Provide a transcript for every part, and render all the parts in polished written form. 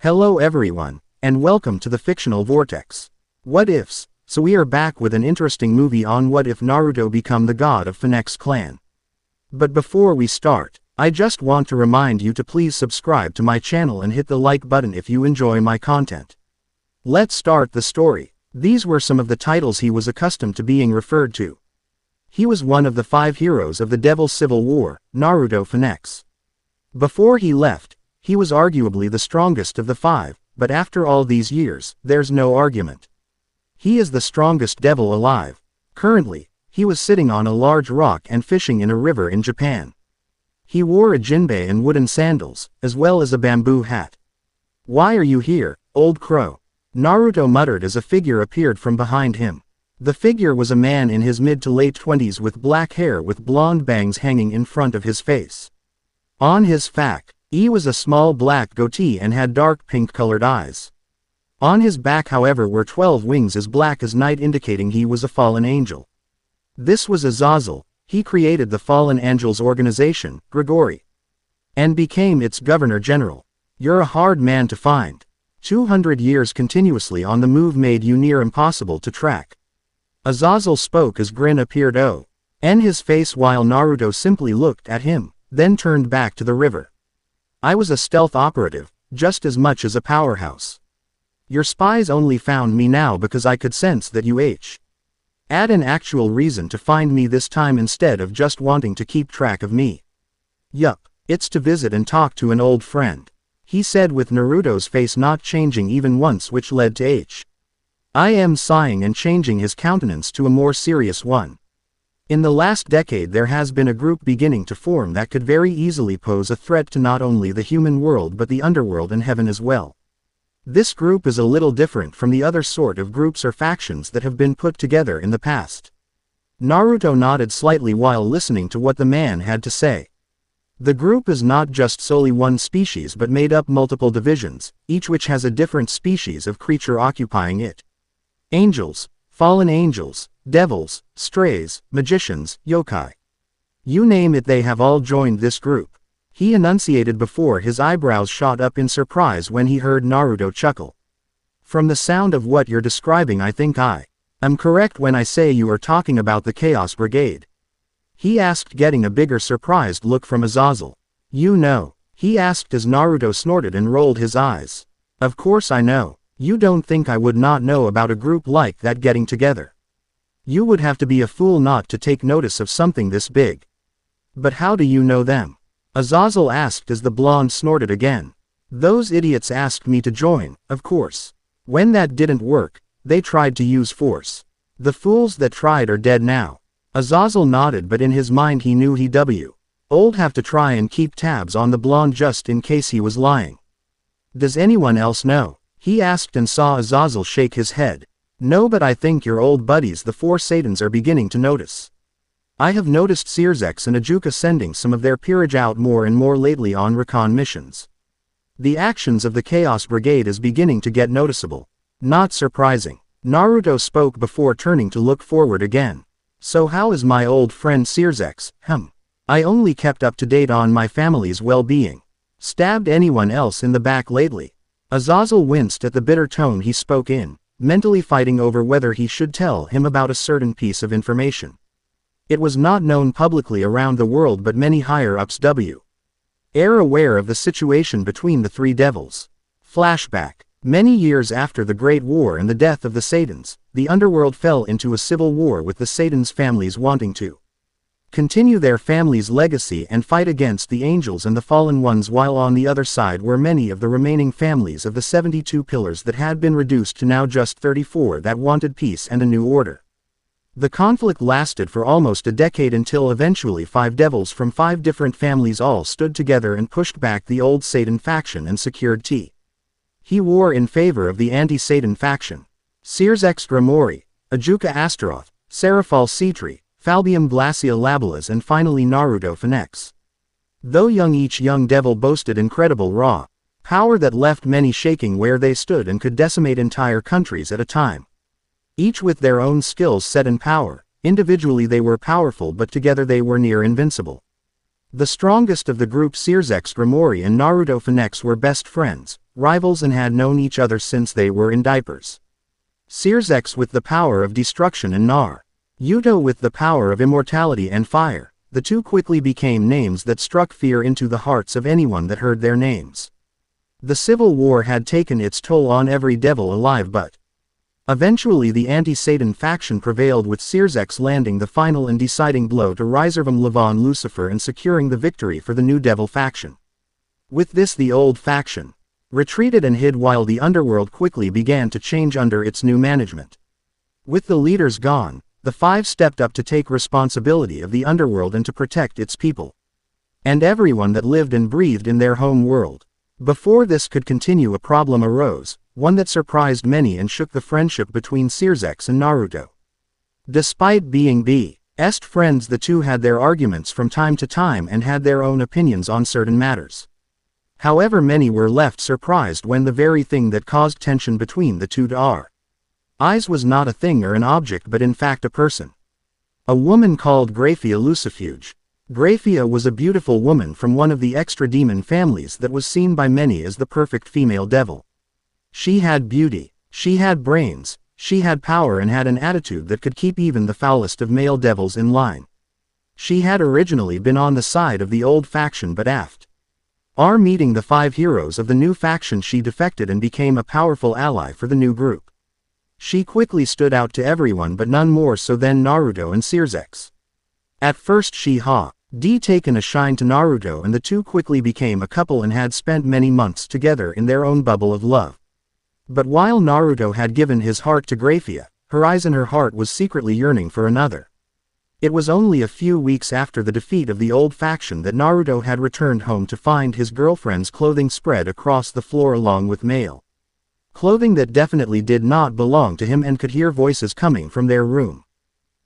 Hello everyone, and welcome to the Fictional Vortex. What Ifs? So we are back with an interesting movie on what if Naruto become the god of Phenex clan. But before we start, I just want to remind you to please subscribe to my channel and hit the like button if you enjoy my content. Let's start the story. These were some of the titles he was accustomed to being referred to. He was one of the 5 heroes of the Devil's Civil War, Naruto Phenex. Before he left, he was arguably the strongest of the 5, but after all these years, there's no argument. He is the strongest devil alive. Currently, he was sitting on a large rock and fishing in a river in Japan. He wore a jinbei and wooden sandals, as well as a bamboo hat. "Why are you here, old crow?" Naruto muttered as a figure appeared from behind him. The figure was a man in his mid to late 20s with black hair with blonde bangs hanging in front of his face. On his he was a small black goatee and had dark pink-colored eyes. On his back however were 12 wings as black as night, indicating he was a fallen angel. This was Azazel. He created the Fallen Angels organization, Grigori, and became its governor-general. "You're a hard man to find. 200 years continuously on the move made you near impossible to track." Azazel spoke as grin appeared on his face while Naruto simply looked at him, then turned back to the river. "I was a stealth operative, just as much as a powerhouse. Your spies only found me now because I could sense that you had an actual reason to find me this time instead of just wanting to keep track of me." "Yup, it's to visit and talk to an old friend," he said with Naruto's face not changing even once, which led to I am sighing and changing his countenance to a more serious one. In the last decade there has been a group beginning to form that could very easily pose a threat to not only the human world but the underworld and heaven as well. This group is a little different from the other sort of groups or factions that have been put together in the past. Naruto nodded slightly while listening to what the man had to say. The group is not just solely one species but made up multiple divisions, each which has a different species of creature occupying it. Angels, fallen angels, devils, strays, magicians, yokai. You name it, they have all joined this group, he enunciated before his eyebrows shot up in surprise when he heard Naruto chuckle. "From the sound of what you're describing I think I am correct when I say you are talking about the Chaos Brigade," he asked, getting a bigger surprised look from Azazel. "You know?" he asked as Naruto snorted and rolled his eyes. "Of course I know. You don't think I would not know about a group like that getting together? You would have to be a fool not to take notice of something this big." "But how do you know them?" Azazel asked as the blonde snorted again. "Those idiots asked me to join, of course. When that didn't work, they tried to use force. The fools that tried are dead now." Azazel nodded, but in his mind he knew he'd have to try and keep tabs on the blonde just in case he was lying. "Does anyone else know?" he asked and saw Azazel shake his head. "No, but I think your old buddies the 4 Satans are beginning to notice. I have noticed Phenex and Ajuka sending some of their peerage out more and more lately on recon missions. The actions of the Chaos Brigade is beginning to get noticeable." "Not surprising." Naruto spoke before turning to look forward again. "So how is my old friend Phenex? I only kept up to date on my family's well-being. Stabbed anyone else in the back lately?" Azazel winced at the bitter tone he spoke in, mentally fighting over whether he should tell him about a certain piece of information. It was not known publicly around the world, but many higher-ups were aware of the situation between the 3 devils. Flashback. Many years after the Great War and the death of the Satans, the underworld fell into a civil war with the Satans' families wanting to continue their family's legacy and fight against the angels and the fallen ones, while on the other side were many of the remaining families of the 72 pillars that had been reduced to now just 34 that wanted peace and a new order. The conflict lasted for almost a decade until eventually 5 devils from 5 different families all stood together and pushed back the old Satan faction and secured he war in favor of the anti-Satan faction. Phenex Grimori, Ajuka Astaroth, Seraphal Citri, Falbium Glacia Labelas, and finally Naruto Phenex. Though young, each young devil boasted incredible raw power that left many shaking where they stood and could decimate entire countries at a time. Each with their own skills set and power. Individually they were powerful, but together they were near invincible. The strongest of the group, Phenex Grimori and Naruto Phenex, were best friends, rivals and had known each other since they were in diapers. Sirzex with the power of destruction and Naruto with the power of immortality and fire, the two quickly became names that struck fear into the hearts of anyone that heard their names. The civil war had taken its toll on every devil alive, but eventually the anti-Satan faction prevailed, with Sirzex landing the final and deciding blow to Riservam Levon Lucifer and securing the victory for the new devil faction. With this, the old faction retreated and hid while the underworld quickly began to change under its new management. With the leaders gone, the five stepped up to take responsibility of the underworld and to protect its people and everyone that lived and breathed in their home world. Before this could continue, a problem arose, one that surprised many and shook the friendship between Sirzex and Naruto. Despite being best friends, the two had their arguments from time to time and had their own opinions on certain matters. However, many were left surprised when the very thing that caused tension between the two eyes was not a thing or an object, but in fact a person. A woman called Graia Lucifuge. Graia was a beautiful woman from one of the extra demon families that was seen by many as the perfect female devil. She had beauty, she had brains, she had power, and had an attitude that could keep even the foulest of male devils in line. She had originally been on the side of the old faction, but after meeting the five heroes of the new faction, she defected and became a powerful ally for the new group. She quickly stood out to everyone, but none more so than Naruto and Sirzex. At first she had taken a shine to Naruto, and the two quickly became a couple and had spent many months together in their own bubble of love. But while Naruto had given his heart to Graia, her eyes and her heart was secretly yearning for another. It was only a few weeks after the defeat of the old faction that Naruto had returned home to find his girlfriend's clothing spread across the floor along with male clothing that definitely did not belong to him, and could hear voices coming from their room.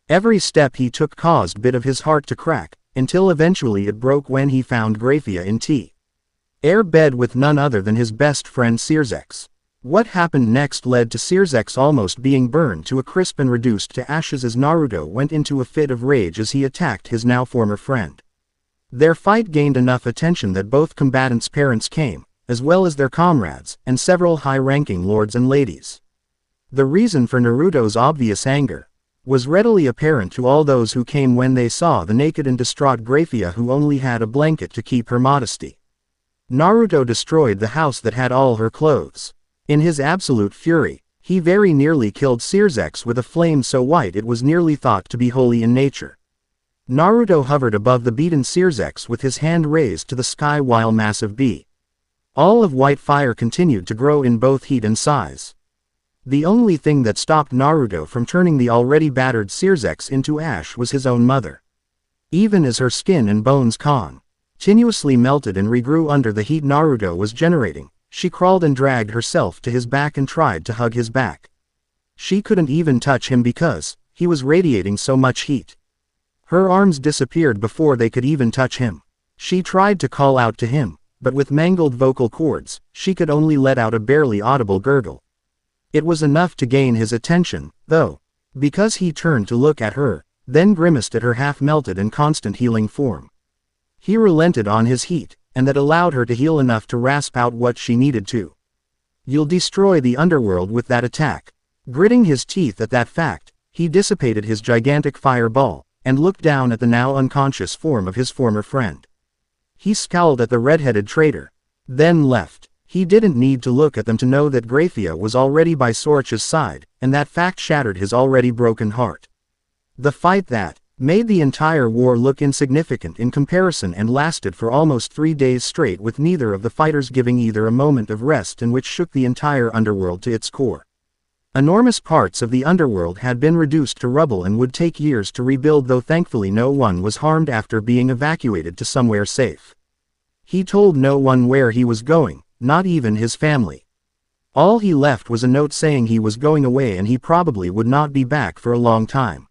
Every step he took caused a bit of his heart to crack, until eventually it broke when he found Graia in air bed with none other than his best friend Sirzex. What happened next led to Sirzex almost being burned to a crisp and reduced to ashes as Naruto went into a fit of rage as he attacked his now former friend. Their fight gained enough attention that both combatants' parents came, as well as their comrades, and several high-ranking lords and ladies. The reason for Naruto's obvious anger was readily apparent to all those who came when they saw the naked and distraught Graia, who only had a blanket to keep her modesty. Naruto destroyed the house that had all her clothes. In his absolute fury, he very nearly killed Sirzex with a flame so white it was nearly thought to be holy in nature. Naruto hovered above the beaten Sirzex with his hand raised to the sky while massive all of white fire continued to grow in both heat and size. The only thing that stopped Naruto from turning the already battered Sirzex into ash was his own mother. Even as her skin and bones continuously melted and regrew under the heat Naruto was generating, she crawled and dragged herself to his back and tried to hug his back. She couldn't even touch him because he was radiating so much heat. Her arms disappeared before they could even touch him. She tried to call out to him, but with mangled vocal cords, she could only let out a barely audible gurgle. It was enough to gain his attention, though, because he turned to look at her, then grimaced at her half-melted and constant healing form. He relented on his heat, and that allowed her to heal enough to rasp out what she needed to. "You'll destroy the underworld with that attack." Gritting his teeth at that fact, he dissipated his gigantic fireball, and looked down at the now unconscious form of his former friend. He scowled at the red-headed traitor, then left. He didn't need to look at them to know that Graia was already by Sorch's side, and that fact shattered his already broken heart. The fight that made the entire war look insignificant in comparison and lasted for almost 3 days straight, with neither of the fighters giving either a moment of rest, and which shook the entire underworld to its core. Enormous parts of the underworld had been reduced to rubble and would take years to rebuild, though thankfully no one was harmed after being evacuated to somewhere safe. He told no one where he was going, not even his family. All he left was a note saying he was going away and he probably would not be back for a long time.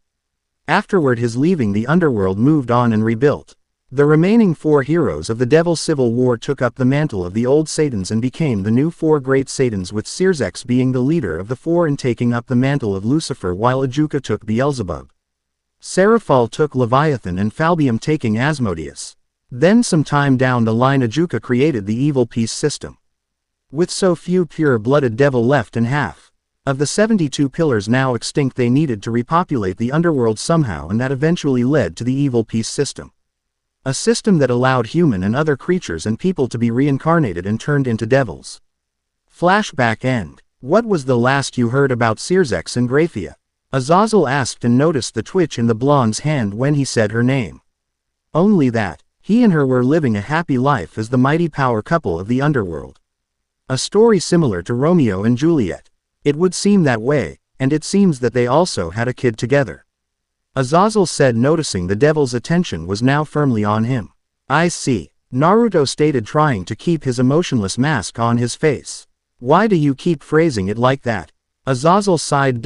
Afterward, his leaving the underworld moved on and rebuilt. The remaining 4 heroes of the Devil Civil War took up the mantle of the old Satans and became the new 4 great Satans, with Sirzex being the leader of the 4 and taking up the mantle of Lucifer, while Ajuka took Beelzebub. Seraphal took Leviathan and Falbium taking Asmodeus. Then some time down the line, Ajuka created the evil peace system. With so few pure-blooded devil left and half of the 72 pillars now extinct, they needed to repopulate the underworld somehow, and that eventually led to the evil peace system. A system that allowed human and other creatures and people to be reincarnated and turned into devils. Flashback end. What was the last you heard about Circex and Graia? Azazel asked, and noticed the twitch in the blonde's hand when he said her name. Only that. He and her were living a happy life as the mighty power couple of the underworld. A story similar to Romeo and Juliet. It would seem that way, and it seems that they also had a kid together. Azazel said, noticing the devil's attention was now firmly on him. I see. Naruto stated, trying to keep his emotionless mask on his face. Why do you keep phrasing it like that? Azazel sighed,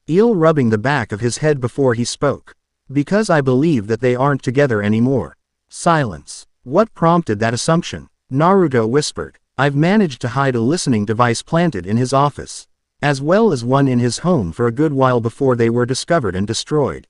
eel rubbing the back of his head before he spoke. Because I believe that they aren't together anymore. Silence. What prompted that assumption? Naruto whispered. I've managed to hide a listening device planted in his office, as well as one in his home for a good while before they were discovered and destroyed.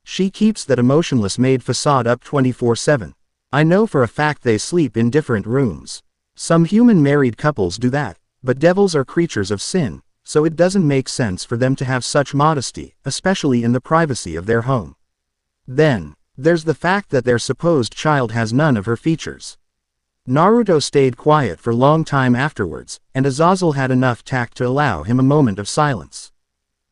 She keeps that emotionless maid facade up 24/7. I know for a fact they sleep in different rooms. Some human married couples do that, but devils are creatures of sin, so it doesn't make sense for them to have such modesty, especially in the privacy of their home. Then, there's the fact that their supposed child has none of her features. Naruto stayed quiet for a long time afterwards, and Azazel had enough tact to allow him a moment of silence.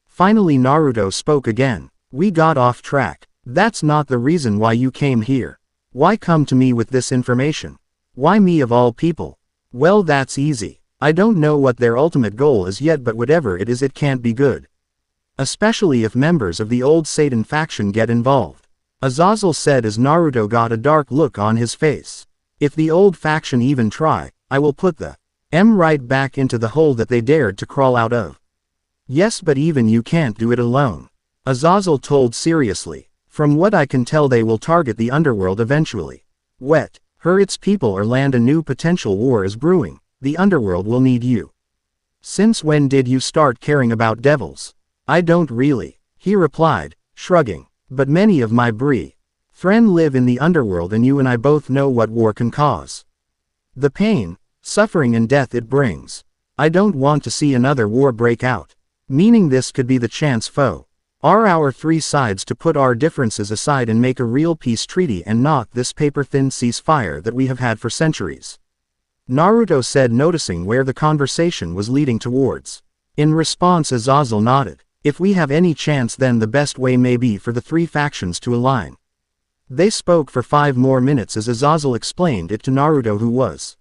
Finally Naruto spoke again. We got off track. That's not the reason why you came here. Why come to me with this information? Why me of all people? Well, that's easy. I don't know what their ultimate goal is yet, but whatever it is, it can't be good. Especially if members of the old Satan faction get involved. Azazel said as Naruto got a dark look on his face. If the old faction even try, I will put the M right back into the hole that they dared to crawl out of. Yes, but even you can't do it alone. Azazel told seriously. From what I can tell, they will target the underworld eventually. Its people or land. A new potential war is brewing. The underworld will need you. Since when did you start caring about devils? I don't really, he replied, shrugging. But many of my friends live in the underworld, and you and I both know what war can cause. The pain, suffering and death it brings. I don't want to see another war break out. Meaning this could be the chance for our three sides to put our differences aside and make a real peace treaty, and not this paper-thin ceasefire that we have had for centuries. Naruto said, noticing where the conversation was leading towards. In response Azazel nodded. If we have any chance, then the best way may be for the three factions to align. They spoke for 5 more minutes as Azazel explained it to Naruto, who was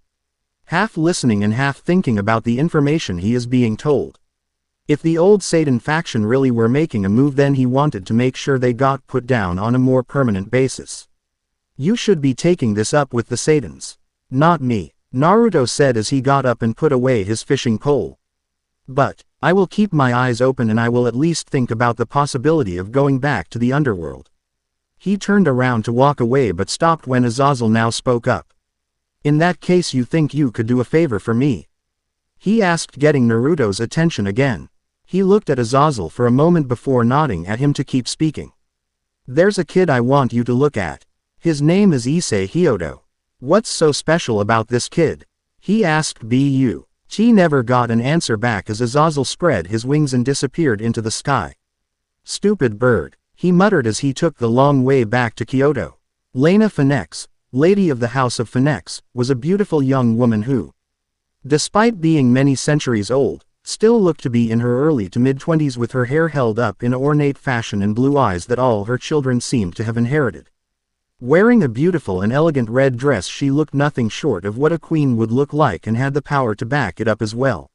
half listening and half thinking about the information he is being told. If the old Satan faction really were making a move, then he wanted to make sure they got put down on a more permanent basis. You should be taking this up with the Satans. Not me, Naruto said as he got up and put away his fishing pole. But I will keep my eyes open, and I will at least think about the possibility of going back to the underworld. He turned around to walk away but stopped when Azazel now spoke up. In that case, you think you could do a favor for me? He asked, getting Naruto's attention again. He looked at Azazel for a moment before nodding at him to keep speaking. There's a kid I want you to look at. His name is Kyoto. What's so special about this kid? He asked. He never got an answer back as Azazel spread his wings and disappeared into the sky. Stupid bird, he muttered as he took the long way back to Kyoto. Phenex, lady of the House of Phenex, was a beautiful young woman who, despite being many centuries old, still looked to be in her early to mid-20s, with her hair held up in ornate fashion and blue eyes that all her children seemed to have inherited. Wearing a beautiful and elegant red dress, she looked nothing short of what a queen would look like, and had the power to back it up as well.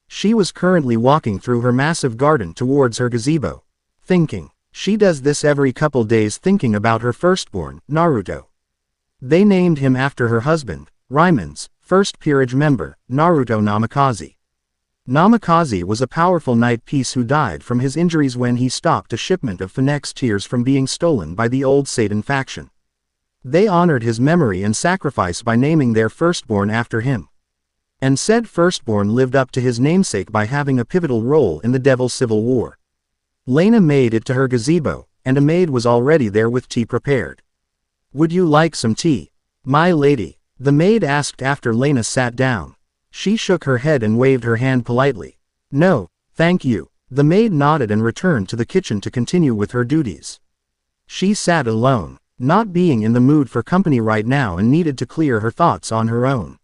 She was currently walking through her massive garden towards her gazebo, thinking. She does this every couple days, thinking about her firstborn, Naruto. They named him after her husband, Raimon's first peerage member, Naruto Namikaze. Namikaze was a powerful knight piece who died from his injuries when he stopped a shipment of Phenex tears from being stolen by the old Satan faction. They honored his memory and sacrifice by naming their firstborn after him. And said firstborn lived up to his namesake by having a pivotal role in the Devil's Civil War. Lena made it to her gazebo, and a maid was already there with tea prepared. Would you like some tea, my lady? The maid asked after Lena sat down. She shook her head and waved her hand politely. No, thank you. The maid nodded and returned to the kitchen to continue with her duties. She sat alone, not being in the mood for company right now and needed to clear her thoughts on her own.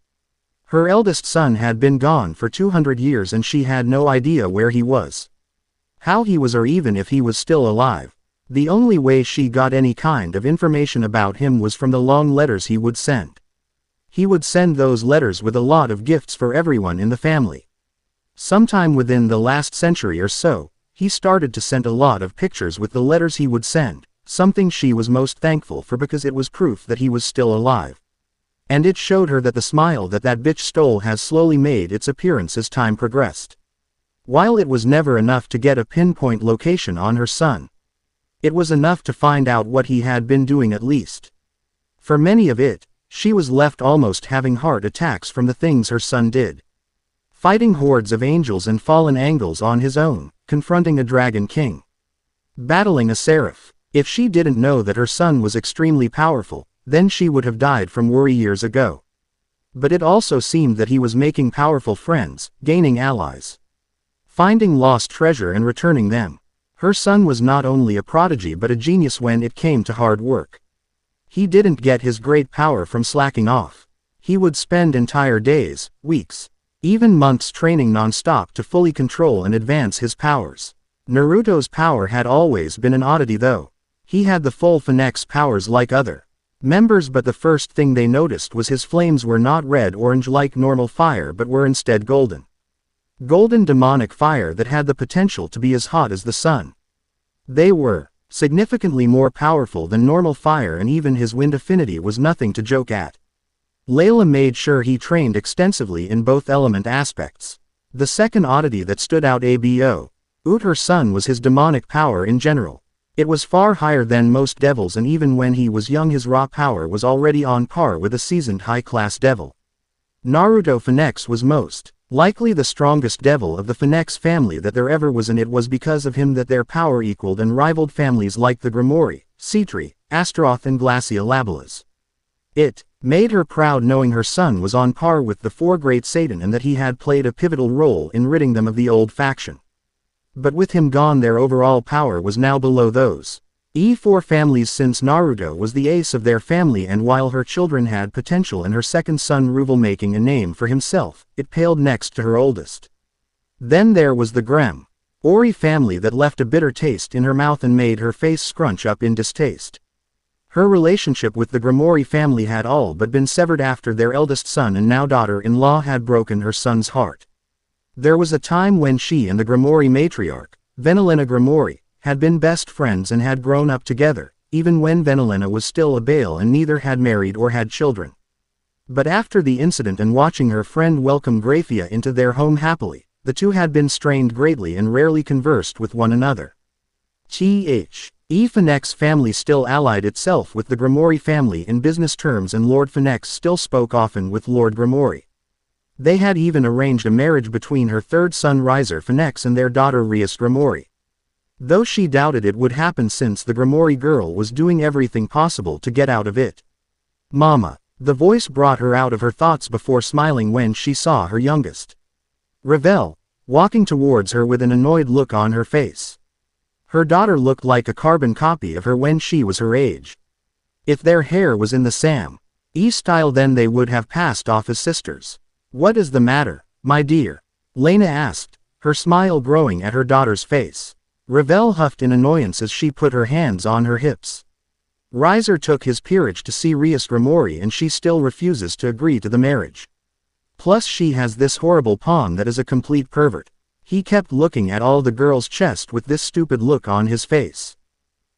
Her eldest son had been gone for 200 years and she had no idea where he was. How he was or even if he was still alive. The only way she got any kind of information about him was from the long letters he would send. He would send those letters with a lot of gifts for everyone in the family. Sometime within the last century or so, he started to send a lot of pictures with the letters he would send, something she was most thankful for because it was proof that he was still alive. And it showed her that the smile that bitch stole has slowly made its appearance as time progressed. While it was never enough to get a pinpoint location on her son, it was enough to find out what he had been doing at least. For many of it, she was left almost having heart attacks from the things her son did. Fighting hordes of angels and fallen angels on his own, confronting a dragon king. Battling a seraph. If she didn't know that her son was extremely powerful, then she would have died from worry years ago. But it also seemed that he was making powerful friends, gaining allies. Finding lost treasure and returning them. Her son was not only a prodigy but a genius when it came to hard work. He didn't get his great power from slacking off. He would spend entire days, weeks, even months training non-stop to fully control and advance his powers. Naruto's power had always been an oddity though. He had the full Phenex powers like other members, but the first thing they noticed was his flames were not red-orange like normal fire but were instead golden. Golden demonic fire that had the potential to be as hot as the sun. They were significantly more powerful than normal fire, and even his wind affinity was nothing to joke at. Layla made sure he trained extensively in both element aspects. The second oddity that stood out about her son was his demonic power in general. It was far higher than most devils, and even when he was young his raw power was already on par with a seasoned high-class devil. Naruto Phenex was most likely the strongest devil of the Phenex family that there ever was, and it was because of him that their power equaled and rivaled families like the Grimoire, Citri, Astaroth and Glacia Labelas. It made her proud knowing her son was on par with the four great Satan and that he had played a pivotal role in ridding them of the old faction. But with him gone, their overall power was now below those four families, since Naruto was the ace of their family, and while her children had potential and her second son Ruvel making a name for himself, it paled next to her oldest. Then there was the Grimoire family that left a bitter taste in her mouth and made her face scrunch up in distaste. Her relationship with the Grimoire family had all but been severed after their eldest son and now daughter-in-law had broken her son's heart. There was a time when she and the Grimoire matriarch, Venelena Grimoire, had been best friends and had grown up together, even when Venelena was still a Bale and neither had married or had children. But after the incident and watching her friend welcome Graia into their home happily, the two had been strained greatly and rarely conversed with one another. Phenex family still allied itself with the Grimoire family in business terms, and Lord Phenex still spoke often with Lord Grimoire. They had even arranged a marriage between her third son Riser Phenex and their daughter Rias Grimoire. Though she doubted it would happen since the Grimoire girl was doing everything possible to get out of it. Mama. The voice brought her out of her thoughts before smiling when she saw her youngest, Revel, walking towards her with an annoyed look on her face. Her daughter looked like a carbon copy of her when she was her age. If their hair was in the Sam style, then they would have passed off as sisters. What is the matter, my dear? Lena asked, her smile growing at her daughter's face. Revel huffed in annoyance as she put her hands on her hips. Riser took his peerage to see Rias Grimoire and she still refuses to agree to the marriage. Plus she has this horrible pawn that is a complete pervert. He kept looking at all the girl's chest with this stupid look on his face.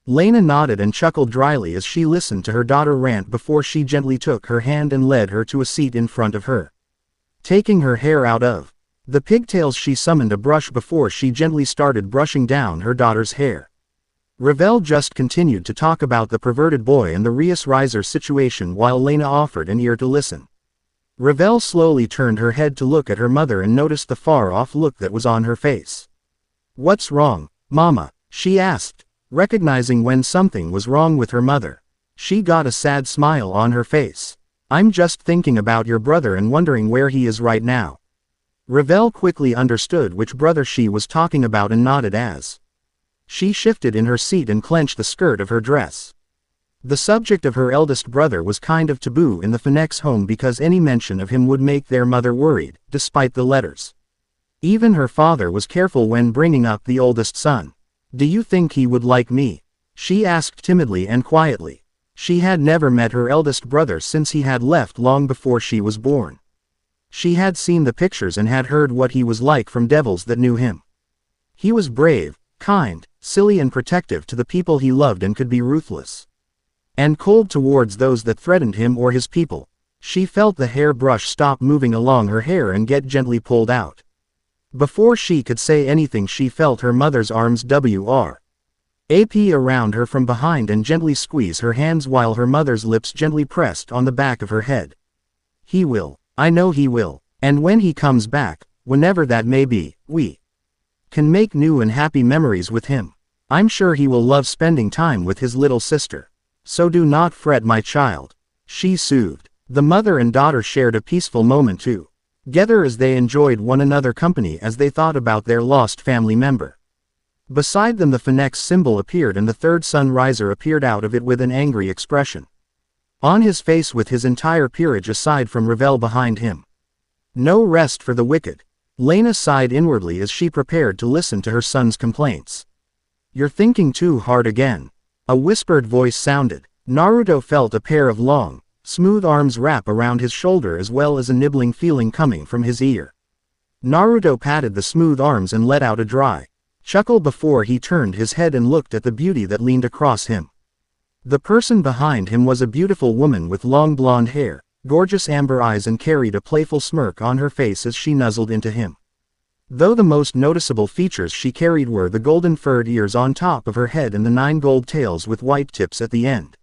Lena nodded and chuckled dryly as she listened to her daughter rant before she gently took her hand and led her to a seat in front of her. Taking her hair out of the pigtails, she summoned a brush before she gently started brushing down her daughter's hair. Revel just continued to talk about the perverted boy and the Rias Riser situation while Lena offered an ear to listen. Revel slowly turned her head to look at her mother and noticed the far-off look that was on her face. "What's wrong, Mama?" she asked, recognizing when something was wrong with her mother. She got a sad smile on her face. "I'm just thinking about your brother and wondering where he is right now," Ravel quickly understood which brother she was talking about and nodded as she shifted in her seat and clenched the skirt of her dress. The subject of her eldest brother was kind of taboo in the Phenex home because any mention of him would make their mother worried, despite the letters. Even her father was careful when bringing up the oldest son. "Do you think he would like me?" she asked timidly and quietly. She had never met her eldest brother since he had left long before she was born. She had seen the pictures and had heard what he was like from devils that knew him. He was brave, kind, silly and protective to the people he loved and could be ruthless and cold towards those that threatened him or his people. She felt the hairbrush stop moving along her hair and get gently pulled out. Before she could say anything, she felt her mother's arms wrap around her from behind and gently squeeze her hands while her mother's lips gently pressed on the back of her head. "He will. I know he will. And when he comes back, whenever that may be, we can make new and happy memories with him. I'm sure he will love spending time with his little sister. So do not fret, my child," she soothed. The mother and daughter shared a peaceful moment together as they enjoyed one another's company as they thought about their lost family member. Beside them the Phenex symbol appeared and the third sun riser appeared out of it with an angry expression on his face, with his entire peerage aside from Ravel behind him. No rest for the wicked. Lena sighed inwardly as she prepared to listen to her son's complaints. "You're thinking too hard again," a whispered voice sounded. Naruto felt a pair of long, smooth arms wrap around his shoulder as well as a nibbling feeling coming from his ear. Naruto patted the smooth arms and let out a dry chuckle before he turned his head and looked at the beauty that leaned across him. The person behind him was a beautiful woman with long blonde hair, gorgeous amber eyes, and carried a playful smirk on her face as she nuzzled into him. Though the most noticeable features she carried were the golden furred ears on top of her head and the 9 gold tails with white tips at the end.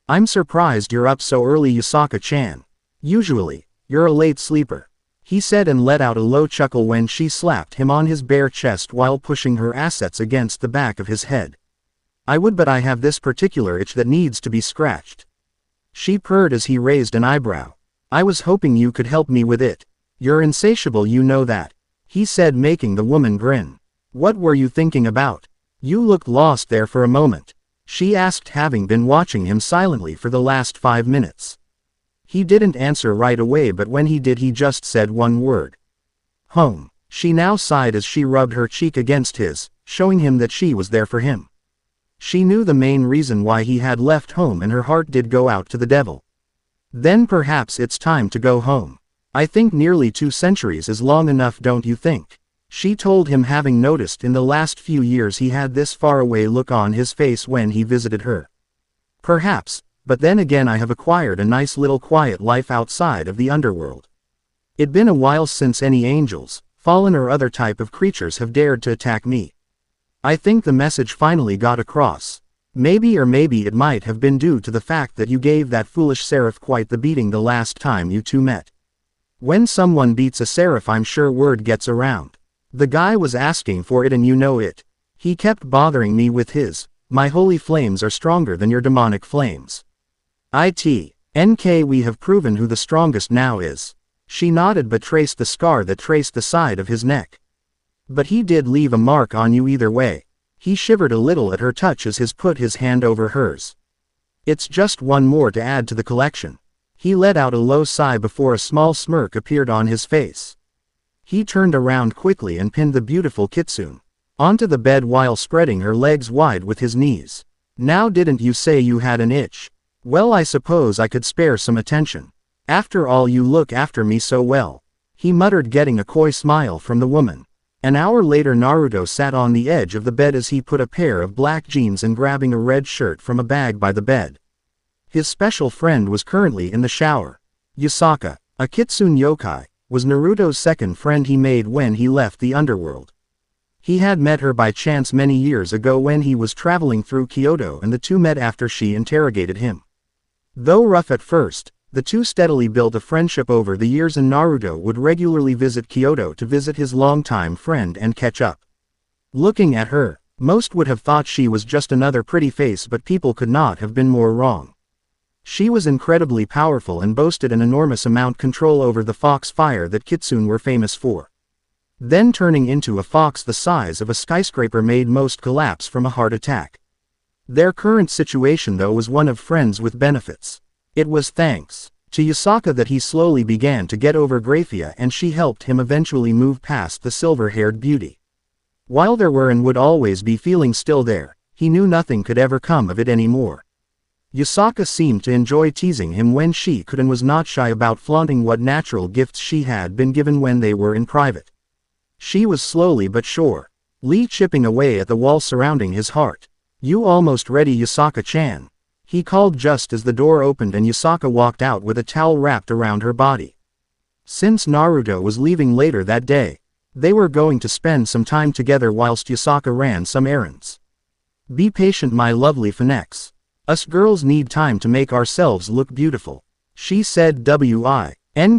"I'm surprised you're up so early, Yusaka-chan. Usually, you're a late sleeper," he said and let out a low chuckle when she slapped him on his bare chest while pushing her assets against the back of his head. "I would, but I have this particular itch that needs to be scratched," she purred as he raised an eyebrow. "I was hoping you could help me with it. You're insatiable, you know that," he said, making the woman grin. "What were you thinking about? You looked lost there for a moment," she asked, having been watching him silently for the last 5 minutes. He didn't answer right away, but when he did, he just said one word. "Home." She now sighed as she rubbed her cheek against his, showing him that she was there for him. She knew the main reason why he had left home and her heart did go out to the devil. "Then perhaps it's time to go home. I think nearly 2 centuries is long enough, don't you think?" she told him, having noticed in the last few years he had this faraway look on his face when he visited her. "Perhaps, but then again I have acquired a nice little quiet life outside of the underworld. It'd been a while since any angels, fallen or other type of creatures have dared to attack me. I think the message finally got across. Maybe it might have been due to the fact that you gave that foolish seraph quite the beating the last time you two met. When someone beats a seraph, I'm sure word gets around. The guy was asking for it and you know it. He kept bothering me with his, 'My holy flames are stronger than your demonic flames.' We have proven who the strongest now is." She nodded but traced the scar that traced the side of his neck. "But he did leave a mark on you either way." He shivered a little at her touch as his put his hand over hers. "It's just one more to add to the collection." He let out a low sigh before a small smirk appeared on his face. He turned around quickly and pinned the beautiful kitsune onto the bed while spreading her legs wide with his knees. "Now didn't you say you had an itch? Well, I suppose I could spare some attention. After all, you look after me so well," he muttered, getting a coy smile from the woman. An hour later Naruto sat on the edge of the bed as he put a pair of black jeans and grabbing a red shirt from a bag by the bed. His special friend was currently in the shower. Yusaka, a kitsune yokai, was Naruto's second friend he made when he left the underworld. He had met her by chance many years ago when he was traveling through Kyoto, and the two met after she interrogated him. Though rough at first, the two steadily built a friendship over the years, and Naruto would regularly visit Kyoto to visit his longtime friend and catch up. Looking at her, most would have thought she was just another pretty face, but people could not have been more wrong. She was incredibly powerful and boasted an enormous amount control over the fox fire that kitsune were famous for. then turning into a fox the size of a skyscraper made most collapse from a heart attack. Their current situation though was one of friends with benefits. It was thanks to Yusaka that he slowly began to get over Graia, and she helped him eventually move past the silver-haired beauty. While there were and would always be feelings still there, he knew nothing could ever come of it anymore. Yusaka seemed to enjoy teasing him when she could and was not shy about flaunting what natural gifts she had been given when they were in private. She was slowly but surely chipping away at the wall surrounding his heart. "You almost ready, Yusaka-chan?" he called just as the door opened and Yusaka walked out with a towel wrapped around her body. Since Naruto was leaving later that day, they were going to spend some time together whilst Yusaka ran some errands. "Be patient, my lovely Phenex. Us girls need time to make ourselves look beautiful," she said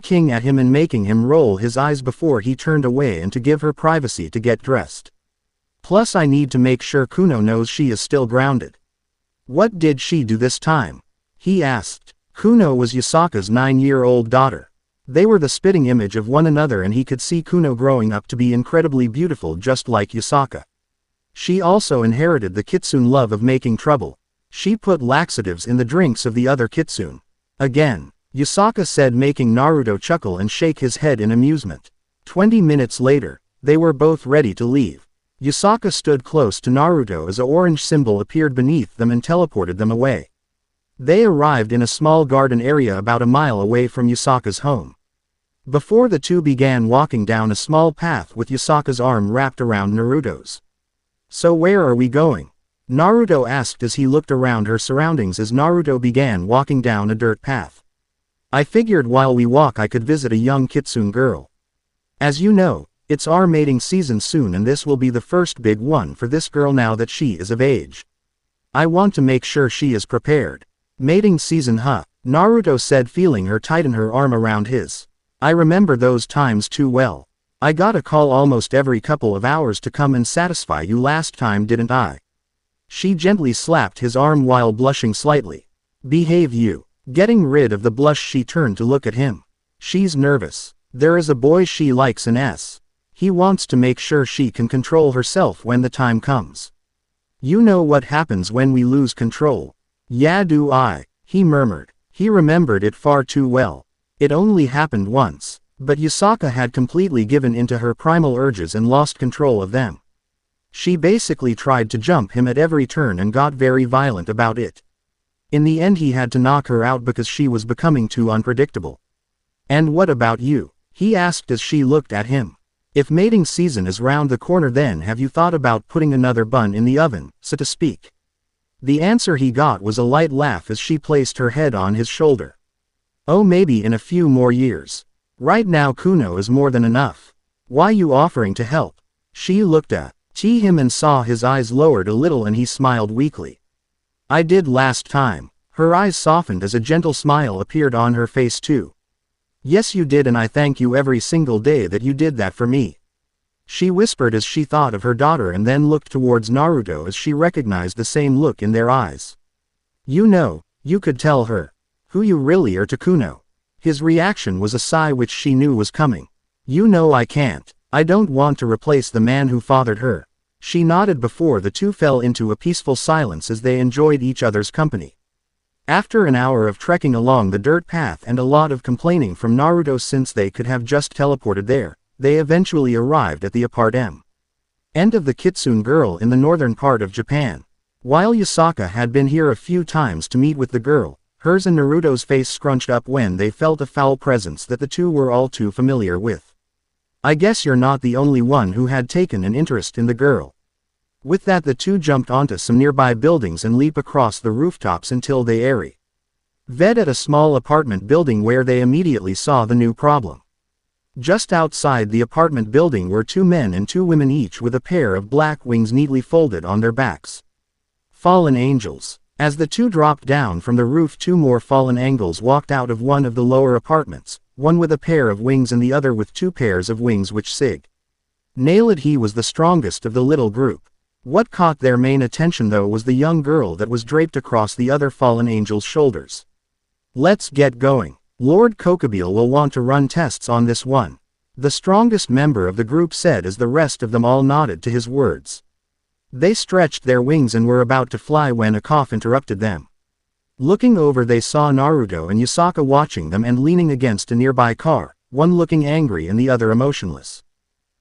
King at him and making him roll his eyes before he turned away and to give her privacy to get dressed. "Plus I need to make sure Kuno knows she is still grounded." "What did she do this time?" he asked. Kuno was Yusaka's 9-year-old daughter. They were the spitting image of one another and he could see Kuno growing up to be incredibly beautiful just like Yusaka. She also inherited the kitsune love of making trouble. She put laxatives in the drinks of the other kitsune. Again, Yusaka said, making Naruto chuckle and shake his head in amusement. 20 minutes later, they were both ready to leave. Yusaka stood close to Naruto as an orange symbol appeared beneath them and teleported them away. They arrived in a small garden area about a mile away from Yusaka's home. Before the two began walking down a small path with Yusaka's arm wrapped around Naruto's. "So where are we going?" Naruto asked as he looked around her surroundings as Naruto began walking down a dirt path. "I figured while we walk I could visit a young kitsune girl. As you know, it's our mating season soon and this will be the first big one for this girl now that she is of age. I want to make sure she is prepared." "Mating season, huh?" Naruto said, feeling her tighten her arm around his. "I remember those times too well. I got a call almost every couple of hours to come and satisfy you last time, didn't I?" She gently slapped his arm while blushing slightly. "Behave, you." Getting rid of the blush, she turned to look at him. She's nervous. There is a boy she likes in S. He wants to make sure she can control herself when the time comes. "You know what happens when we lose control." "Yeah, do I," he murmured. He remembered it far too well. It only happened once, but Yusaka had completely given into her primal urges and lost control of them. She basically tried to jump him at every turn and got very violent about it. In the end he had to knock her out because she was becoming too unpredictable. "And what about you?" he asked as she looked at him. "If mating season is round the corner, then have you thought about putting another bun in the oven, so to speak?" The answer he got was a light laugh as she placed her head on his shoulder. "Oh, maybe in a few more years. Right now Kuno is more than enough. Why you offering to help?" She looked at him and saw his eyes lowered a little and he smiled weakly. "I did last time." Her eyes softened as a gentle smile appeared on her face too. "Yes you did, and I thank you every single day that you did that for me," she whispered as she thought of her daughter and then looked towards Naruto as she recognized the same look in their eyes. "You know, you could tell her who you really are to Kuno." His reaction was a sigh which she knew was coming. "You know I can't. I don't want to replace the man who fathered her." She nodded before the two fell into a peaceful silence as they enjoyed each other's company. After an hour of trekking along the dirt path and a lot of complaining from Naruto since they could have just teleported there, they eventually arrived at the apartment of the kitsune girl in the northern part of Japan. While Yusaka had been here a few times to meet with the girl, hers and Naruto's face scrunched up when they felt a foul presence that the two were all too familiar with. "I guess you're not the only one who had taken an interest in the girl." With that the two jumped onto some nearby buildings and leap across the rooftops until they arrived at a small apartment building where they immediately saw the new problem. Just outside the apartment building were 2 men and 2 women, each with a pair of black wings neatly folded on their backs. Fallen angels. As the two dropped down from the roof, 2 more fallen angels walked out of one of the lower apartments, one with a pair of wings and the other with 2 pairs of wings which nailed. He was the strongest of the little group. What caught their main attention though was the young girl that was draped across the other fallen angel's shoulders. "Let's get going. Lord Kokabile will want to run tests on this one." the strongest member of the group said as the rest of them all nodded to his words. They stretched their wings and were about to fly when a cough interrupted them. Looking over they saw Naruto and Yusaka watching them and leaning against a nearby car, one looking angry and the other emotionless.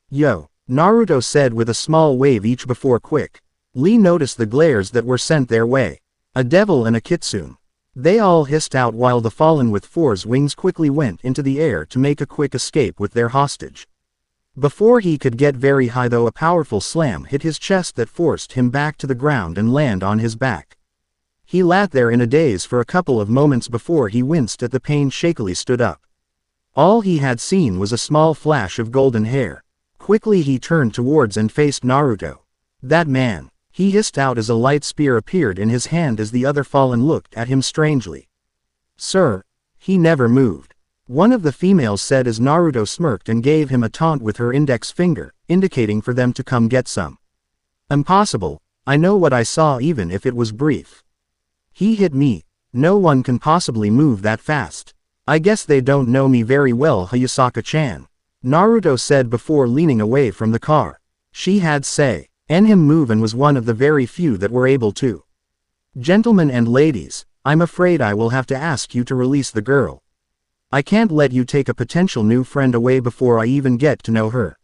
"Yo," Naruto said with a small wave each before quick. Lee noticed the glares that were sent their way. A devil and a kitsune. They all hissed out while the fallen with four's wings quickly went into the air to make a quick escape with their hostage. Before he could get very high though, a powerful slam hit his chest that forced him back to the ground and land on his back. He sat there in a daze for a couple of moments before he winced at the pain, shakily stood up. All he had seen was a small flash of golden hair. Quickly he turned towards and faced Naruto. "That man," he hissed out as a light spear appeared in his hand as the other fallen looked at him strangely. "Sir." He never moved. One of the females said as Naruto smirked and gave him a taunt with her index finger, indicating for them to come get some. "Impossible. I know what I saw even if it was brief. He hit me. No one can possibly move that fast. I guess they don't know me very well, Hayasaka-chan," Naruto said before leaning away from the car. She had say, and him move and was one of the very few that were able to. "Gentlemen and ladies, I'm afraid I will have to ask you to release the girl. I can't let you take a potential new friend away before I even get to know her.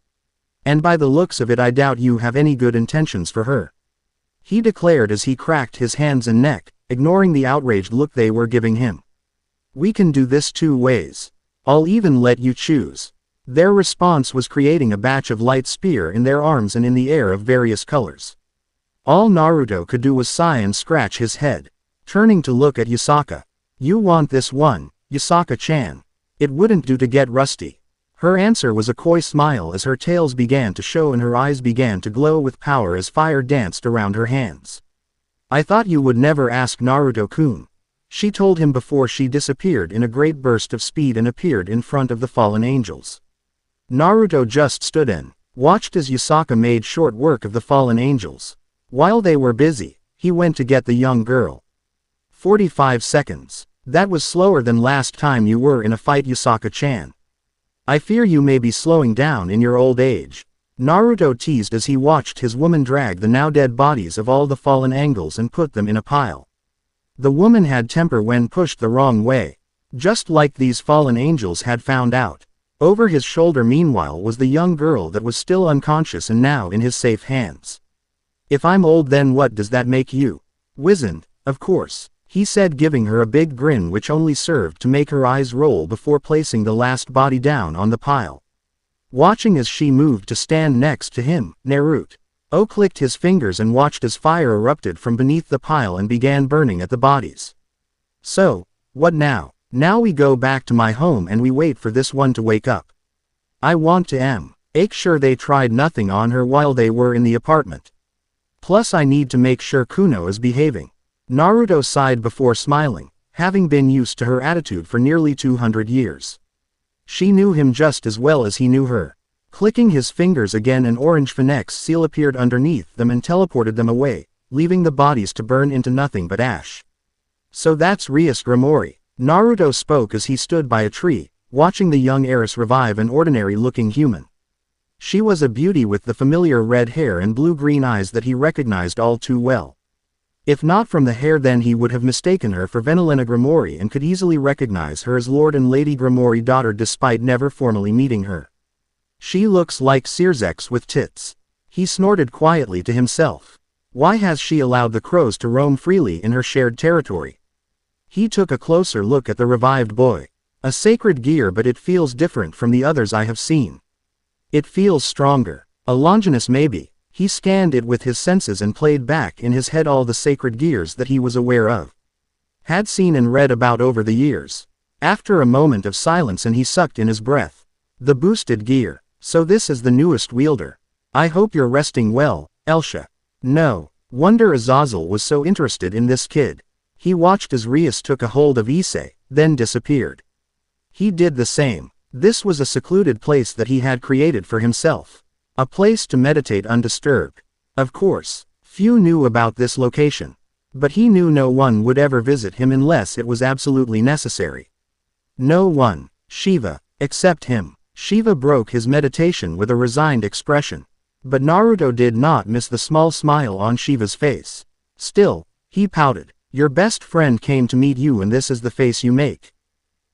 And by the looks of it I doubt you have any good intentions for her," he declared as he cracked his hands and neck, ignoring the outraged look they were giving him. "We can do this 2 ways. I'll even let you choose." Their response was creating a batch of light spear in their arms and in the air of various colors. All Naruto could do was sigh and scratch his head, turning to look at Yusaka. "You want this one, Yusaka-chan? It wouldn't do to get rusty." Her answer was a coy smile as her tails began to show and her eyes began to glow with power as fire danced around her hands. "I thought you would never ask, Naruto-kun," she told him before she disappeared in a great burst of speed and appeared in front of the fallen angels. Naruto just stood and watched as Yusaka made short work of the fallen angels. While they were busy, he went to get the young girl. 45 seconds. That was slower than last time you were in a fight, Yusaka-chan. I fear you may be slowing down in your old age, Naruto teased as he watched his woman drag the now dead bodies of all the fallen angels and put them in a pile. The woman had temper when pushed the wrong way, just like these fallen angels had found out. Over his shoulder meanwhile was the young girl that was still unconscious and now in his safe hands. "If I'm old then what does that make you? Wizened, of course," he said, giving her a big grin which only served to make her eyes roll before placing the last body down on the pile. Watching as she moved to stand next to him, Naruto clicked his fingers and watched as fire erupted from beneath the pile and began burning at the bodies. "So, what now? Now we go back to my home and we wait for this one to wake up. I want to make sure they tried nothing on her while they were in the apartment. Plus I need to make sure Kuno is behaving." Naruto sighed before smiling, having been used to her attitude for nearly 200 years. She knew him just as well as he knew her. Clicking his fingers again, an orange Phenex seal appeared underneath them and teleported them away, leaving the bodies to burn into nothing but ash. "So that's Rias Grimori," Naruto spoke as he stood by a tree, watching the young heiress revive an ordinary-looking human. She was a beauty with the familiar red hair and blue-green eyes that he recognized all too well. If not from the hair then he would have mistaken her for Venelena Grimori and could easily recognize her as Lord and Lady Grimori daughter despite never formally meeting her. "She looks like Circex with tits," he snorted quietly to himself. Why has she allowed the crows to roam freely in her shared territory? He took a closer look at the revived boy. A sacred gear, but it feels different from the others I have seen. It feels stronger. A Longinus maybe. He scanned it with his senses and played back in his head all the sacred gears that he was aware of, had seen and read about over the years. After a moment of silence and he sucked in his breath. The boosted gear. So this is the newest wielder. I hope you're resting well, Elsha. No wonder Azazel was so interested in this kid. He watched as Rias took a hold of Issei, then disappeared. He did the same. This was a secluded place that he had created for himself. A place to meditate undisturbed. Of course, few knew about this location. But he knew no one would ever visit him unless it was absolutely necessary. No one, Shiva, except him. Shiva broke his meditation with a resigned expression. But Naruto did not miss the small smile on Shiva's face. Still, he pouted. Your best friend came to meet you and this is the face you make.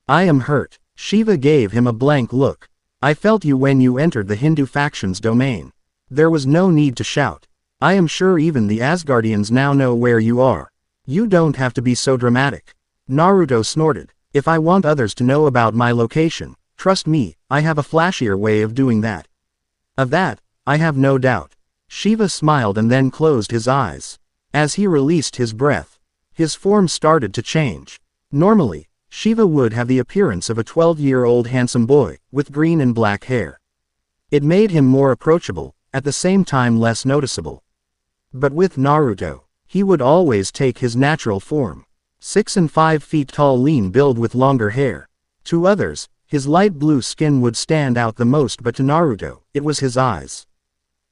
I am hurt. Shiva gave him a blank look. I felt you when you entered the Hindu faction's domain. There was no need to shout. I am sure even the Asgardians now know where you are. You don't have to be so dramatic. Naruto snorted. If I want others to know about my location, trust me, I have a flashier way of doing that. Of that, I have no doubt. Shiva smiled and then closed his eyes. As he released his breath, his form started to change. Normally, Shiva would have the appearance of a 12-year-old handsome boy, with green and black hair. It made him more approachable, at the same time less noticeable. But with Naruto, he would always take his natural form. 6 and 5 feet tall, lean build with longer hair. To others, his light blue skin would stand out the most, but to Naruto, it was his eyes.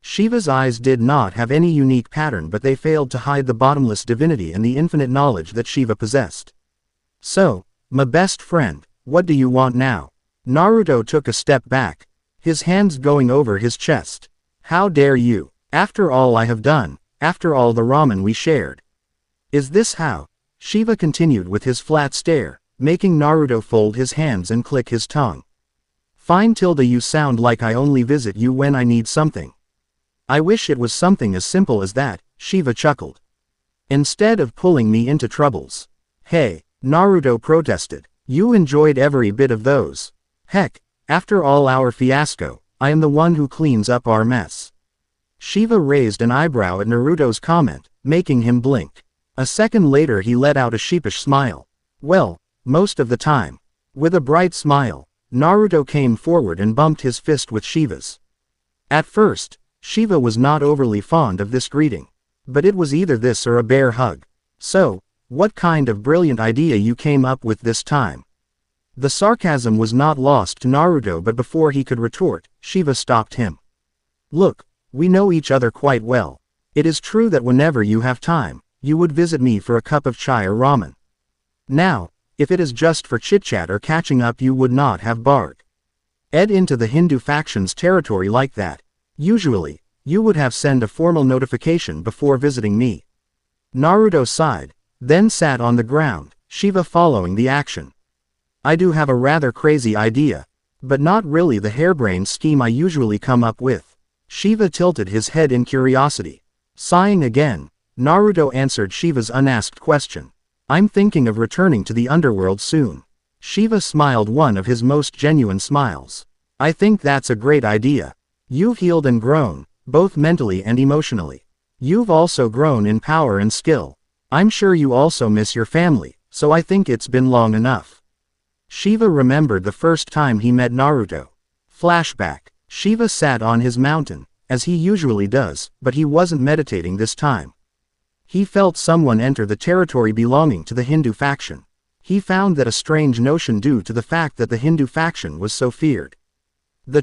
Shiva's eyes did not have any unique pattern, but they failed to hide the bottomless divinity and the infinite knowledge that Shiva possessed. So, my best friend, what do you want now? Naruto took a step back, his hands going over his chest. How dare you? After all I have done, after all the ramen we shared. Is this how? Shiva continued with his flat stare, making Naruto fold his hands and click his tongue. Fine tilde, you sound like I only visit you when I need something. I wish it was something as simple as that, Shiva chuckled. Instead of pulling me into troubles. Hey, Naruto protested. You enjoyed every bit of those. Heck, after all our fiasco, I am the one who cleans up our mess. Shiva raised an eyebrow at Naruto's comment, making him blink. A second later he let out a sheepish smile. Well, most of the time. With a bright smile, Naruto came forward and bumped his fist with Shiva's. At first, Shiva was not overly fond of this greeting. But it was either this or a bear hug. So, what kind of brilliant idea you came up with this time? The sarcasm was not lost to Naruto, but before he could retort, Shiva stopped him. Look, we know each other quite well. It is true that whenever you have time, you would visit me for a cup of chai or ramen. Now, if it is just for chit-chat or catching up, you would not have barged into the Hindu faction's territory like that. Usually, you would have sent a formal notification before visiting me. Naruto sighed, then sat on the ground, Shiva following the action. I do have a rather crazy idea, but not really the harebrained scheme I usually come up with. Shiva tilted his head in curiosity. Sighing again, Naruto answered Shiva's unasked question. I'm thinking of returning to the underworld soon. Shiva smiled one of his most genuine smiles. I think that's a great idea. You've healed and grown, both mentally and emotionally. You've also grown in power and skill. I'm sure you also miss your family, so I think it's been long enough. Shiva remembered the first time he met Naruto. Flashback. Shiva sat on his mountain, as he usually does, but he wasn't meditating this time. He felt someone enter the territory belonging to the Hindu faction. He found that a strange notion due to the fact that the Hindu faction was so feared. The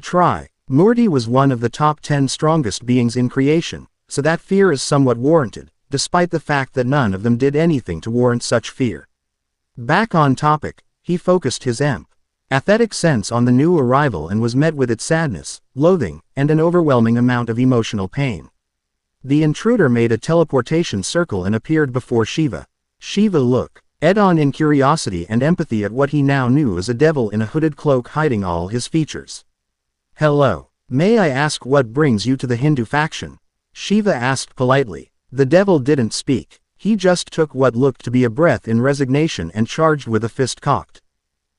Murti was one of the top 10 strongest beings in creation, so that fear is somewhat warranted, despite the fact that none of them did anything to warrant such fear. Back on topic, he focused his empathetic sense on the new arrival and was met with its sadness, loathing, and an overwhelming amount of emotional pain. The intruder made a teleportation circle and appeared before Shiva. Shiva looked on in curiosity and empathy at what he now knew as a devil in a hooded cloak hiding all his features. Hello. May I ask what brings you to the Hindu faction? Shiva asked politely. The devil didn't speak. He just took what looked to be a breath in resignation and charged with a fist cocked.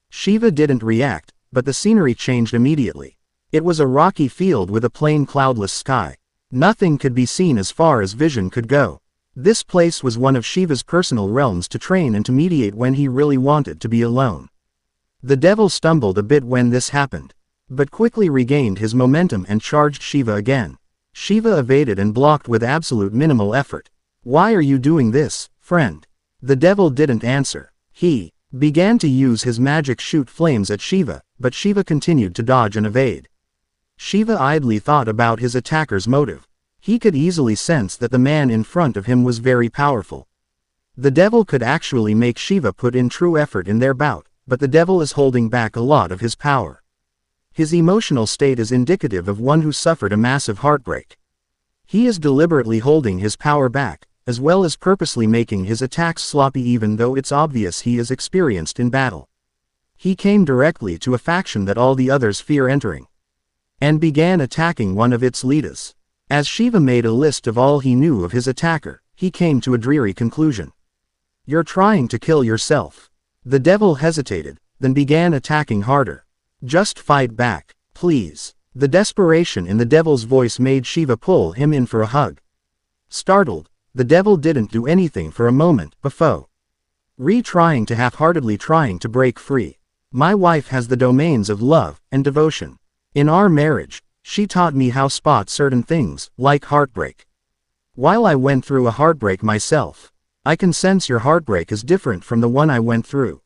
Shiva didn't react, but the scenery changed immediately. It was a rocky field with a plain cloudless sky. Nothing could be seen as far as vision could go. This place was one of Shiva's personal realms to train and to mediate when he really wanted to be alone. The devil stumbled a bit when this happened, but quickly regained his momentum and charged Shiva again. Shiva evaded and blocked with absolute minimal effort. Why are you doing this, friend? The devil didn't answer. He began to use his magic shoot flames at Shiva, but Shiva continued to dodge and evade. Shiva idly thought about his attacker's motive. He could easily sense that the man in front of him was very powerful. The devil could actually make Shiva put in true effort in their bout, but the devil is holding back a lot of his power. His emotional state is indicative of one who suffered a massive heartbreak. He is deliberately holding his power back, as well as purposely making his attacks sloppy even though it's obvious he is experienced in battle. He came directly to a faction that all the others fear entering, and began attacking one of its leaders. As Shiva made a list of all he knew of his attacker, he came to a dreary conclusion. You're trying to kill yourself. The devil hesitated, then began attacking harder. Just fight back, please. The desperation in the devil's voice made Shiva pull him in for a hug. Startled, the devil didn't do anything for a moment before trying to half-heartedly trying to break free. My wife has the domains of love and devotion. In our marriage, she taught me how spot certain things, like heartbreak. While I went through a heartbreak myself, I can sense your heartbreak is different from the one I went through.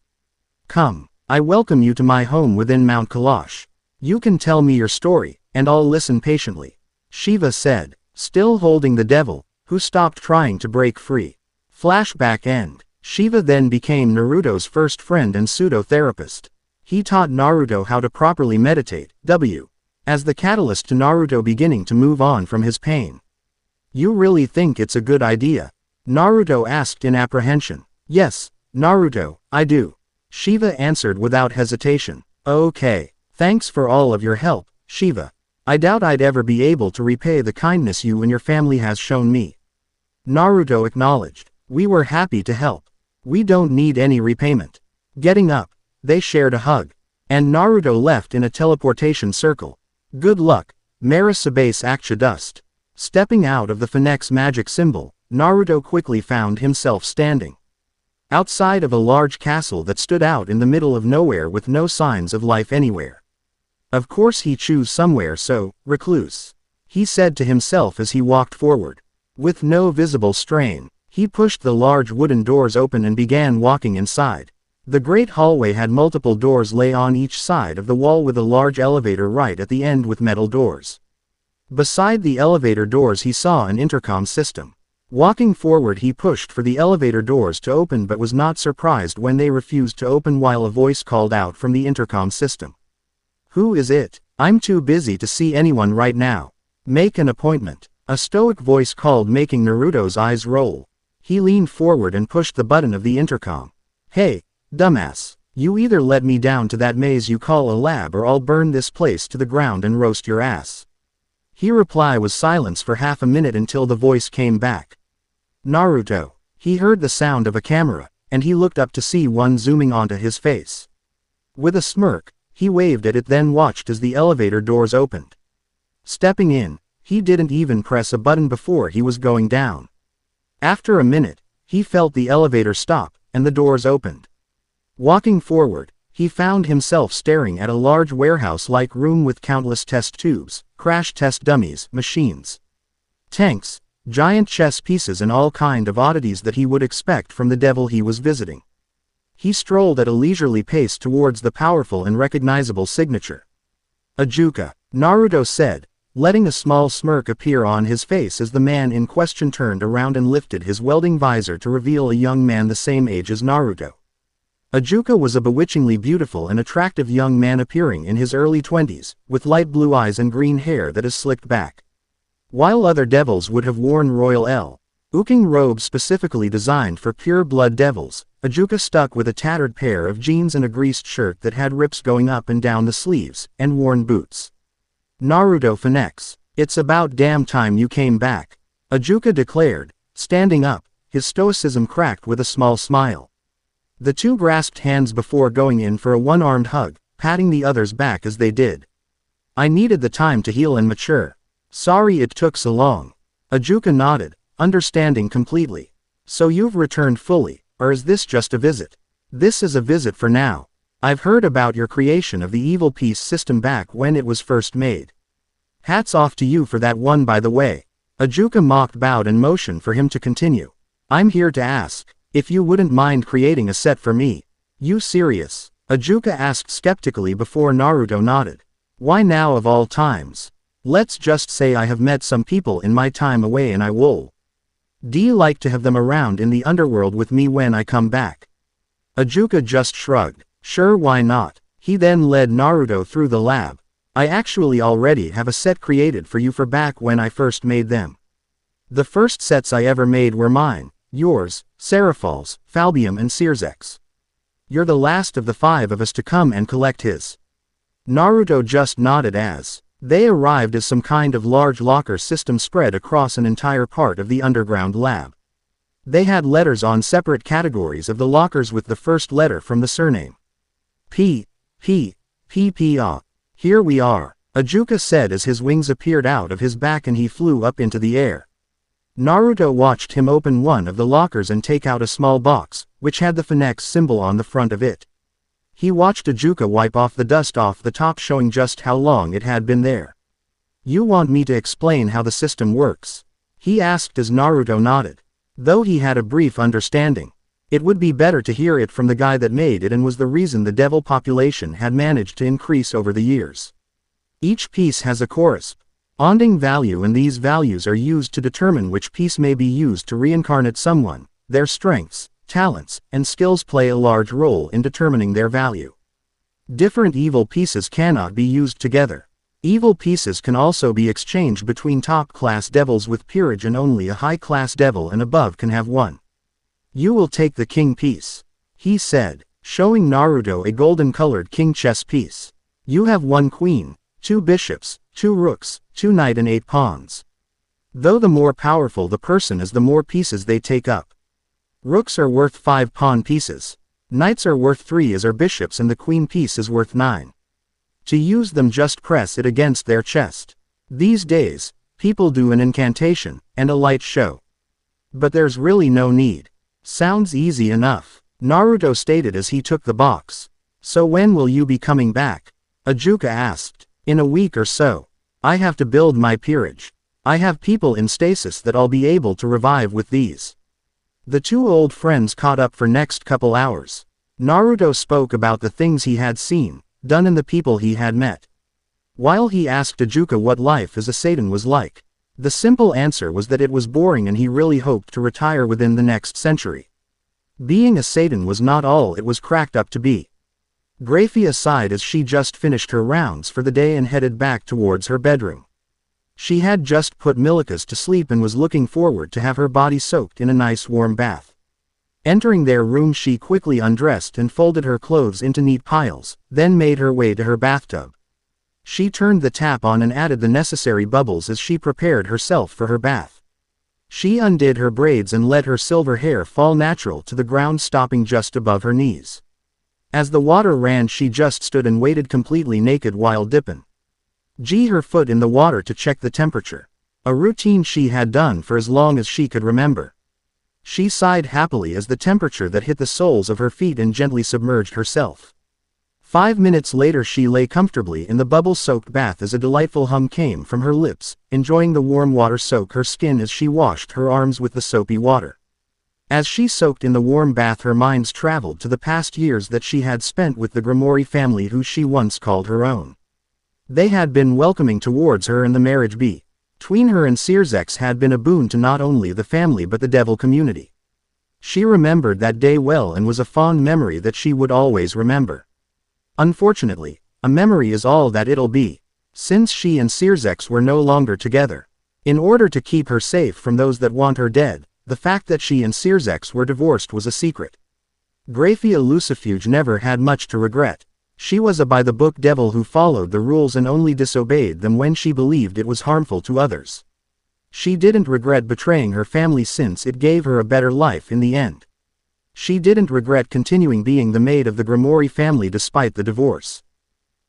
Come, I welcome you to my home within Mount Kailash. You can tell me your story, and I'll listen patiently, Shiva said, still holding the devil, who stopped trying to break free. Flashback end. Shiva then became Naruto's first friend and pseudo-therapist. He taught Naruto how to properly meditate, as the catalyst to Naruto beginning to move on from his pain. You really think it's a good idea? Naruto asked in apprehension. Yes, Naruto, I do. Shiva answered without hesitation. Okay. Thanks for all of your help, Shiva. I doubt I'd ever be able to repay the kindness you and your family has shown me. Naruto acknowledged. We were happy to help. We don't need any repayment. Getting up, they shared a hug, and Naruto left in a teleportation circle. Good luck, Marasabase Aksha Dust. Stepping out of the Phenex magic symbol, Naruto quickly found himself standing outside of a large castle that stood out in the middle of nowhere with no signs of life anywhere. Of course he chose somewhere so recluse, he said to himself as he walked forward. With no visible strain, he pushed the large wooden doors open and began walking inside. The great hallway had multiple doors lay on each side of the wall with a large elevator right at the end with metal doors. Beside the elevator doors he saw an intercom system. Walking forward he pushed for the elevator doors to open but was not surprised when they refused to open while a voice called out from the intercom system. Who is it? I'm too busy to see anyone right now. Make an appointment. A stoic voice called, making Naruto's eyes roll. He leaned forward and pushed the button of the intercom. Hey, dumbass. You either let me down to that maze you call a lab or I'll burn this place to the ground and roast your ass. His reply was silence for half a minute until the voice came back. Naruto. He heard the sound of a camera, and he looked up to see one zooming onto his face. With a smirk, he waved at it then watched as the elevator doors opened. Stepping in, he didn't even press a button before he was going down. After a minute, he felt the elevator stop, and the doors opened. Walking forward, he found himself staring at a large warehouse-like room with countless test tubes, crash test dummies, machines, tanks, giant chess pieces and all kind of oddities that he would expect from the devil he was visiting. He strolled at a leisurely pace towards the powerful and recognizable signature. Ajuka, Naruto said, letting a small smirk appear on his face as the man in question turned around and lifted his welding visor to reveal a young man the same age as Naruto. Ajuka was a bewitchingly beautiful and attractive young man appearing in his early 20s, with light blue eyes and green hair that is slicked back. While other devils would have worn royal looking robes specifically designed for pure-blood devils, Ajuka stuck with a tattered pair of jeans and a greased shirt that had rips going up and down the sleeves, and worn boots. Naruto Phenex. It's about damn time you came back, Ajuka declared, standing up, his stoicism cracked with a small smile. The two grasped hands before going in for a one-armed hug, patting the other's back as they did. I needed the time to heal and mature. Sorry it took so long. Ajuka nodded, understanding completely. So you've returned fully, or is this just a visit? This is a visit for now. I've heard about your creation of the evil peace system back when it was first made. Hats off to you for that one, by the way. Ajuka mocked, bowed and motioned for him to continue. I'm here to ask if you wouldn't mind creating a set for me. You serious? Ajuka asked skeptically before Naruto nodded. Why now of all times? Let's just say I have met some people in my time away and I would like to have them around in the underworld with me when I come back. Ajuka just shrugged. Sure, why not? He then led Naruto through the lab. I actually already have a set created for you for back when I first made them. The first sets I ever made were mine, yours, Seraphal's, Falbium and Searzex. You're the last of the 5 of us to come and collect his. Naruto just nodded as they arrived as some kind of large locker system spread across an entire part of the underground lab. They had letters on separate categories of the lockers with the first letter from the surname. P. Here we are, Ajuka said as his wings appeared out of his back and he flew up into the air. Naruto watched him open one of the lockers and take out a small box, which had the Phenex symbol on the front of it. He watched Ajuka wipe off the dust off the top, showing just how long it had been there. You want me to explain how the system works? He asked as Naruto nodded. Though he had a brief understanding, it would be better to hear it from the guy that made it and was the reason the devil population had managed to increase over the years. Each piece has a corresponding value, and these values are used to determine which piece may be used to reincarnate someone. Their strengths, talents, and skills play a large role in determining their value. Different evil pieces cannot be used together. Evil pieces can also be exchanged between top-class devils with peerage, and only a high-class devil and above can have one. You will take the king piece, he said, showing Naruto a golden-colored king chess piece. You have 1 queen, 2 bishops, 2 rooks, 2 knight and 8 pawns. Though the more powerful the person is, the more pieces they take up. Rooks are worth 5 pawn pieces. Knights are worth 3 as are bishops, and the queen piece is worth 9. To use them, just press it against their chest. These days, people do an incantation and a light show. But there's really no need. Sounds easy enough, Naruto stated as he took the box. So when will you be coming back? Ajuka asked. In a week or so. I have to build my peerage. I have people in stasis that I'll be able to revive with these. The 2 old friends caught up for next couple hours. Naruto spoke about the things he had seen, done, and the people he had met. While he asked Ajuka what life as a Satan was like, the simple answer was that it was boring and he really hoped to retire within the next century. Being a Satan was not all it was cracked up to be. Graia sighed as she just finished her rounds for the day and headed back towards her bedroom. She had just put Milikas to sleep and was looking forward to have her body soaked in a nice warm bath. Entering their room, she quickly undressed and folded her clothes into neat piles, then made her way to her bathtub. She turned the tap on and added the necessary bubbles as she prepared herself for her bath. She undid her braids and let her silver hair fall natural to the ground, stopping just above her knees. As the water ran, she just stood and waited completely naked while dipping her foot in the water to check the temperature. A routine she had done for as long as she could remember. She sighed happily as the temperature that hit the soles of her feet and gently submerged herself. 5 minutes later, she lay comfortably in the bubble-soaked bath as a delightful hum came from her lips, enjoying the warm water soak her skin as she washed her arms with the soapy water. As she soaked in the warm bath, her minds traveled to the past years that she had spent with the Grimoire family, who she once called her own. They had been welcoming towards her, and the marriage between her and Searzex had been a boon to not only the family but the devil community. She remembered that day well and was a fond memory that she would always remember. Unfortunately, a memory is all that it'll be, since she and Searzex were no longer together. In order to keep her safe from those that want her dead, the fact that she and Searzex were divorced was a secret. Graia Lucifer never had much to regret. She was a by-the-book devil who followed the rules and only disobeyed them when she believed it was harmful to others. She didn't regret betraying her family since it gave her a better life in the end. She didn't regret continuing being the maid of the Grimoire family despite the divorce.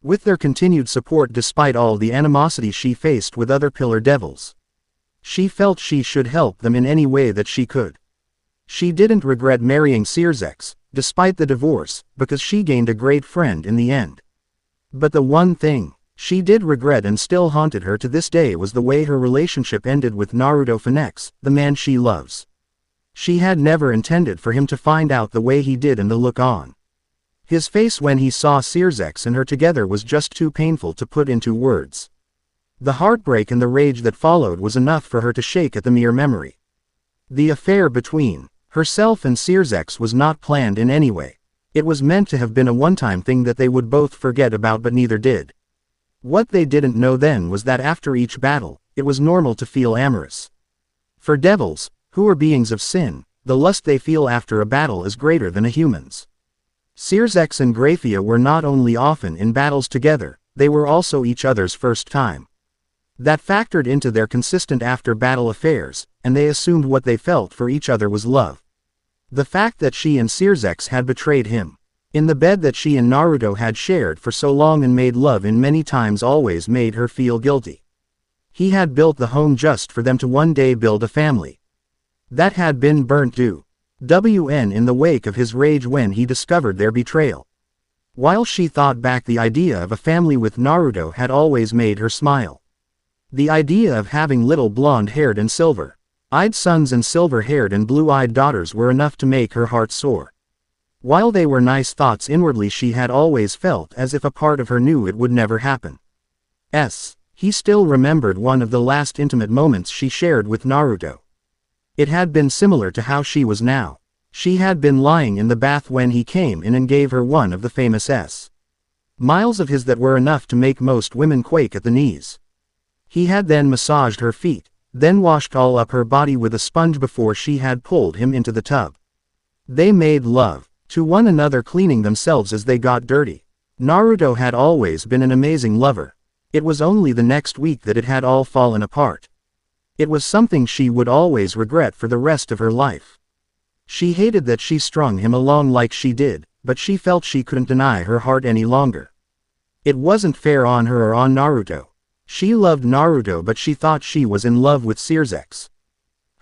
With their continued support despite all the animosity she faced with other pillar devils, she felt she should help them in any way that she could. She didn't regret marrying Searzex, despite the divorce, because she gained a great friend in the end. But the one thing she did regret and still haunted her to this day was the way her relationship ended with Naruto Phenex, the man she loves. She had never intended for him to find out the way he did, and the look on his face when he saw Searzex and her together was just too painful to put into words. The heartbreak and the rage that followed was enough for her to shake at the mere memory. The affair between herself and Searzex was not planned in any way. It was meant to have been a one-time thing that they would both forget about, but neither did. What they didn't know then was that after each battle, it was normal to feel amorous. For devils, who are beings of sin, the lust they feel after a battle is greater than a human's. Circex and Graia were not only often in battles together, they were also each other's first time. That factored into their consistent after-battle affairs, and they assumed what they felt for each other was love. The fact that she and Circex had betrayed him, in the bed that she and Naruto had shared for so long and made love in many times, always made her feel guilty. He had built the home just for them to one day build a family that had been burnt to WN in the wake of his rage when he discovered their betrayal. While she thought back, the idea of a family with Naruto had always made her smile. The idea of having little blonde-haired and silver-eyed sons and silver-haired and blue-eyed daughters were enough to make her heart soar. While they were nice thoughts, inwardly she had always felt as if a part of her knew it would never happen. He still remembered one of the last intimate moments she shared with Naruto. It had been similar to how she was now. She had been lying in the bath when he came in and gave her one of the famous smiles of his that were enough to make most women quake at the knees. He had then massaged her feet, then washed all up her body with a sponge before she had pulled him into the tub. They made love to one another, cleaning themselves as they got dirty. Naruto had always been an amazing lover. It was only the next week that it had all fallen apart. It was something she would always regret for the rest of her life. She hated that she strung him along like she did, but she felt she couldn't deny her heart any longer. It wasn't fair on her or on Naruto. She loved Naruto, but she thought she was in love with Circex.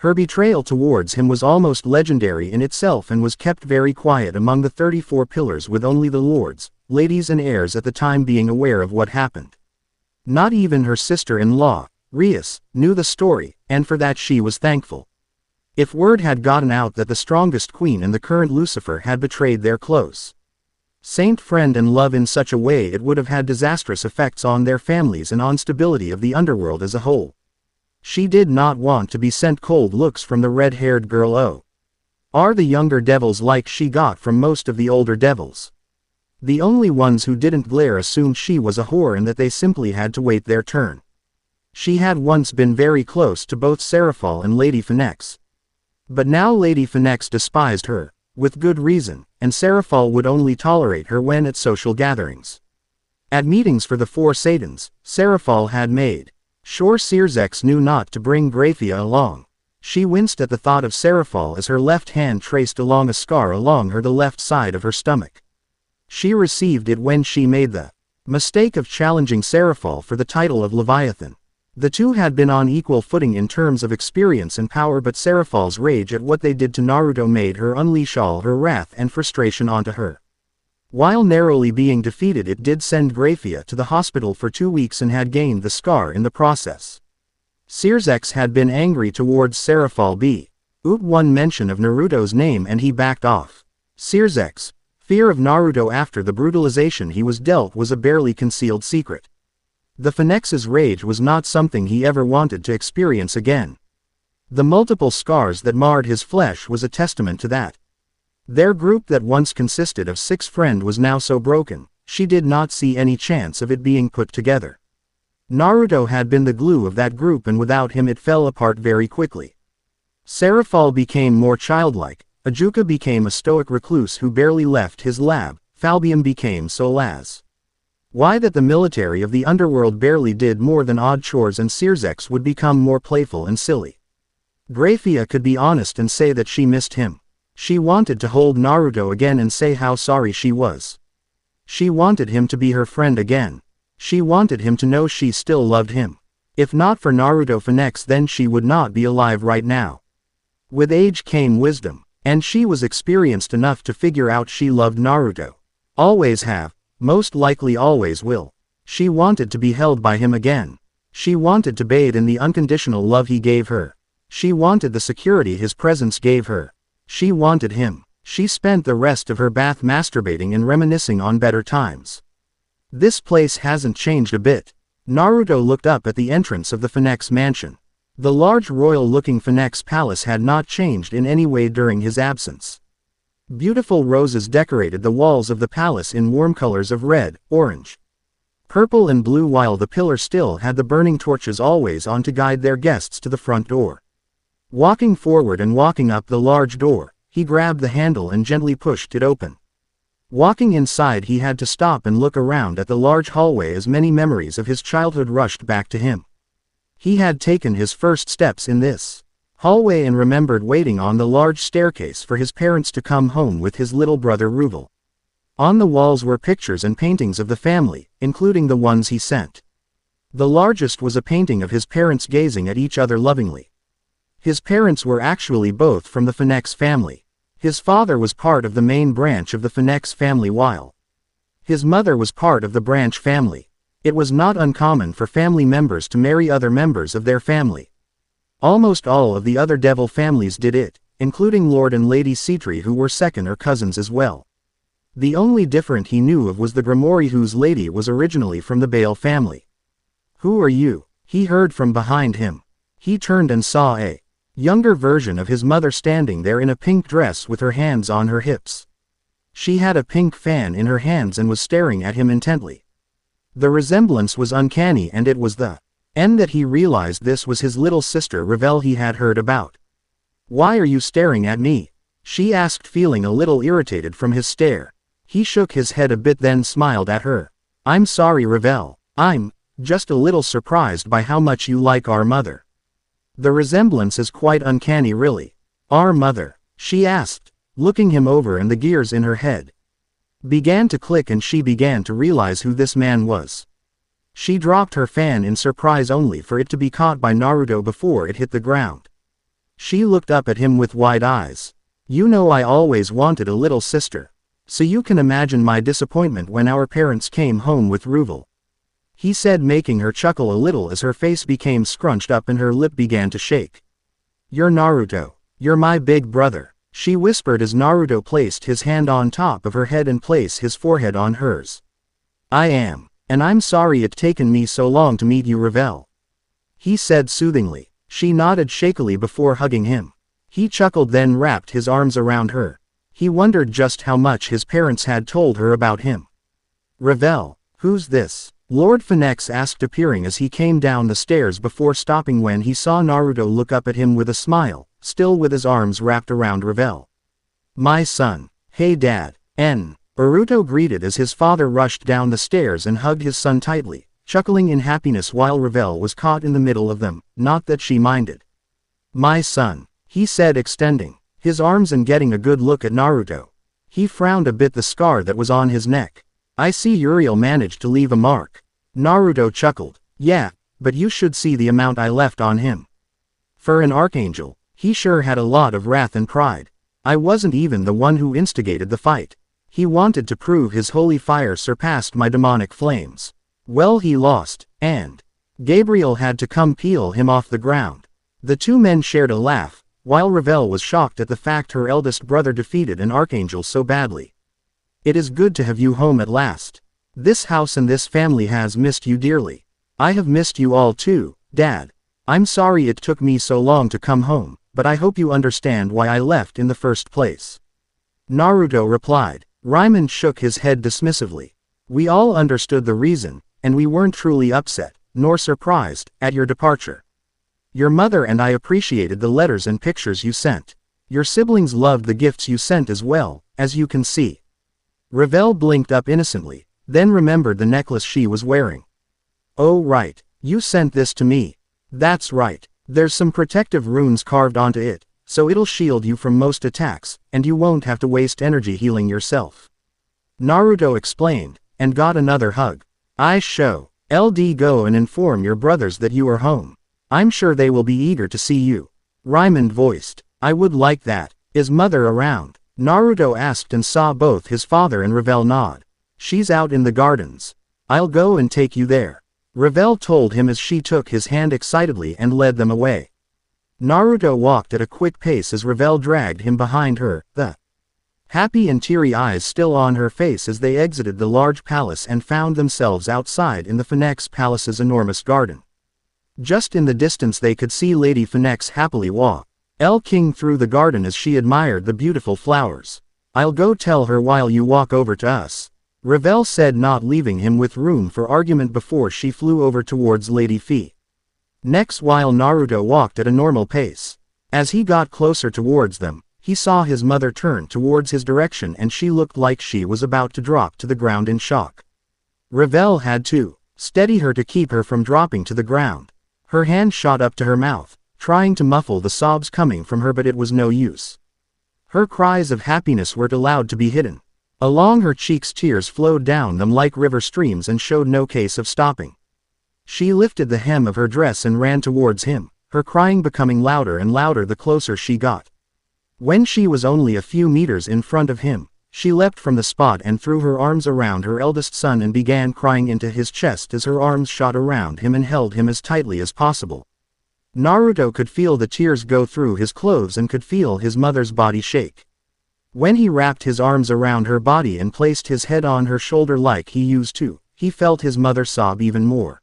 Her betrayal towards him was almost legendary in itself and was kept very quiet among the 34 pillars, with only the lords, ladies and heirs at the time being aware of what happened. Not even her sister-in-law, Rias, knew the story, and for that she was thankful. If word had gotten out that the strongest queen and the current Lucifer had betrayed their close saint friend and love in such a way, it would have had disastrous effects on their families and on stability of the underworld as a whole. She did not want to be sent cold looks from the red-haired girl the younger devils like she got from most of the older devils. The only ones who didn't glare assumed she was a whore and that they simply had to wait their turn. She had once been very close to both Seraphol and Lady Phenex. But now Lady Phenex despised her, with good reason, and Seraphol would only tolerate her when at social gatherings. At meetings for the 4 Satans, Seraphol had made sure Circex knew not to bring Graia along. She winced at the thought of Seraphol as her left hand traced along a scar along the left side of her stomach. She received it when she made the mistake of challenging Seraphol for the title of Leviathan. The two had been on equal footing in terms of experience and power, but Seraphol's rage at what they did to Naruto made her unleash all her wrath and frustration onto her. While narrowly being defeated, it did send Graia to the hospital for 2 weeks and had gained the scar in the process. Circex had been angry towards Seraphol one mention of Naruto's name and he backed off. Circex, fear of Naruto after the brutalization he was dealt was a barely concealed secret. The Phenex's rage was not something he ever wanted to experience again. The multiple scars that marred his flesh was a testament to that. Their group that once consisted of 6 friends was now so broken, she did not see any chance of it being put together. Naruto had been the glue of that group and without him it fell apart very quickly. Seraphol became more childlike, Ajuka became a stoic recluse who barely left his lab, Falbium became Solaz. Why that the military of the underworld barely did more than odd chores and Circex would become more playful and silly. Graia could be honest and say that she missed him. She wanted to hold Naruto again and say how sorry she was. She wanted him to be her friend again. She wanted him to know she still loved him. If not for Naruto Phenex, then she would not be alive right now. With age came wisdom, and she was experienced enough to figure out she loved Naruto. Always have. Most likely always will. She wanted to be held by him again. She wanted to bathe in the unconditional love he gave her. She wanted the security his presence gave her. She wanted him. She spent the rest of her bath masturbating and reminiscing on better times. This place hasn't changed a bit. Naruto looked up at the entrance of the Phenex mansion. The large royal-looking Phenex palace had not changed in any way during his absence. Beautiful roses decorated the walls of the palace in warm colors of red, orange, purple and blue, while the pillar still had the burning torches always on to guide their guests to the front door. Walking forward and walking up the large door, he grabbed the handle and gently pushed it open. Walking inside, he had to stop and look around at the large hallway as many memories of his childhood rushed back to him. He had taken his first steps in this hallway and remembered waiting on the large staircase for his parents to come home with his little brother Ruvel. On the walls were pictures and paintings of the family, including the ones he sent. The largest was a painting of his parents gazing at each other lovingly. His parents were actually both from the Phenex family. His father was part of the main branch of the Phenex family while his mother was part of the branch family. It was not uncommon for family members to marry other members of their family. Almost all of the other devil families did it, including Lord and Lady Citri, who were second or cousins as well. The only different he knew of was the Grimoire, whose lady was originally from the Baal family. "Who are you?" he heard from behind him. He turned and saw a younger version of his mother standing there in a pink dress with her hands on her hips. She had a pink fan in her hands and was staring at him intently. The resemblance was uncanny, and it was then that he realized this was his little sister Revel he had heard about. "Why are you staring at me?" she asked, feeling a little irritated from his stare. He shook his head a bit, then smiled at her. "I'm sorry, Revel. I'm just a little surprised by how much you like our mother." "The resemblance is quite uncanny, really." "Our mother?" she asked, looking him over, and the gears in her head began to click and she began to realize who this man was. She dropped her fan in surprise, only for it to be caught by Naruto before it hit the ground. She looked up at him with wide eyes. "You know, I always wanted a little sister. So you can imagine my disappointment when our parents came home with Ruvel," he said, making her chuckle a little as her face became scrunched up and her lip began to shake. "You're Naruto. You're my big brother," she whispered as Naruto placed his hand on top of her head and placed his forehead on hers. "I am. And I'm sorry it's taken me so long to meet you, Revel," he said soothingly. She nodded shakily before hugging him. He chuckled, then wrapped his arms around her. He wondered just how much his parents had told her about him. "Revel, who's this?" Lord Phenex asked, appearing as he came down the stairs before stopping when he saw Naruto look up at him with a smile, still with his arms wrapped around Revel. "My son." "Hey Dad." Naruto greeted as his father rushed down the stairs and hugged his son tightly, chuckling in happiness while Revel was caught in the middle of them, not that she minded. "My son," he said, extending his arms and getting a good look at Naruto. He frowned a bit, the scar that was on his neck. "I see Uriel managed to leave a mark." Naruto chuckled. "Yeah, but you should see the amount I left on him. For an archangel, he sure had a lot of wrath and pride. I wasn't even the one who instigated the fight. He wanted to prove his holy fire surpassed my demonic flames. Well, he lost, and Gabriel had to come peel him off the ground." The two men shared a laugh, while Revel was shocked at the fact her eldest brother defeated an archangel so badly. "It is good to have you home at last. This house and this family has missed you dearly." "I have missed you all too, Dad. I'm sorry it took me so long to come home, but I hope you understand why I left in the first place," Naruto replied. Ryman shook his head dismissively. "We all understood the reason, and we weren't truly upset, nor surprised, at your departure. Your mother and I appreciated the letters and pictures you sent. Your siblings loved the gifts you sent as well, as you can see." Revel blinked up innocently, then remembered the necklace she was wearing. "Oh right, you sent this to me." "That's right. There's some protective runes carved onto it, so it'll shield you from most attacks, and you won't have to waste energy healing yourself," Naruto explained, and got another hug. "LD go and inform your brothers that you are home. I'm sure they will be eager to see you," Ryman voiced. "I would like that. Is Mother around?" Naruto asked and saw both his father and Revel nod. "She's out in the gardens. I'll go and take you there," Revel told him as she took his hand excitedly and led them away. Naruto walked at a quick pace as Revel dragged him behind her, the happy and teary eyes still on her face as they exited the large palace and found themselves outside in the Phenex Palace's enormous garden. Just in the distance they could see Lady Phenex happily walk King through the garden as she admired the beautiful flowers. "I'll go tell her while you walk over to us," Ravel said, not leaving him with room for argument before she flew over towards Lady Fee. Next, while Naruto walked at a normal pace. As he got closer towards them, he saw his mother turn towards his direction and she looked like she was about to drop to the ground in shock. Ravel had to steady her to keep her from dropping to the ground. Her hand shot up to her mouth, trying to muffle the sobs coming from her, but it was no use. Her cries of happiness weren't allowed to be hidden. Along her cheeks tears flowed down them like river streams and showed no case of stopping. She lifted the hem of her dress and ran towards him, her crying becoming louder and louder the closer she got. When she was only a few meters in front of him, she leapt from the spot and threw her arms around her eldest son and began crying into his chest as her arms shot around him and held him as tightly as possible. Naruto could feel the tears go through his clothes and could feel his mother's body shake. When he wrapped his arms around her body and placed his head on her shoulder like he used to, he felt his mother sob even more.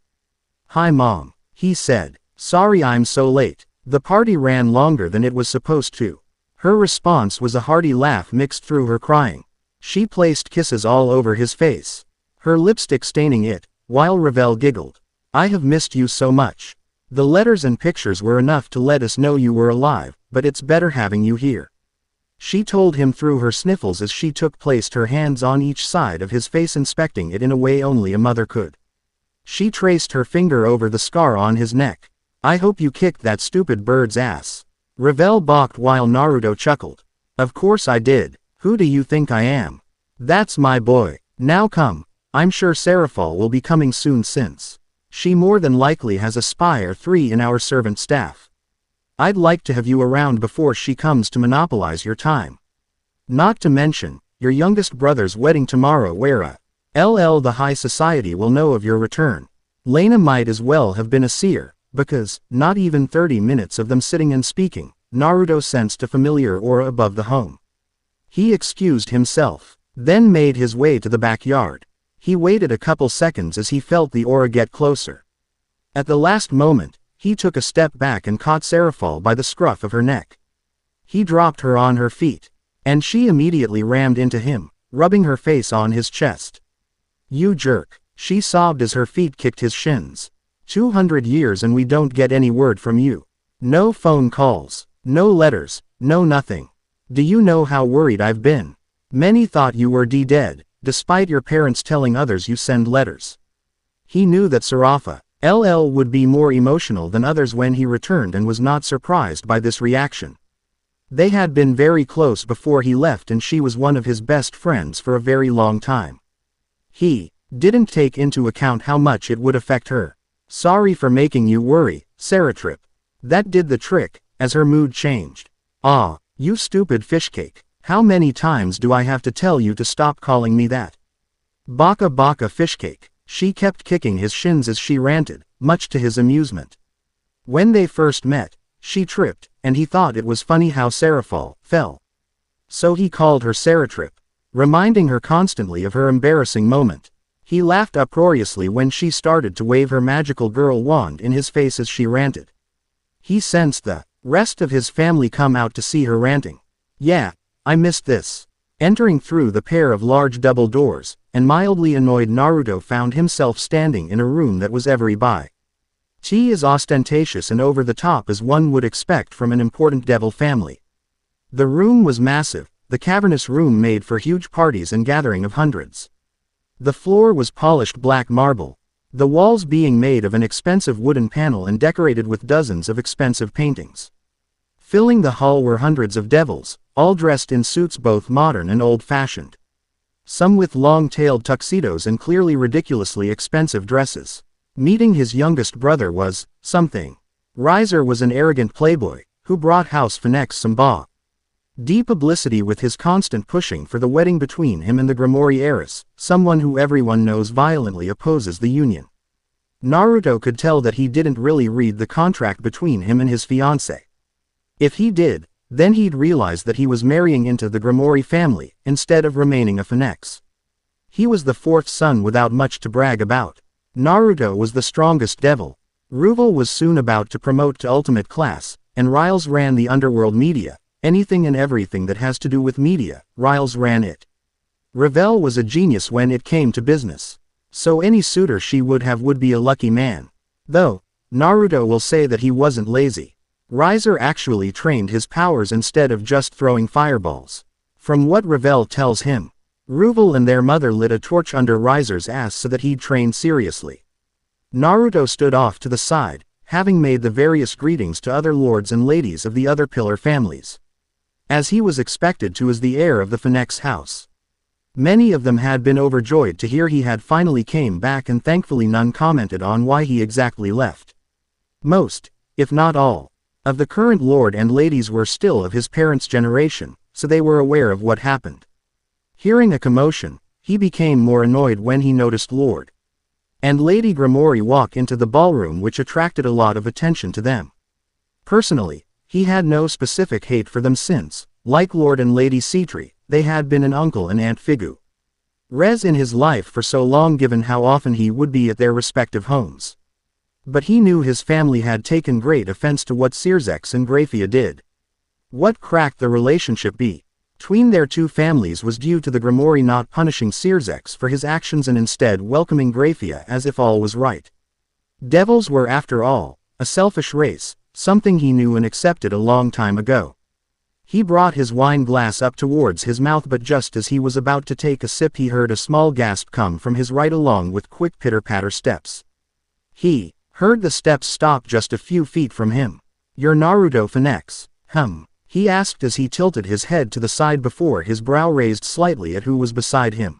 "Hi Mom," he said. "Sorry I'm so late. The party ran longer than it was supposed to." Her response was a hearty laugh mixed through her crying. She placed kisses all over his face, her lipstick staining it, while Ravel giggled. "I have missed you so much. The letters and pictures were enough to let us know you were alive, but it's better having you here," she told him through her sniffles as she placed her hands on each side of his face, inspecting it in a way only a mother could. She traced her finger over the scar on his neck. "I hope you kicked that stupid bird's ass." Ravel balked while Naruto chuckled. "Of course I did. Who do you think I am? That's my boy. Now come. I'm sure Seraphol will be coming soon since she more than likely has a spy or 3 in our servant staff. I'd like to have you around before she comes to monopolize your time. Not to mention, your youngest brother's wedding tomorrow where the high society will know of your return. Lena might as well have been a seer, because, not even 30 minutes of them sitting and speaking, Naruto sensed a familiar aura above the home. He excused himself, then made his way to the backyard. He waited a couple seconds as he felt the aura get closer. At the last moment, he took a step back and caught Seraphol by the scruff of her neck. He dropped her on her feet, and she immediately rammed into him, rubbing her face on his chest. "You jerk," she sobbed as her feet kicked his shins. 200 years and we don't get any word from you. No phone calls, no letters, no nothing. Do you know how worried I've been? Many thought you were dead, despite your parents telling others you send letters." He knew that Seraphol would be more emotional than others when he returned and was not surprised by this reaction. They had been very close before he left and she was one of his best friends for a very long time. He didn't take into account how much it would affect her. "Sorry for making you worry, Seratrip." That did the trick, as her mood changed. "Ah, you stupid fishcake. How many times do I have to tell you to stop calling me that? Baka baka fishcake." She kept kicking his shins as she ranted, much to his amusement. When they first met, she tripped, and he thought it was funny how Seraphol fell. So he called her Seratrip, reminding her constantly of her embarrassing moment. He laughed uproariously when she started to wave her magical girl wand in his face as she ranted. He sensed the rest of his family come out to see her ranting. "Yeah, I missed this." Entering through the pair of large double doors, and mildly annoyed Naruto found himself standing in a room that was every by. Tea is ostentatious and over the top as one would expect from an important devil family. The room was massive, the cavernous room made for huge parties and gathering of hundreds. The floor was polished black marble, the walls being made of an expensive wooden panel and decorated with dozens of expensive paintings. Filling the hall were hundreds of devils, all dressed in suits both modern and old-fashioned. Some with long-tailed tuxedos and clearly ridiculously expensive dresses. Meeting his youngest brother was something. Riser was an arrogant playboy, who brought House Phenex some deep publicity with his constant pushing for the wedding between him and the Grimoire heiress, someone who everyone knows violently opposes the union. Naruto could tell that he didn't really read the contract between him and his fiancée. If he did, then he'd realize that he was marrying into the Grimoire family, instead of remaining a Phenex. He was the 4th son without much to brag about. Naruto was the strongest devil. Ruval was soon about to promote to ultimate class, and Riles ran the underworld media. Anything and everything that has to do with media, Riles ran it. Ravel was a genius when it came to business. So any suitor she would be a lucky man. Though, Naruto will say that he wasn't lazy. Riser actually trained his powers instead of just throwing fireballs. From what Ravel tells him, Ruvel and their mother lit a torch under Riser's ass so that he'd train seriously. Naruto stood off to the side, having made the various greetings to other lords and ladies of the other pillar families. As he was expected to as the heir of the Phenex house. Many of them had been overjoyed to hear he had finally came back, and thankfully none commented on why he exactly left. Most, if not all, of the current lord and ladies were still of his parents' generation, so they were aware of what happened. Hearing a commotion, he became more annoyed when he noticed Lord and Lady Gramory walk into the ballroom, which attracted a lot of attention to them. Personally, he had no specific hate for them since, like Lord and Lady Citri, they had been an uncle and Aunt Figu res in his life for so long, given how often he would be at their respective homes. But he knew his family had taken great offense to what Circex and Graia did. What cracked the relationship between their two families was due to the Gramory not punishing Circex for his actions and instead welcoming Graia as if all was right. Devils were, after all, a selfish race, something he knew and accepted a long time ago. He brought his wine glass up towards his mouth, but just as he was about to take a sip he heard a small gasp come from his right along with quick pitter-patter steps. He heard the steps stop just a few feet from him. "You're Naruto Phenex, he asked as he tilted his head to the side before his brow raised slightly at who was beside him.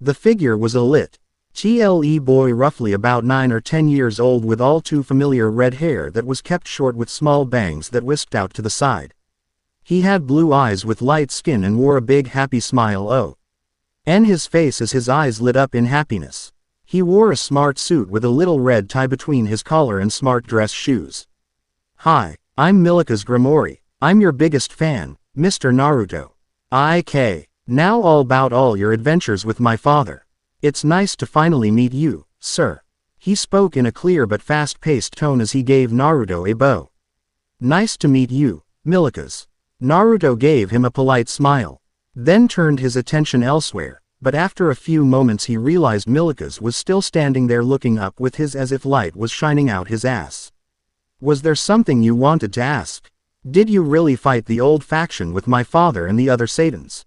The figure was a little boy roughly about 9 or 10 years old with all too familiar red hair that was kept short with small bangs that wisped out to the side. He had blue eyes with light skin and wore a big happy smile on his face as his eyes lit up in happiness. He wore a smart suit with a little red tie between his collar and smart dress shoes. "Hi, I'm Milika's Gramory. I'm your biggest fan, Mr. Naruto. Now all about all your adventures with my father. It's nice to finally meet you, sir." He spoke in a clear but fast-paced tone as he gave Naruto a bow. "Nice to meet you, Milikas." Naruto gave him a polite smile, then turned his attention elsewhere, but after a few moments he realized Milikas was still standing there looking up with his as if light was shining out his ass. "Was there something you wanted to ask? Did you really fight the old faction with my father and the other Satans?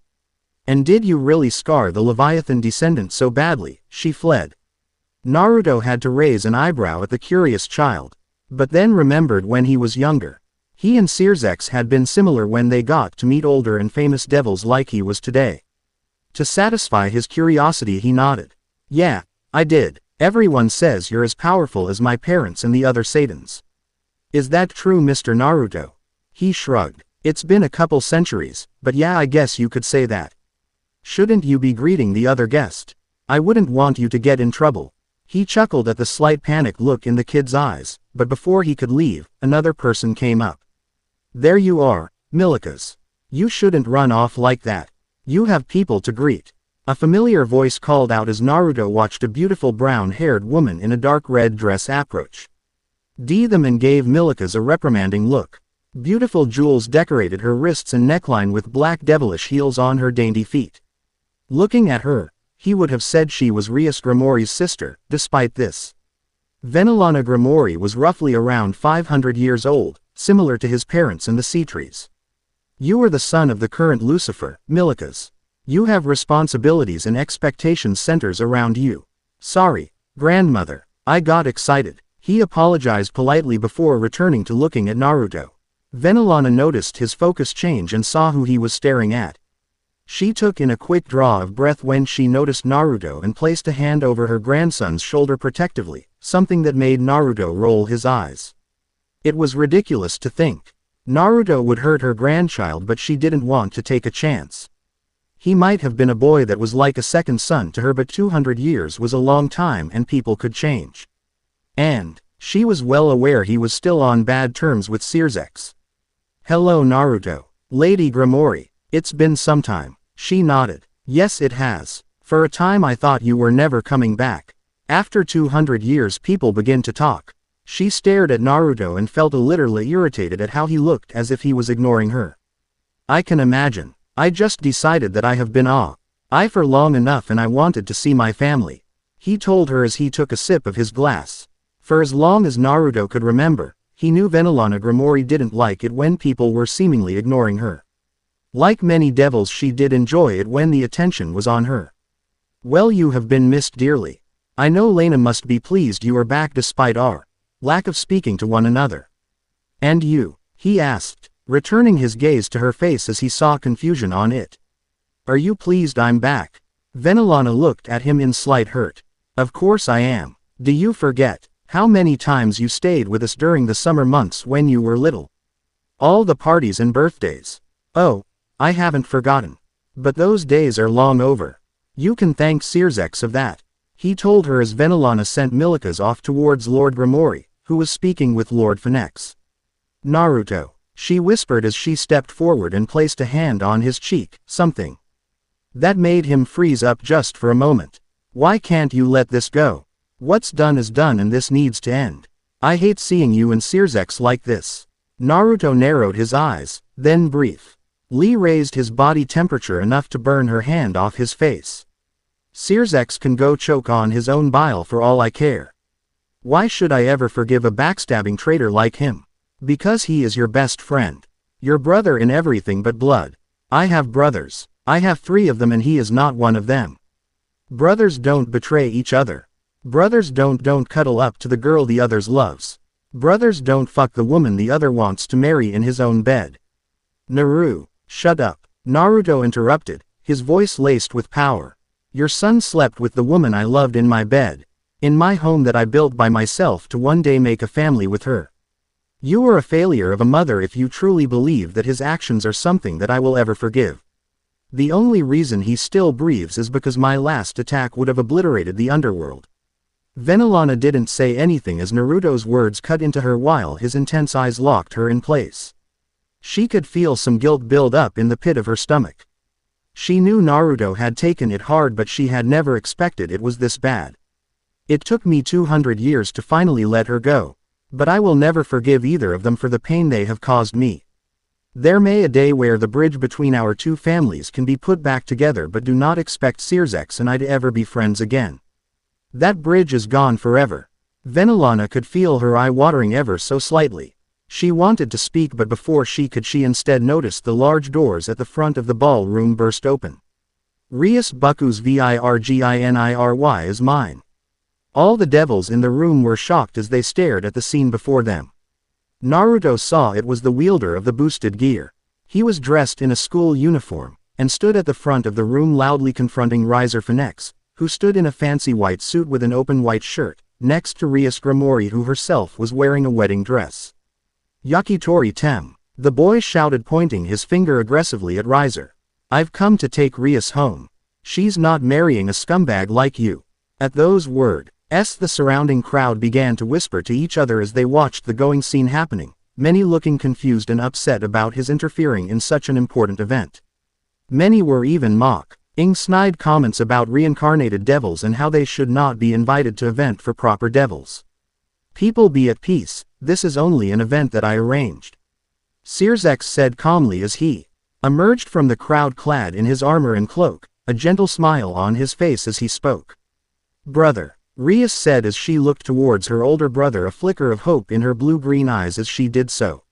And did you really scar the Leviathan descendant so badly?" She fled. Naruto had to raise an eyebrow at the curious child, but then remembered when he was younger. He and Circex had been similar when they got to meet older and famous devils like he was today. To satisfy his curiosity he nodded. "Yeah, I did. Everyone says you're as powerful as my parents and the other Satans. Is that true, Mr. Naruto?" He shrugged. "It's been a couple centuries, but yeah, I guess you could say that. Shouldn't you be greeting the other guest? I wouldn't want you to get in trouble." He chuckled at the slight panic look in the kid's eyes, but before he could leave, another person came up. "There you are, Milikas. You shouldn't run off like that. You have people to greet." A familiar voice called out as Naruto watched a beautiful brown-haired woman in a dark red dress approach them and gave Milikas a reprimanding look. Beautiful jewels decorated her wrists and neckline with black devilish heels on her dainty feet. Looking at her, he would have said she was Rias Gramory's sister. Despite this, Venelana Gramory was roughly around 500 years old, similar to his parents and the Citris. "You are the son of the current Lucifer, Milikas. You have responsibilities and expectations centers around you." "Sorry, grandmother, I got excited." He apologized politely before returning to looking at Naruto. Venelana noticed his focus change and saw who he was staring at. She took in a quick draw of breath when she noticed Naruto and placed a hand over her grandson's shoulder protectively, something that made Naruto roll his eyes. It was ridiculous to think Naruto would hurt her grandchild, but she didn't want to take a chance. He might have been a boy that was like a second son to her, but 200 years was a long time and people could change. And she was well aware he was still on bad terms with Circex. "Hello Naruto. Lady Gramory. It's been some time." She nodded. "Yes, it has. For a time I thought you were never coming back. After 200 years people begin to talk." She stared at Naruto and felt a little irritated at how he looked, as if he was ignoring her. "I can imagine. I just decided that I have been I for long enough and I wanted to see my family. He told her as he took a sip of his glass. For as long as Naruto could remember, he knew Venelana Grimori didn't like it when people were seemingly ignoring her. Like many devils, she did enjoy it when the attention was on her. Well, you have been missed dearly. I know Lena must be pleased you are back despite our lack of speaking to one another. And you? He asked, returning his gaze to her face as he saw confusion on it. Are you pleased I'm back? Venelana looked at him in slight hurt. Of course I am. Do you forget how many times you stayed with us during the summer months when you were little? All the parties and birthdays. Oh, I haven't forgotten. But those days are long over. You can thank Circex of that. He told her as Venelana sent Milikas off towards Lord Grimori, who was speaking with Lord Phenex. Naruto, she whispered as she stepped forward and placed a hand on his cheek, something that made him freeze up just for a moment. Why can't you let this go? What's done is done and this needs to end. I hate seeing you and Circex like this. Naruto narrowed his eyes, then brief. Lee raised his body temperature enough to burn her hand off his face. Circex can go choke on his own bile for all I care. Why should I ever forgive a backstabbing traitor like him? Because he is your best friend. Your brother in everything but blood. I have brothers. I have 3 of them and he is not one of them. Brothers don't betray each other. Brothers don't cuddle up to the girl the others loves. Brothers don't fuck the woman the other wants to marry in his own bed. Naru, shut up. Naruto interrupted, his voice laced with power. Your son slept with the woman I loved in my bed. In my home that I built by myself to one day make a family with her. You are a failure of a mother if you truly believe that his actions are something that I will ever forgive. The only reason he still breathes is because my last attack would have obliterated the underworld. Venelana didn't say anything as Naruto's words cut into her while his intense eyes locked her in place. She could feel some guilt build up in the pit of her stomach. She knew Naruto had taken it hard but she had never expected it was this bad. It took me 200 years to finally let her go. But I will never forgive either of them for the pain they have caused me. There may a day where the bridge between our 2 families can be put back together, but do not expect Circex and I to ever be friends again. That bridge is gone forever. Venelana could feel her eye watering ever so slightly. She wanted to speak but before she could she instead noticed the large doors at the front of the ballroom burst open. Rias Buku's Virginiry is mine. All the devils in the room were shocked as they stared at the scene before them. Naruto saw it was the wielder of the boosted gear. He was dressed in a school uniform, and stood at the front of the room loudly confronting Riser Phenex, who stood in a fancy white suit with an open white shirt, next to Rias Grimori who herself was wearing a wedding dress. Yakitori Tem. The boy shouted pointing his finger aggressively at Riser. I've come to take Rias home. She's not marrying a scumbag like you. At those words, the surrounding crowd began to whisper to each other as they watched the going scene happening, many looking confused and upset about his interfering in such an important event. Many were even mocking snide comments about reincarnated devils and how they should not be invited to event for proper devils. People be at peace, this is only an event that I arranged. Circex said calmly as he emerged from the crowd clad in his armor and cloak, a gentle smile on his face as he spoke. Brother, Rias said as she looked towards her older brother, a flicker of hope in her blue-green eyes as she did so.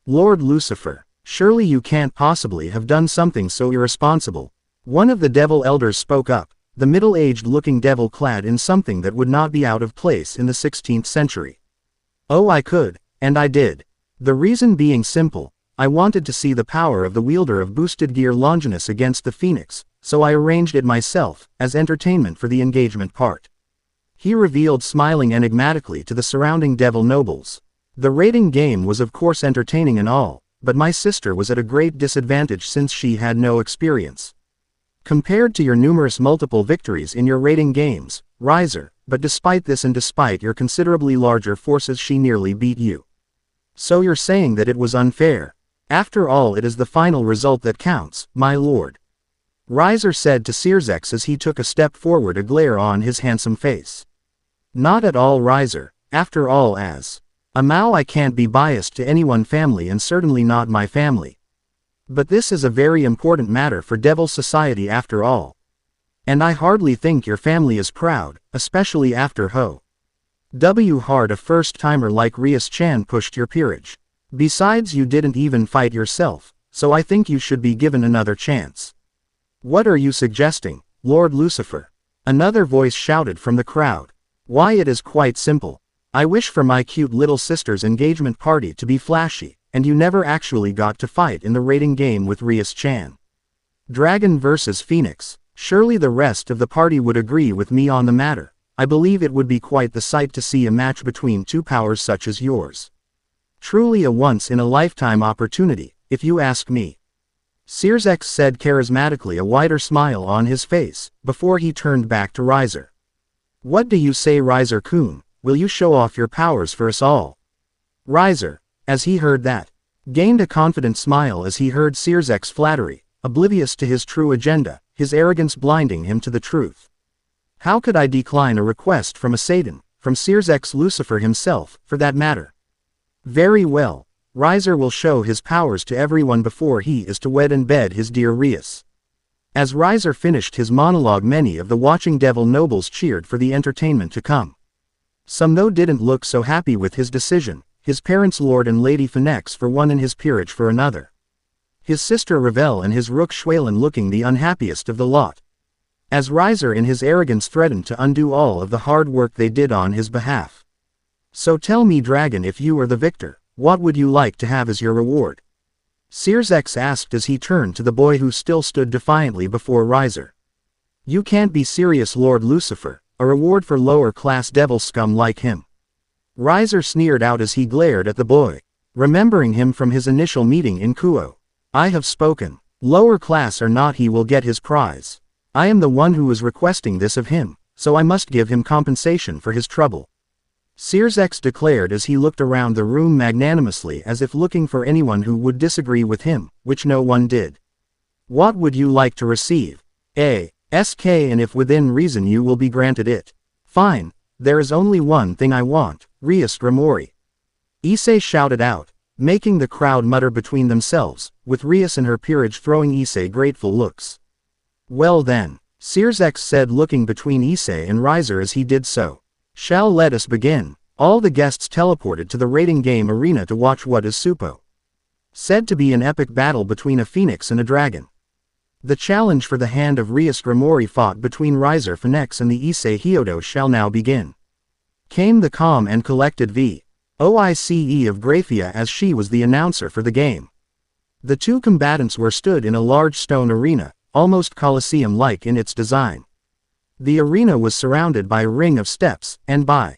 Lord Lucifer, surely you can't possibly have done something so irresponsible. One of the devil elders spoke up, the middle-aged looking devil clad in something that would not be out of place in the 16th century. Oh, I could, and I did. The reason being simple, I wanted to see the power of the wielder of boosted gear Longinus against the Phenex, so I arranged it myself, as entertainment for the engagement part. He revealed smiling enigmatically to the surrounding devil nobles. The raiding game was of course entertaining and all, but my sister was at a great disadvantage since she had no experience. Compared to your numerous multiple victories in your raiding games, Riser, but despite this and despite your considerably larger forces she nearly beat you. So you're saying that it was unfair? After all it is the final result that counts, my lord. Riser said to Circex as he took a step forward, a glare on his handsome face. Not at all, Riser. After all, as a Mao I can't be biased to any one family and certainly not my family. But this is a very important matter for Devil Society after all. And I hardly think your family is proud, especially after Ho. Hard a first-timer like Rias-chan pushed your peerage. Besides, you didn't even fight yourself, so I think you should be given another chance. What are you suggesting, Lord Lucifer? Another voice shouted from the crowd. Why, it is quite simple. I wish for my cute little sister's engagement party to be flashy, and you never actually got to fight in the rating game with Rias-chan. Dragon versus Phenex. Surely the rest of the party would agree with me on the matter. I believe it would be quite the sight to see a match between two powers such as yours. Truly a once-in-a-lifetime opportunity, if you ask me. Searsex said charismatically, a wider smile on his face, before he turned back to Riser. What do you say, Riser-kun? Will you show off your powers for us all? Riser, as he heard that, gained a confident smile as he heard Searsex's flattery, oblivious to his true agenda, his arrogance blinding him to the truth. How could I decline a request from a Satan, from Searsex Lucifer himself, for that matter? Very well. Riser will show his powers to everyone before he is to wed and bed his dear Rias. As Riser finished his monologue, many of the watching devil nobles cheered for the entertainment to come. Some though didn't look so happy with his decision, his parents Lord and Lady Phenex for one and his peerage for another. His sister Ravel and his rook Schwalen looking the unhappiest of the lot. As Riser in his arrogance threatened to undo all of the hard work they did on his behalf. So tell me, dragon, if you are the victor, what would you like to have as your reward? Searsex asked as he turned to the boy who still stood defiantly before Riser. You can't be serious, Lord Lucifer, a reward for lower-class devil scum like him. Riser sneered out as he glared at the boy, remembering him from his initial meeting in Kyoto. I have spoken. Lower class or not, he will get his prize. I am the one who is requesting this of him, so I must give him compensation for his trouble. Searsex declared as he looked around the room magnanimously, as if looking for anyone who would disagree with him, which no one did. What would you like to receive? Ask, and if within reason you will be granted it. Fine, there is only one thing I want, Rias Grimori. Issei shouted out, making the crowd mutter between themselves, with Rias and her peerage throwing Issei grateful looks. Well then, Searsex said, looking between Issei and Riser as he did so. Shall let us begin. All the guests teleported to the rating game arena to watch what is said to be an epic battle between a phoenix and a dragon. The challenge for the hand of Rias Grimori fought between Riser Phenex and the Issei Kyoto shall now begin. Came the calm and collected Voice of Graia as she was the announcer for the game. The two combatants were stood in a large stone arena, almost Colosseum-like in its design. The arena was surrounded by a ring of steps, and by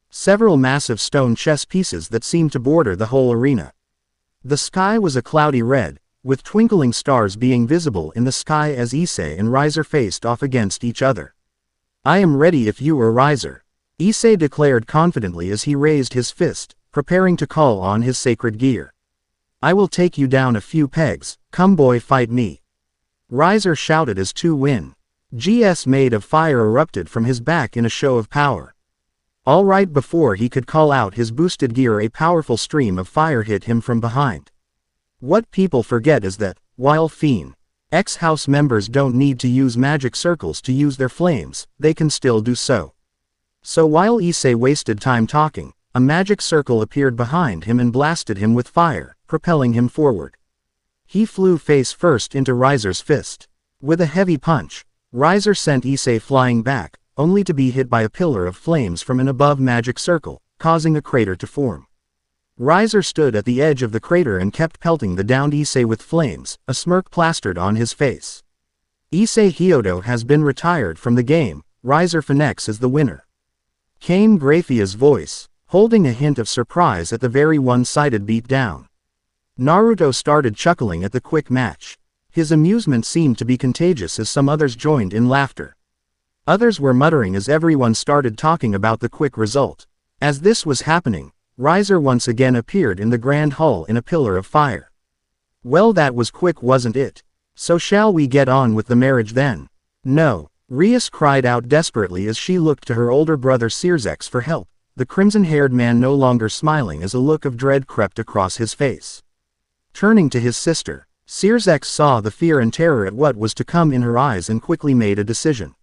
several massive stone chess pieces that seemed to border the whole arena. The sky was a cloudy red, with twinkling stars being visible in the sky as Issei and Riser faced off against each other. I am ready if you are Riser, Issei declared confidently as he raised his fist, preparing to call on his sacred gear. I will take you down a few pegs, come boy, fight me. Riser shouted as two GS made of fire erupted from his back in a show of power. All right, before he could call out his boosted gear, a powerful stream of fire hit him from behind. What people forget is that, while Phenex house members don't need to use magic circles to use their flames, they can still do so. So while Issei wasted time talking, a magic circle appeared behind him and blasted him with fire, propelling him forward. He flew face first into Riser's fist. With a heavy punch, Riser sent Issei flying back, only to be hit by a pillar of flames from an above magic circle, causing a crater to form. Riser stood at the edge of the crater and kept pelting the downed Issei with flames, a smirk plastered on his face. Issei Kyoto has been retired from the game, Riser Phenex is the winner. Came Graia's voice, holding a hint of surprise at the very one-sided beatdown. Naruto started chuckling at the quick match. His amusement seemed to be contagious as some others joined in laughter. Others were muttering as everyone started talking about the quick result. As this was happening, Riser once again appeared in the grand hall in a pillar of fire. Well, that was quick, wasn't it? So shall we get on with the marriage then? No, Rias cried out desperately as she looked to her older brother Searsex for help, the crimson-haired man no longer smiling as a look of dread crept across his face. Turning to his sister, Sears saw the fear and terror at what was to come in her eyes and quickly made a decision.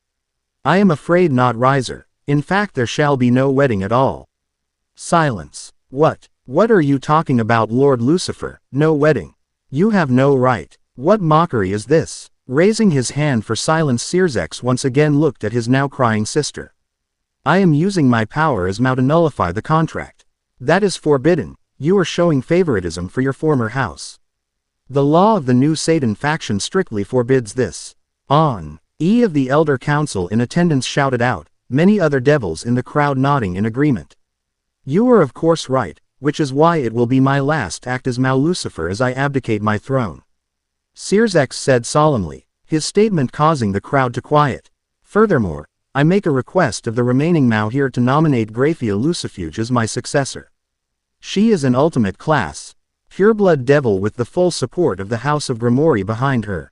I am afraid not, Riser. In fact, there shall be no wedding at all. Silence. What are you talking about, Lord Lucifer? No wedding. You have no right. What mockery is this? Raising his hand for silence, Sears once again looked at his now crying sister. I am using my power as Mao to nullify the contract. That is forbidden. You are showing favoritism for your former house. The law of the new Satan faction strictly forbids this. On. E of the Elder Council in attendance shouted out, many other devils in the crowd nodding in agreement. You are of course right, which is why it will be my last act as Mao Lucifer as I abdicate my throne. Sears said solemnly, his statement causing the crowd to quiet. Furthermore, I make a request of the remaining Mao here to nominate Graia Lucifuge as my successor. She is an ultimate class, pureblood devil with the full support of the House of Grimoire behind her.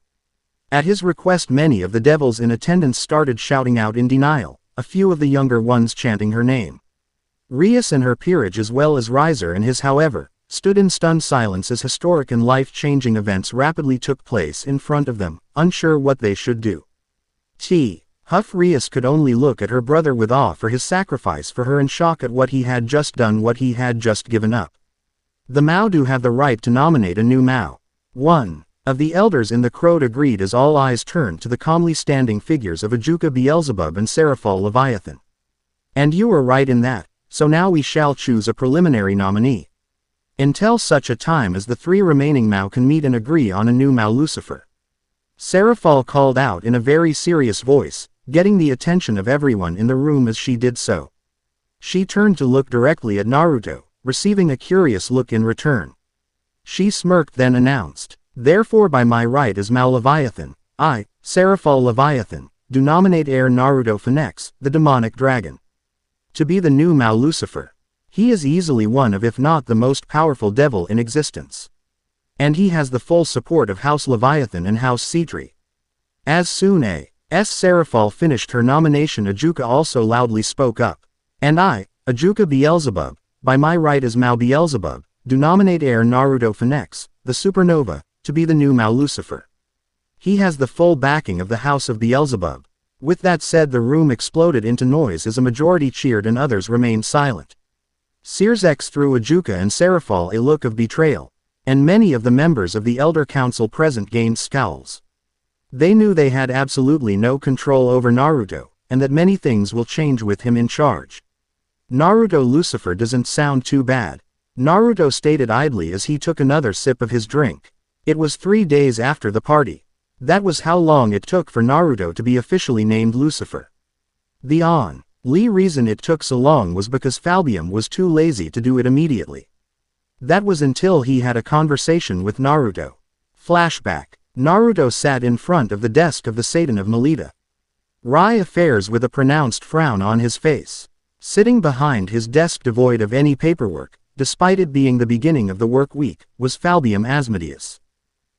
At his request, many of the devils in attendance started shouting out in denial, a few of the younger ones chanting her name. Rias and her peerage as well as Riser and his, however, stood in stunned silence as historic and life-changing events rapidly took place in front of them, unsure what they should do. Huff Rias could only look at her brother with awe for his sacrifice for her and shock at what he had just done, what he had just given up. The Mao do have the right to nominate a new Mao. One of the elders in the crowd agreed as all eyes turned to the calmly standing figures of Ajuka Beelzebub and Seraphal Leviathan. And you were right in that, so now we shall choose a preliminary nominee. Until such a time as the three remaining Mao can meet and agree on a new Mao Lucifer. Seraphal called out in a very serious voice, getting the attention of everyone in the room as she did so. She turned to look directly at Naruto, receiving a curious look in return. She smirked, then announced, therefore by my right as Mao Leviathan, I, Seraphal Leviathan, do nominate Heir Naruto Phenex, the demonic dragon, to be the new Mao Lucifer. He is easily one of, if not the most powerful devil in existence. And he has the full support of House Leviathan and House Cetri. As soon as Seraphal finished her nomination, Ajuka also loudly spoke up. And I, Ajuka Beelzebub, by my right as Mao Beelzebub, do nominate Heir Naruto Phenex, the supernova, to be the new Mao Lucifer. He has the full backing of the House of Beelzebub. With that said, the room exploded into noise as a majority cheered and others remained silent. Sears threw Ajuka and Seraphal a look of betrayal, and many of the members of the Elder Council present gained scowls. They knew they had absolutely no control over Naruto, and that many things will change with him in charge. Naruto Lucifer doesn't sound too bad, Naruto stated idly as he took another sip of his drink. It was 3 days after the party. That was how long it took for Naruto to be officially named Lucifer. The only reason it took so long was because Falbium was too lazy to do it immediately. That was until he had a conversation with Naruto. Flashback. Naruto sat in front of the desk of the Satan of Melita. Rai affairs with a pronounced frown on his face. Sitting behind his desk devoid of any paperwork, despite it being the beginning of the work week, was Falbium Asmodeus.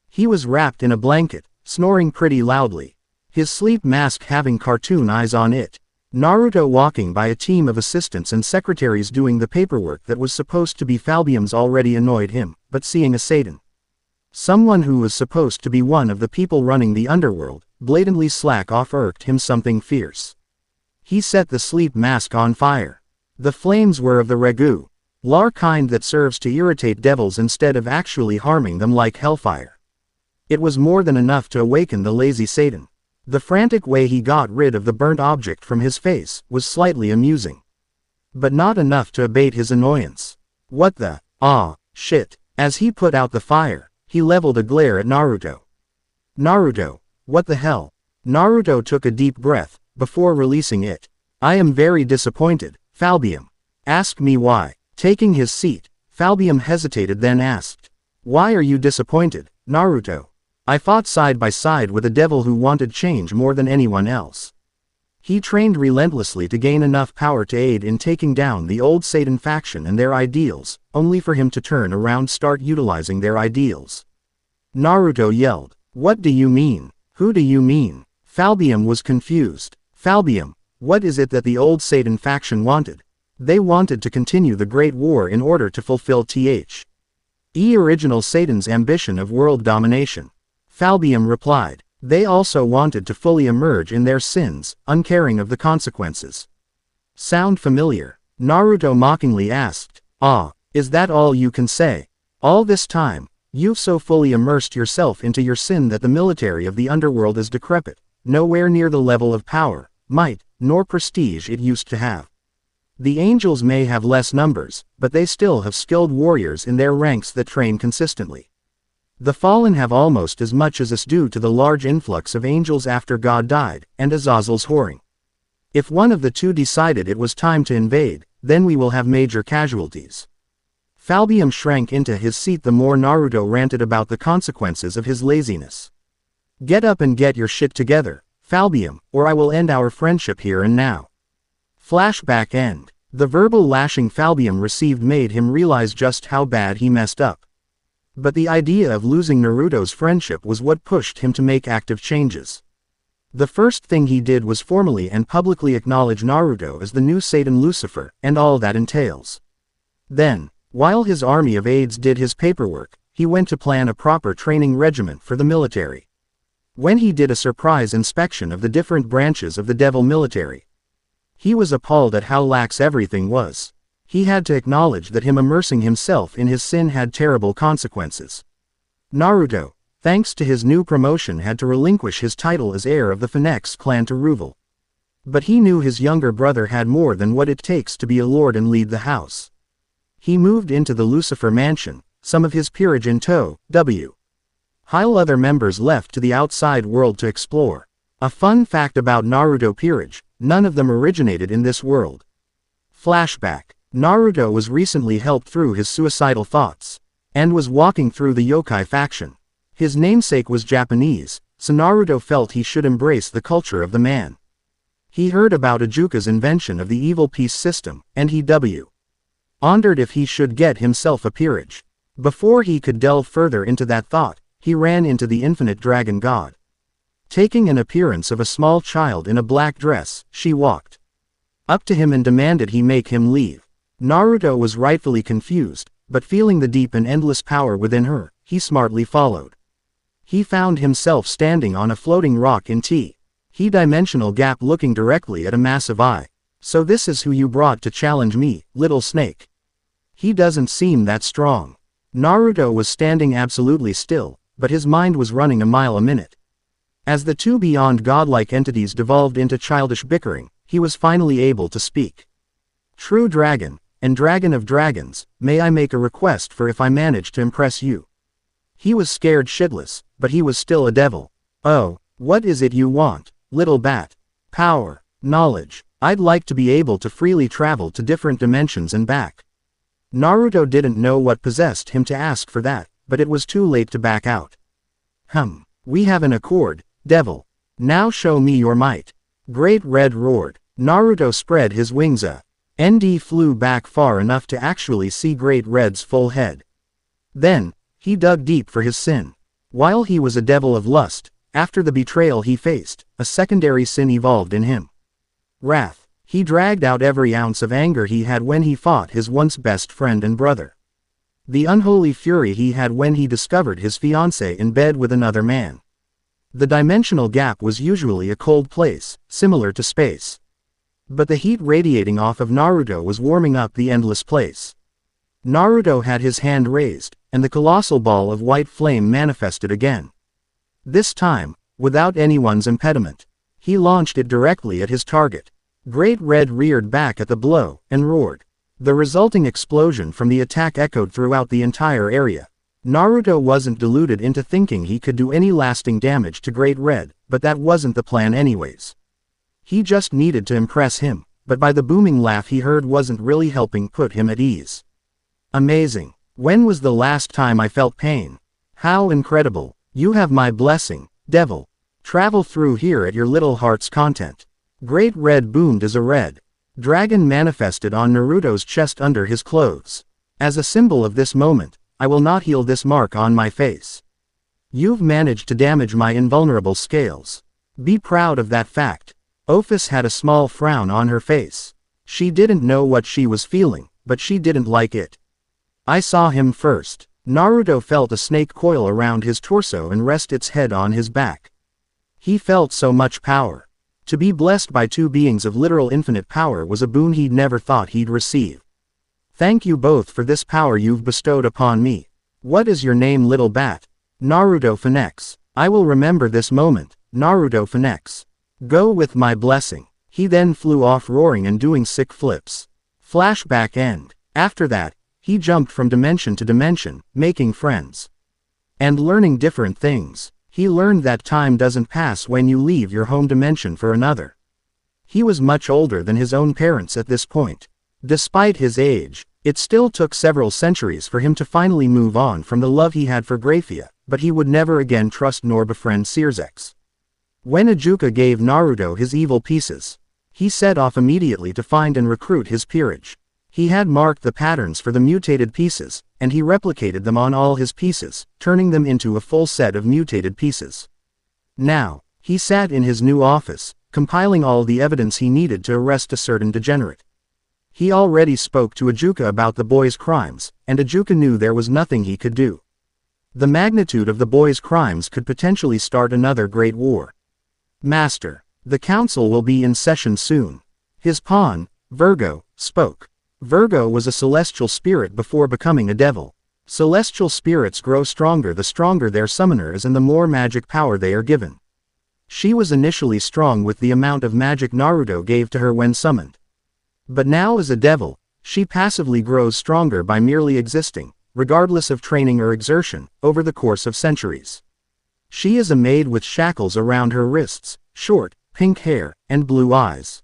He was wrapped in a blanket, snoring pretty loudly, his sleep mask having cartoon eyes on it. Naruto walking by a team of assistants and secretaries doing the paperwork that was supposed to be Falbium's already annoyed him, but seeing a Satan, someone who was supposed to be one of the people running the underworld, blatantly slack off irked him something fierce. He set the sleep mask on fire. The flames were of the regular kind that serves to irritate devils instead of actually harming them like hellfire. It was more than enough to awaken the lazy Satan. The frantic way he got rid of the burnt object from his face was slightly amusing, but not enough to abate his annoyance. What the shit? As he put out the fire, he leveled a glare at Naruto. Naruto, what the hell? Naruto took a deep breath before releasing it. I am very disappointed, Falbium. Ask me why. Taking his seat, Falbium hesitated, then asked, why are you disappointed, Naruto? I fought side by side with a devil who wanted change more than anyone else. He trained relentlessly to gain enough power to aid in taking down the old Satan faction and their ideals, only for him to turn around start utilizing their ideals. Naruto yelled, what do you mean? Who do you mean? Falbium was confused. Falbium, what is it that the old Satan faction wanted? They wanted to continue the Great War in order to fulfill Original Satan's ambition of world domination. Falbium replied. They also wanted to fully emerge in their sins, uncaring of the consequences. Sound familiar? Naruto mockingly asked. Ah, is that all you can say? All this time, you've so fully immersed yourself into your sin that the military of the underworld is decrepit, nowhere near the level of power, might, nor prestige it used to have. The angels may have less numbers, but they still have skilled warriors in their ranks that train consistently. The fallen have almost as much as us due to the large influx of angels after God died, and Azazel's whoring. If one of the two decided it was time to invade, then we will have major casualties. Falbium shrank into his seat the more Naruto ranted about the consequences of his laziness. Get up and get your shit together, Falbium, or I will end our friendship here and now. Flashback end. The verbal lashing Falbium received made him realize just how bad he messed up. But the idea of losing Naruto's friendship was what pushed him to make active changes. The first thing he did was formally and publicly acknowledge Naruto as the new Satan Lucifer, and all that entails. Then, while his army of aides did his paperwork, he went to plan a proper training regiment for the military. When he did a surprise inspection of the different branches of the devil military, he was appalled at how lax everything was. He had to acknowledge that him immersing himself in his sin had terrible consequences. Naruto, thanks to his new promotion, had to relinquish his title as heir of the Phenex clan to Ruvel. But he knew his younger brother had more than what it takes to be a lord and lead the house. He moved into the Lucifer mansion, some of his peerage in tow, while other members left to the outside world to explore. A fun fact about Naruto peerage, none of them originated in this world. Flashback. Naruto was recently helped through his suicidal thoughts, and was walking through the yokai faction. His namesake was Japanese, so Naruto felt he should embrace the culture of the man. He heard about Ajuka's invention of the evil peace system, and he wondered if he should get himself a peerage. Before he could delve further into that thought, he ran into the infinite dragon god. Taking an appearance of a small child in a black dress, she walked up to him and demanded he make him leave. Naruto was rightfully confused, but feeling the deep and endless power within her, he smartly followed. He found himself standing on a floating rock in T-dimensional gap looking directly at a massive eye. So this is who you brought to challenge me, little snake. He doesn't seem that strong. Naruto was standing absolutely still, but his mind was running a mile a minute. As the two beyond godlike entities devolved into childish bickering, he was finally able to speak. True dragon, and dragon of dragons, may I make a request for if I manage to impress you? He was scared shitless, but he was still a devil. Oh, what is it you want, little bat? Power, knowledge. I'd like to be able to freely travel to different dimensions and back. Naruto didn't know what possessed him to ask for that, but it was too late to back out. We have an accord, devil. Now show me your might. Great Red roared. Naruto spread his wings and flew back far enough to actually see Great Red's full head. Then, he dug deep for his sin. While he was a devil of lust, after the betrayal he faced, a secondary sin evolved in him. Wrath. He dragged out every ounce of anger he had when he fought his once best friend and brother. The unholy fury he had when he discovered his fiancée in bed with another man. The dimensional gap was usually a cold place, similar to space. But the heat radiating off of Naruto was warming up the endless place. Naruto had his hand raised, and the colossal ball of white flame manifested again. This time, without anyone's impediment, he launched it directly at his target. Great Red reared back at the blow, and roared. The resulting explosion from the attack echoed throughout the entire area. Naruto wasn't deluded into thinking he could do any lasting damage to Great Red, but that wasn't the plan anyways. He just needed to impress him, but by the booming laugh he heard wasn't really helping put him at ease. Amazing. When was the last time I felt pain? How incredible. You have my blessing, devil. Travel through here at your little heart's content. Great Red boomed as a red dragon manifested on Naruto's chest under his clothes. As a symbol of this moment, I will not heal this mark on my face. You've managed to damage my invulnerable scales. Be proud of that fact. Ophis had a small frown on her face. She didn't know what she was feeling, but she didn't like it. I saw him first. Naruto felt a snake coil around his torso and rest its head on his back. He felt so much power. To be blessed by two beings of literal infinite power was a boon he'd never thought he'd receive. Thank you both for this power you've bestowed upon me. What is your name, little bat? Naruto Phenex. I will remember this moment, Naruto Phenex. Go with my blessing. He then flew off roaring and doing sick flips. Flashback end. After that, he jumped from dimension to dimension, making friends. And learning different things. He learned that time doesn't pass when you leave your home dimension for another. He was much older than his own parents at this point. Despite his age, it still took several centuries for him to finally move on from the love he had for Graia, but he would never again trust nor befriend Searsex. When Ajuka gave Naruto his evil pieces, he set off immediately to find and recruit his peerage. He had marked the patterns for the mutated pieces, and he replicated them on all his pieces, turning them into a full set of mutated pieces. Now, he sat in his new office, compiling all the evidence he needed to arrest a certain degenerate. He already spoke to Ajuka about the boy's crimes, and Ajuka knew there was nothing he could do. The magnitude of the boy's crimes could potentially start another great war. Master, the council will be in session soon. His pawn, Virgo, spoke. Virgo was a celestial spirit before becoming a devil. Celestial spirits grow stronger the stronger their summoner is and the more magic power they are given. She was initially strong with the amount of magic Naruto gave to her when summoned. But now as a devil, she passively grows stronger by merely existing, regardless of training or exertion, over the course of centuries. She is a maid with shackles around her wrists, short, pink hair, and blue eyes.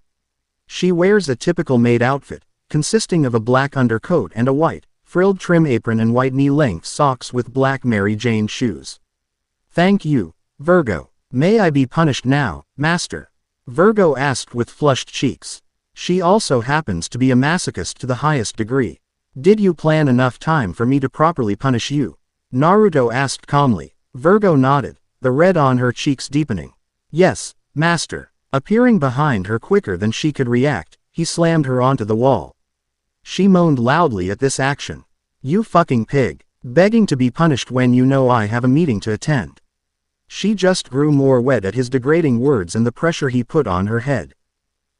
She wears a typical maid outfit, consisting of a black undercoat and a white, frilled trim apron and white knee-length socks with black Mary Jane shoes. Thank you, Virgo. May I be punished now, Master? Virgo asked with flushed cheeks. She also happens to be a masochist to the highest degree. Did you plan enough time for me to properly punish you? Naruto asked calmly. Virgo nodded, the red on her cheeks deepening. Yes, Master. Appearing behind her quicker than she could react, he slammed her onto the wall. She moaned loudly at this action. You fucking pig. Begging to be punished when you know I have a meeting to attend. She just grew more wet at his degrading words and the pressure he put on her head.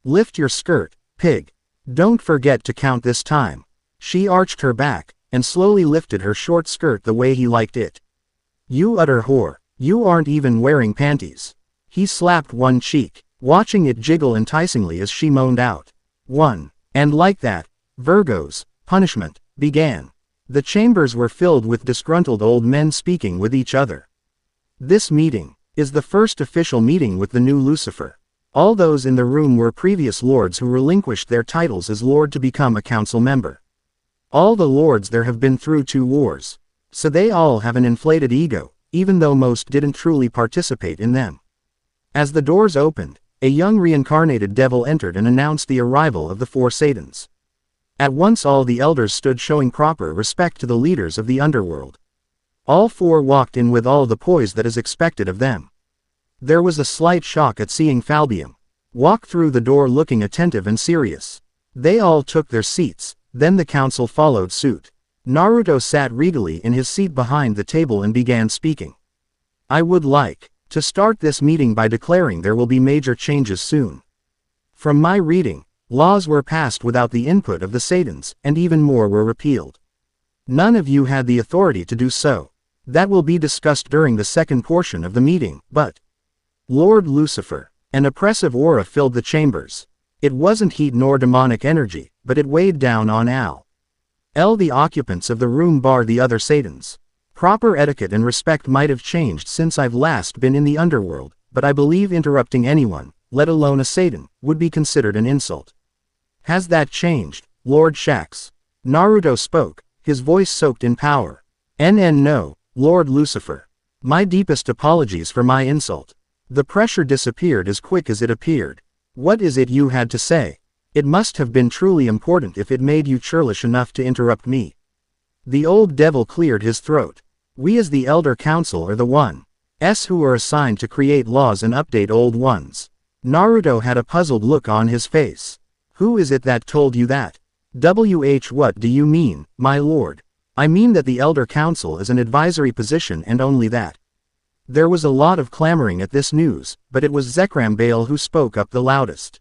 Lift your skirt, pig. Don't forget to count this time. She arched her back, and slowly lifted her short skirt the way he liked it. You utter whore. You aren't even wearing panties. He slapped one cheek, watching it jiggle enticingly as she moaned out. One. And like that, Virgo's punishment began. The chambers were filled with disgruntled old men speaking with each other. This meeting is the first official meeting with the new Lucifer. All those in the room were previous lords who relinquished their titles as lord to become a council member. All the lords there have been through 2 wars, so they all have an inflated ego, even though most didn't truly participate in them. As the doors opened, a young reincarnated devil entered and announced the arrival of the 4 Satans. At once all the elders stood showing proper respect to the leaders of the underworld. All 4 walked in with all the poise that is expected of them. There was a slight shock at seeing Falbium walk through the door looking attentive and serious. They all took their seats, then the council followed suit. Naruto sat regally in his seat behind the table and began speaking. I would like to start this meeting by declaring there will be major changes soon. From my reading, laws were passed without the input of the Satans, and even more were repealed. None of you had the authority to do so. That will be discussed during the second portion of the meeting, but Lord Lucifer, an oppressive aura filled the chambers. It wasn't heat nor demonic energy, but it weighed down on the occupants of the room bar the other Satans. Proper etiquette and respect might have changed since I've last been in the underworld, but I believe interrupting anyone, let alone a Satan, would be considered an insult. Has that changed, Lord Shax? Naruto spoke, his voice soaked in power. No, Lord Lucifer. My deepest apologies for my insult. The pressure disappeared as quick as it appeared. What is it you had to say? It must have been truly important if it made you churlish enough to interrupt me. The old devil cleared his throat. We as the Elder Council are the ones who are assigned to create laws and update old ones. Naruto had a puzzled look on his face. Who is it that told you that? What do you mean, my lord? I mean that the Elder Council is an advisory position and only that. There was a lot of clamoring at this news, but it was Zekram Baal who spoke up the loudest.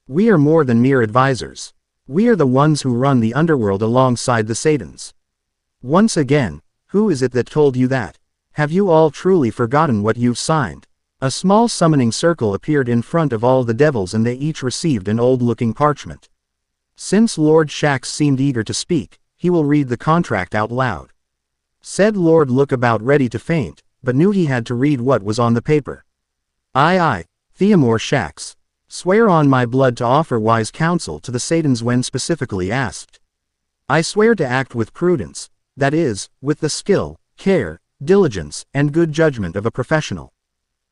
We are more than mere advisors. We are the ones who run the underworld alongside the Satans. Once again, who is it that told you that? Have you all truly forgotten what you've signed? A small summoning circle appeared in front of all the devils and they each received an old-looking parchment. Since Lord Shax seemed eager to speak, he will read the contract out loud. Said Lord Look about ready to faint, but knew he had to read what was on the paper. I, Theomore Shax, swear on my blood to offer wise counsel to the Satans when specifically asked. I swear to act with prudence, that is, with the skill, care, diligence, and good judgment of a professional.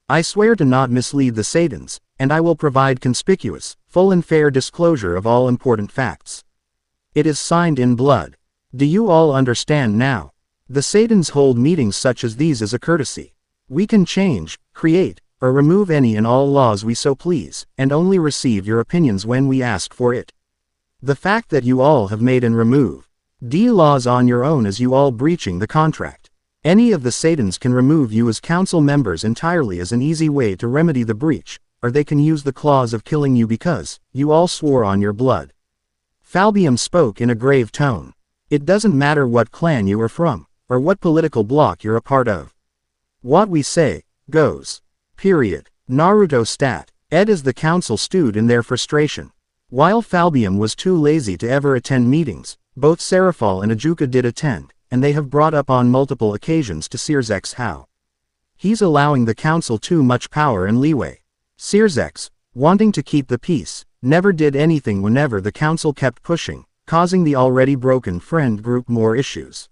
I swear to not mislead the Satans, and I will provide conspicuous, full and fair disclosure of all important facts. It is signed in blood. Do you all understand now? The Satans hold meetings such as these as a courtesy. We can change, create, or remove any and all laws we so please, and only receive your opinions when we ask for it. The fact that you all have made and remove laws on your own is you all breaching the contract. Any of the Satans can remove you as council members entirely as an easy way to remedy the breach, or they can use the clause of killing you because you all swore on your blood. Falbium spoke in a grave tone. It doesn't matter what clan you are from, or what political bloc you're a part of. What we say, goes. Period. Naruto stat. Ed as the council stewed in their frustration. While Falbium was too lazy to ever attend meetings, both Seraphal and Ajuka did attend, and they have brought up on multiple occasions to Sirzex how he's allowing the council too much power and leeway. Sirzex, wanting to keep the peace, never did anything whenever the council kept pushing, causing the already broken friend group more issues.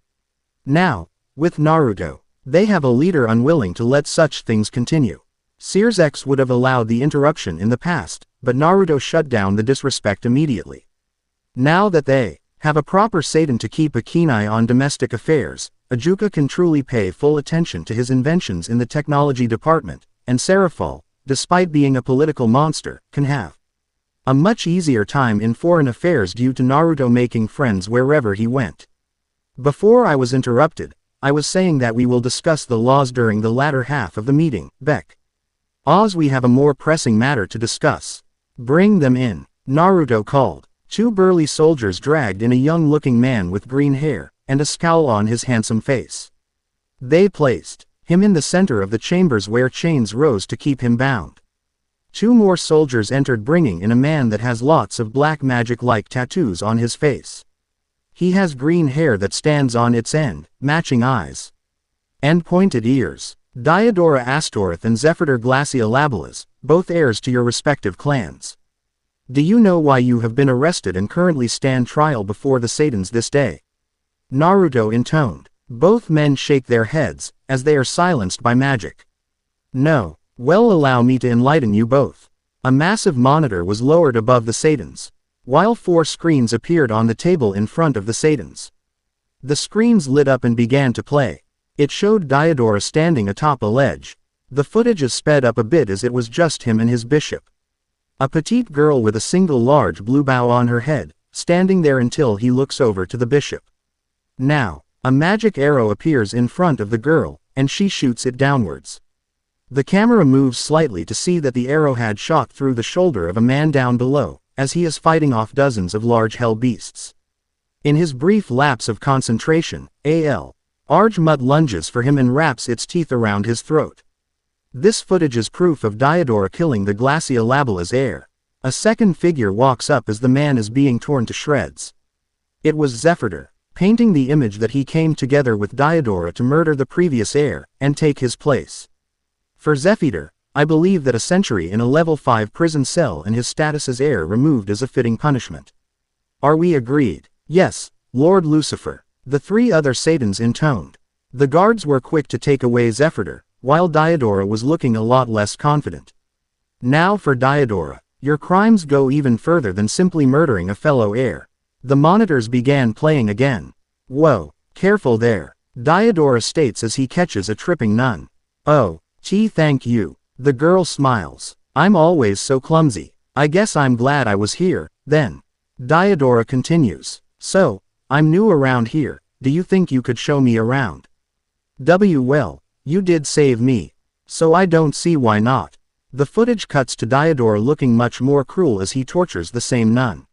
Now, with Naruto, they have a leader unwilling to let such things continue. Sirzex would have allowed the interruption in the past, but Naruto shut down the disrespect immediately. Now that they have a proper Satan to keep a keen eye on domestic affairs, Ajuka can truly pay full attention to his inventions in the technology department, and Seraphal, despite being a political monster, can have a much easier time in foreign affairs due to Naruto making friends wherever he went. Before I was interrupted, I was saying that we will discuss the laws during the latter half of the meeting, Beck. Oz, we have a more pressing matter to discuss. Bring them in, Naruto called. Two burly soldiers dragged in a young-looking man with green hair, and a scowl on his handsome face. They placed him in the center of the chambers where chains rose to keep him bound. Two more soldiers entered bringing in a man that has lots of black magic-like tattoos on his face. He has green hair that stands on its end, matching eyes, and pointed ears. Diodora Astoreth and Zephyr Glacia Labelas, both heirs to your respective clans. Do you know why you have been arrested and currently stand trial before the Satans this day? Naruto intoned. Both men shake their heads, as they are silenced by magic. No. Well, allow me to enlighten you both. A massive monitor was lowered above the Satans, while 4 screens appeared on the table in front of the Satans. The screens lit up and began to play. It showed Diodora standing atop a ledge. The footage is sped up a bit as it was just him and his bishop. A petite girl with a single large blue bow on her head, standing there until he looks over to the bishop. Now, a magic arrow appears in front of the girl, and she shoots it downwards. The camera moves slightly to see that the arrow had shot through the shoulder of a man down below, as he is fighting off dozens of large hell beasts. In his brief lapse of concentration, Arjmut lunges for him and wraps its teeth around his throat. This footage is proof of Diodora killing the Glacia Labelas heir. A second figure walks up as the man is being torn to shreds. It was Zephyr, painting the image that he came together with Diodora to murder the previous heir, and take his place. For Zephyr, I believe that a century in a level 5 prison cell and his status as heir removed is a fitting punishment. Are we agreed? Yes, Lord Lucifer. The 3 other Satans intoned. The guards were quick to take away Zephyr, while Diodora was looking a lot less confident. Now for Diodora, your crimes go even further than simply murdering a fellow heir. The monitors began playing again. Whoa, careful there, Diodora states as he catches a tripping nun. Oh, thank you. The girl smiles. I'm always so clumsy. I guess I'm glad I was here, then. Diodora continues. So, I'm new around here, do you think you could show me around? Well, you did save me. So I don't see why not. The footage cuts to Diodora looking much more cruel as he tortures the same nun.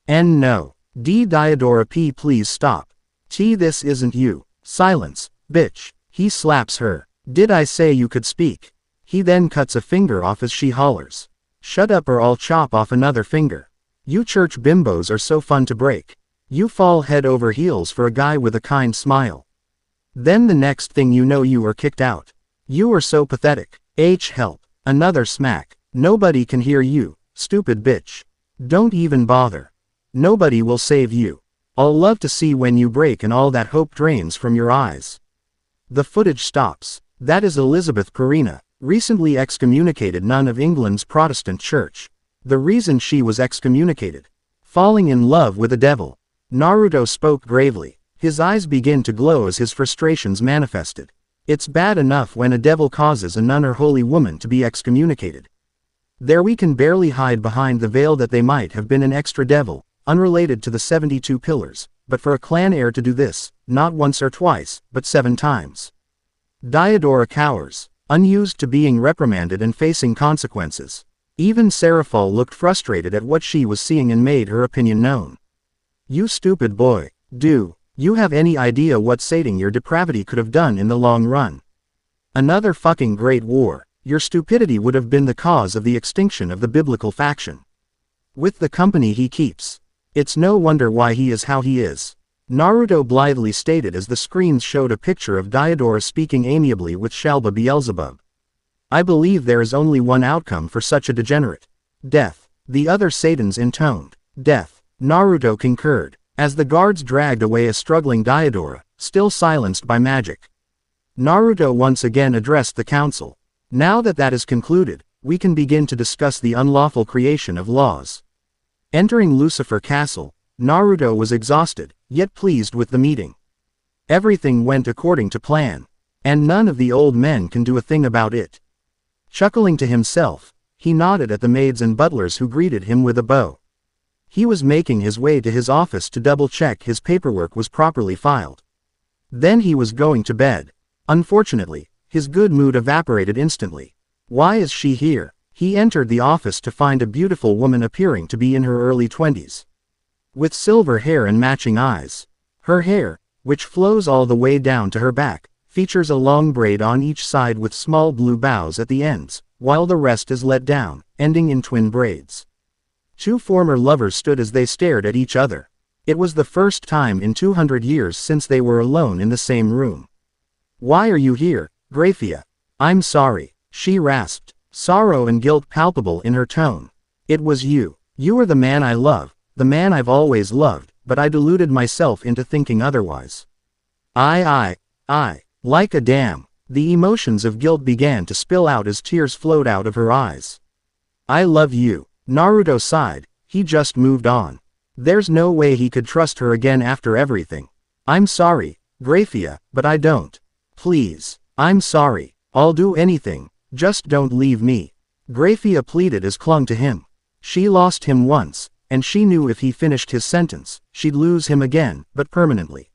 And no. Diodora P, please stop. This isn't you. Silence, bitch. He slaps her. Did I say you could speak? He then cuts a finger off as she hollers. Shut up or I'll chop off another finger. You church bimbos are so fun to break. You fall head over heels for a guy with a kind smile. Then the next thing you know you are kicked out. You are so pathetic. Help. Another smack. Nobody can hear you, stupid bitch. Don't even bother. Nobody will save you. I'll love to see when you break and all that hope drains from your eyes. The footage stops. That is Elizabeth Corrina, recently excommunicated nun of England's Protestant Church. The reason she was excommunicated? Falling in love with a devil. Naruto spoke gravely. His eyes begin to glow as his frustrations manifested. It's bad enough when a devil causes a nun or holy woman to be excommunicated. There we can barely hide behind the veil that they might have been an extra devil, unrelated to the 72 pillars, but for a clan heir to do this, not once or twice, but 7 times. Diodora cowers, unused to being reprimanded and facing consequences. Even Seraphol looked frustrated at what she was seeing and made her opinion known. You stupid boy, do you have any idea what sating your depravity could have done in the long run? Another fucking great war. Your stupidity would have been the cause of the extinction of the biblical faction. With the company he keeps. It's no wonder why he is how he is. Naruto blithely stated as the screens showed a picture of Diodora speaking amiably with Shalba Beelzebub. I believe there is only one outcome for such a degenerate. Death. The other Satans intoned. Death. Naruto concurred, as the guards dragged away a struggling Diodora, still silenced by magic. Naruto once again addressed the council. Now that that is concluded, we can begin to discuss the unlawful creation of laws. Entering Lucifer Castle, Naruto was exhausted, yet pleased with the meeting. Everything went according to plan. And none of the old men can do a thing about it. Chuckling to himself, he nodded at the maids and butlers who greeted him with a bow. He was making his way to his office to double-check his paperwork was properly filed. Then he was going to bed. Unfortunately, his good mood evaporated instantly. Why is she here? He entered the office to find a beautiful woman appearing to be in her early 20s. With silver hair and matching eyes. Her hair, which flows all the way down to her back, features a long braid on each side with small blue bows at the ends, while the rest is let down, ending in twin braids. 2 former lovers stood as they stared at each other. It was the first time in 200 years since they were alone in the same room. Why are you here, Graia? I'm sorry, she rasped, sorrow and guilt palpable in her tone. It was you. You are the man I love, the man I've always loved, but I deluded myself into thinking otherwise. I. Like a dam. The emotions of guilt began to spill out as tears flowed out of her eyes. I love you. Naruto sighed, he just moved on. There's no way he could trust her again after everything. I'm sorry, Graia, but I don't. Please. I'm sorry. I'll do anything, just don't leave me. Graia pleaded as clung to him. She lost him once, and she knew if he finished his sentence, she'd lose him again, but permanently.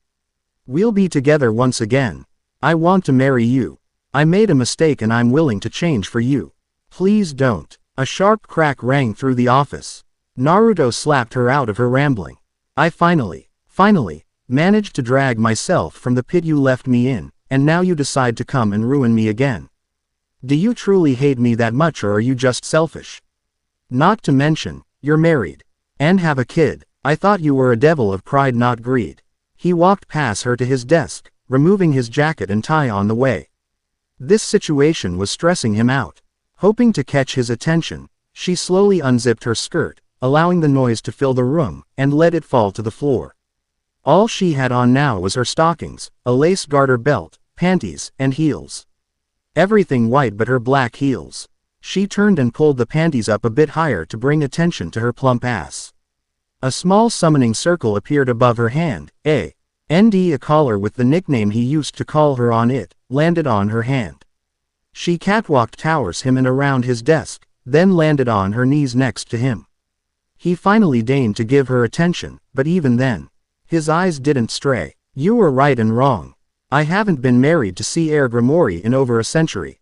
We'll be together once again. I want to marry you. I made a mistake and I'm willing to change for you. Please don't. A sharp crack rang through the office. Naruto slapped her out of her rambling. I finally, managed to drag myself from the pit you left me in, and now you decide to come and ruin me again. Do you truly hate me that much or are you just selfish? Not to mention, you're married. And have a kid. I thought you were a devil of pride not greed. He walked past her to his desk, removing his jacket and tie on the way. This situation was stressing him out. Hoping to catch his attention, she slowly unzipped her skirt, allowing the noise to fill the room, and let it fall to the floor. All she had on now was her stockings, a lace garter belt, panties, and heels. Everything white but her black heels. She turned and pulled the panties up a bit higher to bring attention to her plump ass. A small summoning circle appeared above her hand, a collar with the nickname he used to call her on it, landed on her hand. She catwalked towards him and around his desk, then landed on her knees next to him. He finally deigned to give her attention, but even then, his eyes didn't stray. You were right and wrong. I haven't been married to Sir Grimoire in over a century.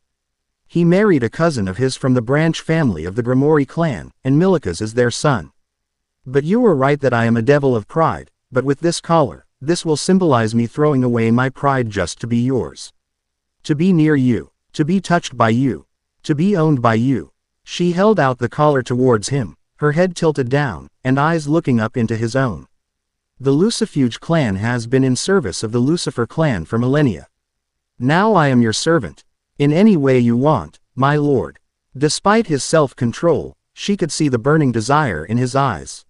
He married a cousin of his from the branch family of the Grimoire clan, and Milica's is their son. But you were right that I am a devil of pride, but with this collar, this will symbolize me throwing away my pride just to be yours. To be near you, to be touched by you, to be owned by you. She held out the collar towards him, her head tilted down, and eyes looking up into his own. The Lucifuge clan has been in service of the Lucifer clan for millennia. Now I am your servant. In any way you want, my lord. Despite his self-control, she could see the burning desire in his eyes.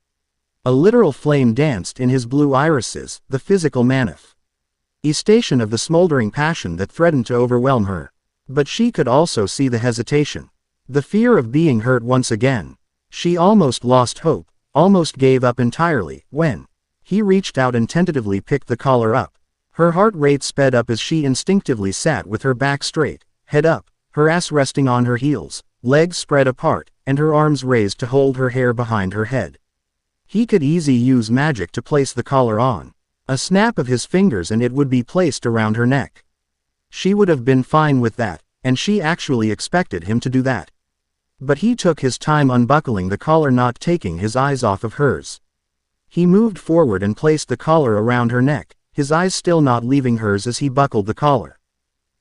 A literal flame danced in his blue irises, the physical manifestation of the smoldering passion that threatened to overwhelm her. But she could also see the hesitation. The fear of being hurt once again. She almost lost hope, almost gave up entirely, when he reached out and tentatively picked the collar up. Her heart rate sped up as she instinctively sat with her back straight, head up, her ass resting on her heels, legs spread apart, and her arms raised to hold her hair behind her head. He could easily use magic to place the collar on. A snap of his fingers and it would be placed around her neck. She would have been fine with that, and she actually expected him to do that. But he took his time unbuckling the collar, not taking his eyes off of hers. He moved forward and placed the collar around her neck, his eyes still not leaving hers as he buckled the collar.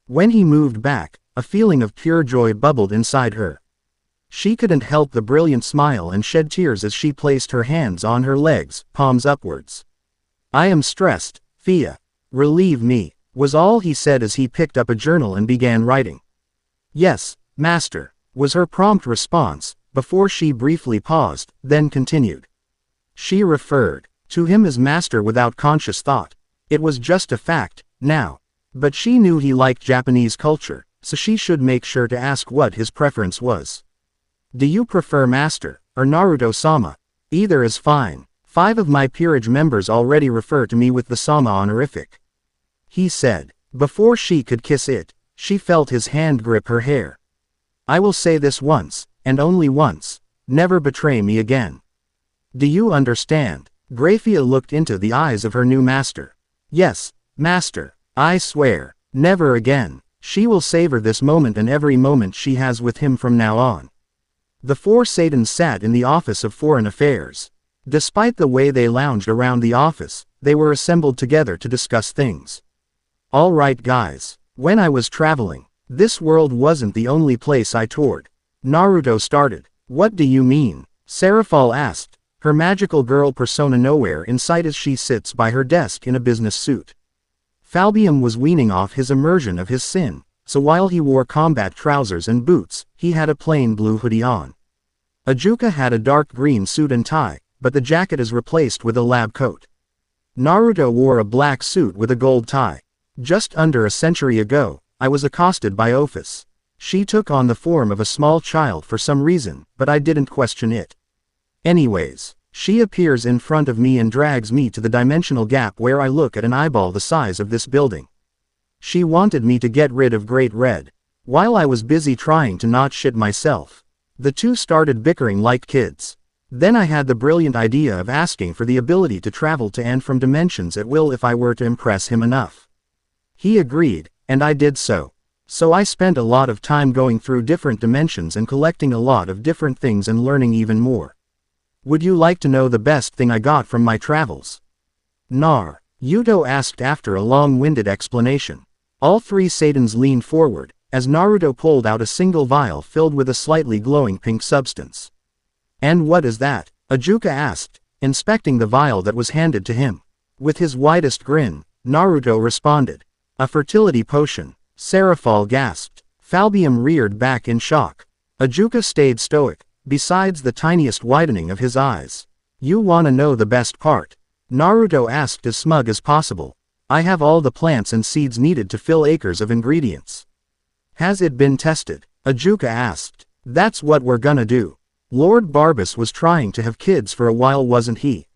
When he moved back, a feeling of pure joy bubbled inside her. She couldn't help the brilliant smile and shed tears as she placed her hands on her legs, palms upwards. I am stressed, Thea. Relieve me, was all he said as he picked up a journal and began writing. Yes, master, was her prompt response, before she briefly paused, then continued. She referred to him as master without conscious thought. It was just a fact, now. But she knew he liked Japanese culture, so she should make sure to ask what his preference was. Do you prefer master, or Naruto-sama? Either is fine. 5 of my peerage members already refer to me with the sama honorific. He said. Before she could kiss it, she felt his hand grip her hair. I will say this once, and only once. Never betray me again. Do you understand? Graia looked into the eyes of her new master. Yes, master. I swear, never again. She will savor this moment and every moment she has with him from now on. The 4 Satans sat in the Office of Foreign Affairs. Despite the way they lounged around the office, they were assembled together to discuss things. All right guys, when I was traveling, this world wasn't the only place I toured. Naruto started. What do you mean? Seraphal asked, her magical girl persona nowhere in sight as she sits by her desk in a business suit. Falbium was weaning off his immersion of his sin, so while he wore combat trousers and boots, he had a plain blue hoodie on. Ajuka had a dark green suit and tie, but the jacket is replaced with a lab coat. Naruto wore a black suit with a gold tie. Just under a century ago, I was accosted by Ophis. She took on the form of a small child for some reason, but I didn't question it. Anyways, she appears in front of me and drags me to the dimensional gap where I look at an eyeball the size of this building. She wanted me to get rid of Great Red. While I was busy trying to not shit myself, the two started bickering like kids. Then I had the brilliant idea of asking for the ability to travel to and from dimensions at will if I were to impress him enough. He agreed, and I did so. So I spent a lot of time going through different dimensions and collecting a lot of different things and learning even more. Would you like to know the best thing I got from my travels? Yuto asked after a long-winded explanation. All 3 Satans leaned forward, as Naruto pulled out a single vial filled with a slightly glowing pink substance. And what is that? Ajuka asked, inspecting the vial that was handed to him. With his widest grin, Naruto responded. A fertility potion. Seraphal gasped. Falbium reared back in shock. Ajuka stayed stoic, besides the tiniest widening of his eyes. You wanna know the best part? Naruto asked as smug as possible. I have all the plants and seeds needed to fill acres of ingredients. Has it been tested? Ajuka asked. That's what we're gonna do. Lord Barbas was trying to have kids for a while, wasn't he?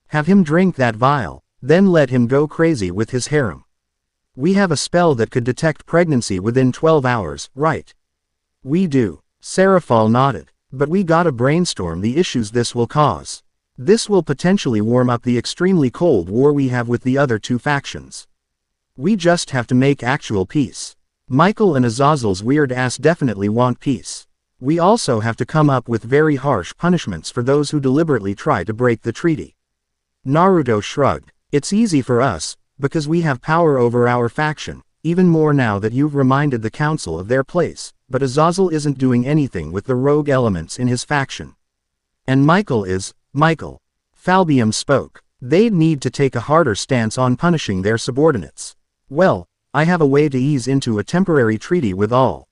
Have him drink that vial, then let him go crazy with his harem. We have a spell that could detect pregnancy within 12 hours, right? We do. Seraphal nodded. But we gotta brainstorm the issues this will cause. This will potentially warm up the extremely cold war we have with the other two factions. We just have to make actual peace. Michael and Azazel's weird ass definitely want peace. We also have to come up with very harsh punishments for those who deliberately try to break the treaty. Naruto shrugged. It's easy for us, because we have power over our faction, even more now that you've reminded the council of their place, but Azazel isn't doing anything with the rogue elements in his faction. And Michael. Falbium spoke. They'd need to take a harder stance on punishing their subordinates. Well, I have a way to ease into a temporary treaty with all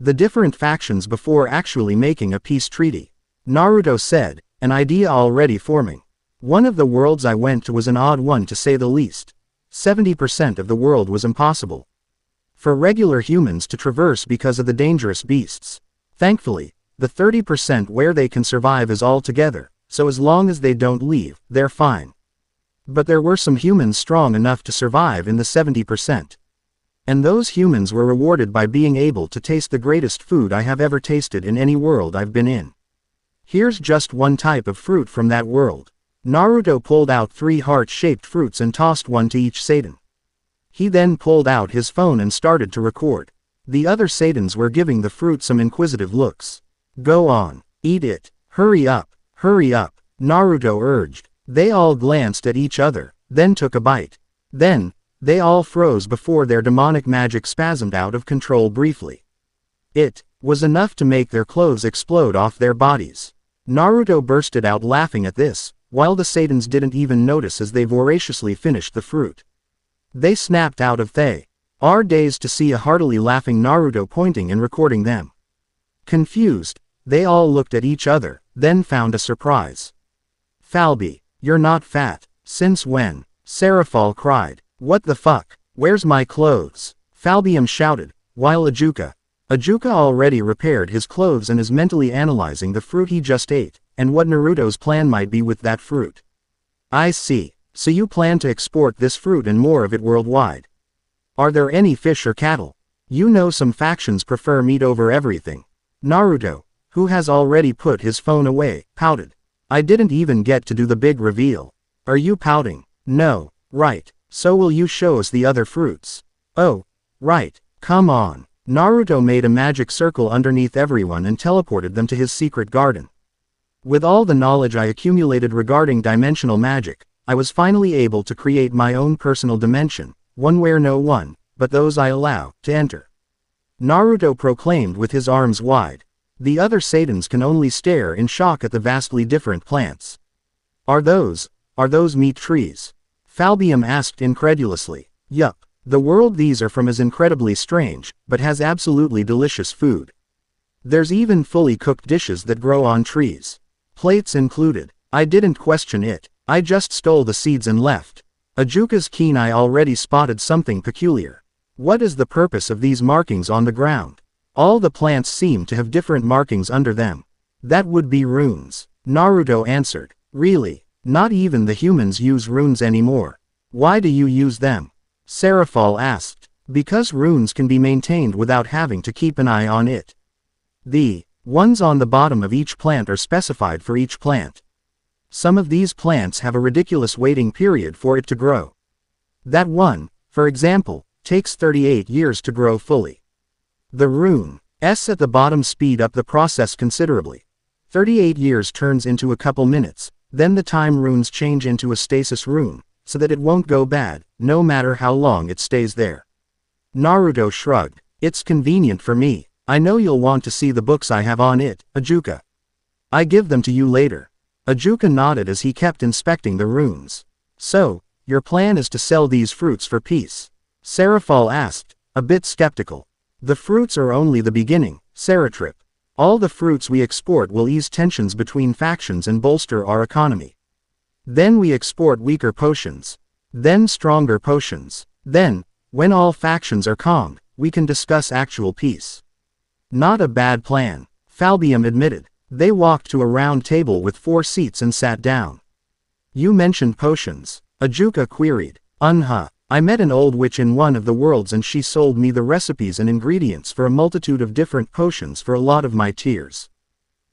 the different factions before actually making a peace treaty. Naruto said, an idea already forming. One of the worlds I went to was an odd one to say the least. 70% of the world was impossible for regular humans to traverse because of the dangerous beasts. Thankfully, the 30% where they can survive is all together, so as long as they don't leave, they're fine. But there were some humans strong enough to survive in the 70%. And those humans were rewarded by being able to taste the greatest food I have ever tasted in any world I've been in. Here's just one type of fruit from that world. Naruto pulled out 3 heart-shaped fruits and tossed one to each Satan. He then pulled out his phone and started to record. The other Satans were giving the fruit some inquisitive looks. Go on, eat it, hurry up, Naruto urged. They all glanced at each other, then took a bite. Then, they all froze before their demonic magic spasmed out of control briefly. It was enough to make their clothes explode off their bodies. Naruto bursted out laughing at this, while the Satans didn't even notice as they voraciously finished the fruit. They snapped out of they are dazed to see a heartily laughing Naruto pointing and recording them. Confused, they all looked at each other, then found a surprise. Falby, you're not fat. Since when? Seraphal cried. What the fuck? Where's my clothes? Falbium shouted, while Ajuka already repaired his clothes and is mentally analyzing the fruit he just ate, and what Naruto's plan might be with that fruit. I see. So you plan to export this fruit and more of it worldwide. Are there any fish or cattle? You know some factions prefer meat over everything. Naruto, who has already put his phone away, pouted. I didn't even get to do the big reveal. Are you pouting? No. Right. So will you show us the other fruits? Oh. Right. Come on. Naruto made a magic circle underneath everyone and teleported them to his secret garden. With all the knowledge I accumulated regarding dimensional magic, I was finally able to create my own personal dimension, one where no one, but those I allow, to enter. Naruto proclaimed with his arms wide. The other Satans can only stare in shock at the vastly different plants. Are those meat trees? Falbium asked incredulously. Yup. The world these are from is incredibly strange, but has absolutely delicious food. There's even fully cooked dishes that grow on trees. Plates included. I didn't question it, I just stole the seeds and left. Ajuka's keen eye already spotted something peculiar. What is the purpose of these markings on the ground? All the plants seem to have different markings under them. That would be runes. Naruto answered. Really? Not even the humans use runes anymore. Why do you use them? Seraphal asked. Because runes can be maintained without having to keep an eye on it. The ones on the bottom of each plant are specified for each plant. Some of these plants have a ridiculous waiting period for it to grow. That one, for example, takes 38 years to grow fully. The runes at the bottom speed up the process considerably. 38 years turns into a couple minutes, then the time runes change into a stasis rune, so that it won't go bad, no matter how long it stays there. Naruto shrugged. It's convenient for me. I know you'll want to see the books I have on it, Ajuka. I give them to you later. Ajuka nodded as he kept inspecting the runes. So, your plan is to sell these fruits for peace? Seraphal asked, a bit skeptical. The fruits are only the beginning, Seratrip. All the fruits we export will ease tensions between factions and bolster our economy. Then we export weaker potions. Then stronger potions. Then, when all factions are calmed, we can discuss actual peace. Not a bad plan, Falbium admitted. They walked to a round table with 4 seats and sat down. You mentioned potions, Ajuka queried. I met an old witch in one of the worlds and she sold me the recipes and ingredients for a multitude of different potions for a lot of my tiers.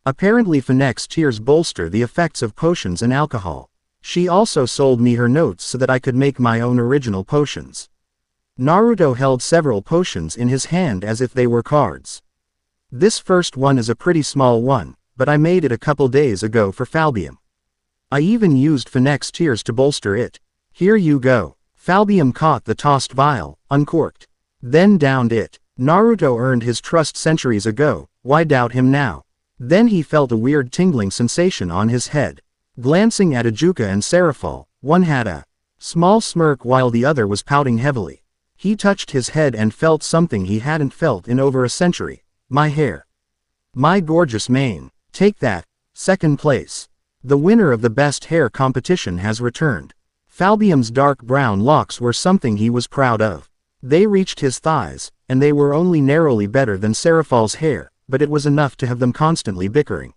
Apparently Phenex tears bolster the effects of potions and alcohol. She also sold me her notes so that I could make my own original potions. Naruto held several potions in his hand as if they were cards. This first one is a pretty small one, but I made it a couple days ago for Falbium. I even used Phenex tears to bolster it. Here you go. Falbium caught the tossed vial, uncorked. Then downed it. Naruto earned his trust centuries ago, why doubt him now? Then he felt a weird tingling sensation on his head. Glancing at Ajuka and Seraphol, one had a small smirk while the other was pouting heavily. He touched his head and felt something he hadn't felt in over a century. My hair. My gorgeous mane. Take that. Second place. The winner of the best hair competition has returned. Falbium's dark brown locks were something he was proud of. They reached his thighs, and they were only narrowly better than Seraphal's hair, but it was enough to have them constantly bickering.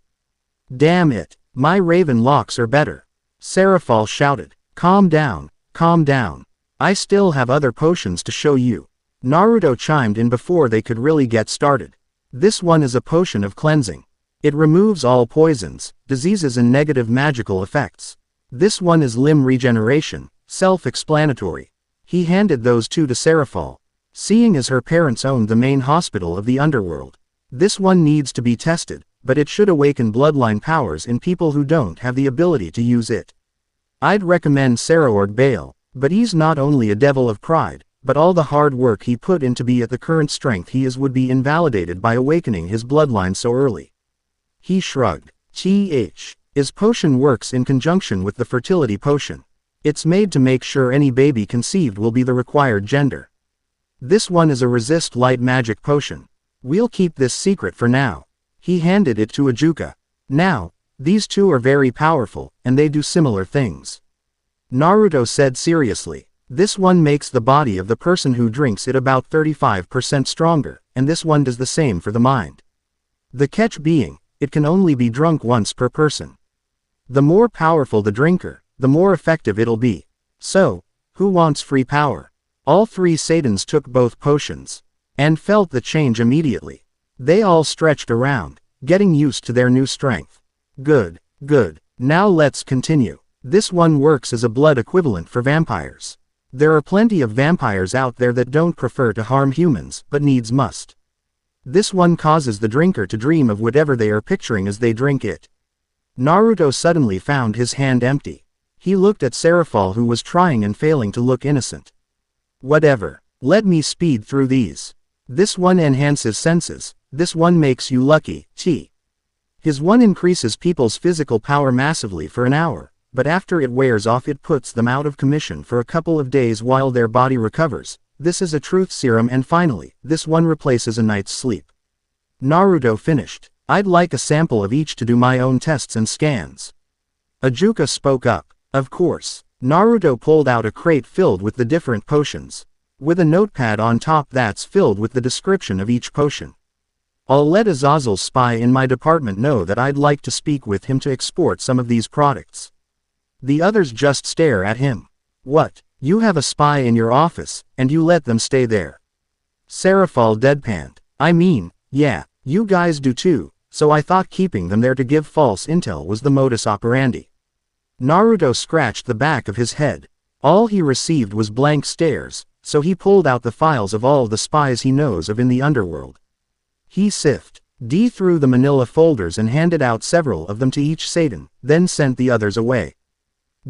Damn it, my raven locks are better. Seraphol shouted. Calm down, calm down. I still have other potions to show you. Naruto chimed in before they could really get started. This one is a potion of cleansing. It removes all poisons, diseases and negative magical effects. This one is limb regeneration, self-explanatory. He handed those two to Seraphol, seeing as her parents owned the main hospital of the underworld. This one needs to be tested, but it should awaken bloodline powers in people who don't have the ability to use it. I'd recommend Saraorg Bale, but he's not only a devil of pride, but all the hard work he put in to be at the current strength he is would be invalidated by awakening his bloodline so early. He shrugged. His potion works in conjunction with the fertility potion. It's made to make sure any baby conceived will be the required gender. This one is a resist light magic potion. We'll keep this secret for now. He handed it to Ajuka. Now, these two are very powerful, and they do similar things. Naruto said seriously. This one makes the body of the person who drinks it about 35% stronger, and this one does the same for the mind. The catch being, it can only be drunk once per person. The more powerful the drinker, the more effective it'll be. So, who wants free power? All three Satans took both potions, and felt the change immediately. They all stretched around, getting used to their new strength. Good, good. Now let's continue. This one works as a blood equivalent for vampires. There are plenty of vampires out there that don't prefer to harm humans, but needs must. This one causes the drinker to dream of whatever they are picturing as they drink it. Naruto suddenly found his hand empty. He looked at Seraphol who was trying and failing to look innocent. Whatever. Let me speed through these. This one enhances senses. This one makes you lucky. His one increases people's physical power massively for an hour, but after it wears off it puts them out of commission for a couple of days while their body recovers. This is a truth serum, and finally, this one replaces a night's sleep. Naruto finished. I'd like a sample of each to do my own tests and scans. Ajuka spoke up. Of course. Naruto pulled out a crate filled with the different potions, with a notepad on top that's filled with the description of each potion. I'll let Azazel's spy in my department know that I'd like to speak with him to export some of these products. The others just stare at him. What? You have a spy in your office, and you let them stay there? Seraphol deadpanned. I mean, yeah, you guys do too, so I thought keeping them there to give false intel was the modus operandi. Naruto scratched the back of his head. All he received was blank stares, so he pulled out the files of all the spies he knows of in the underworld. He sifted through the manila folders and handed out several of them to each Satan, then sent the others away.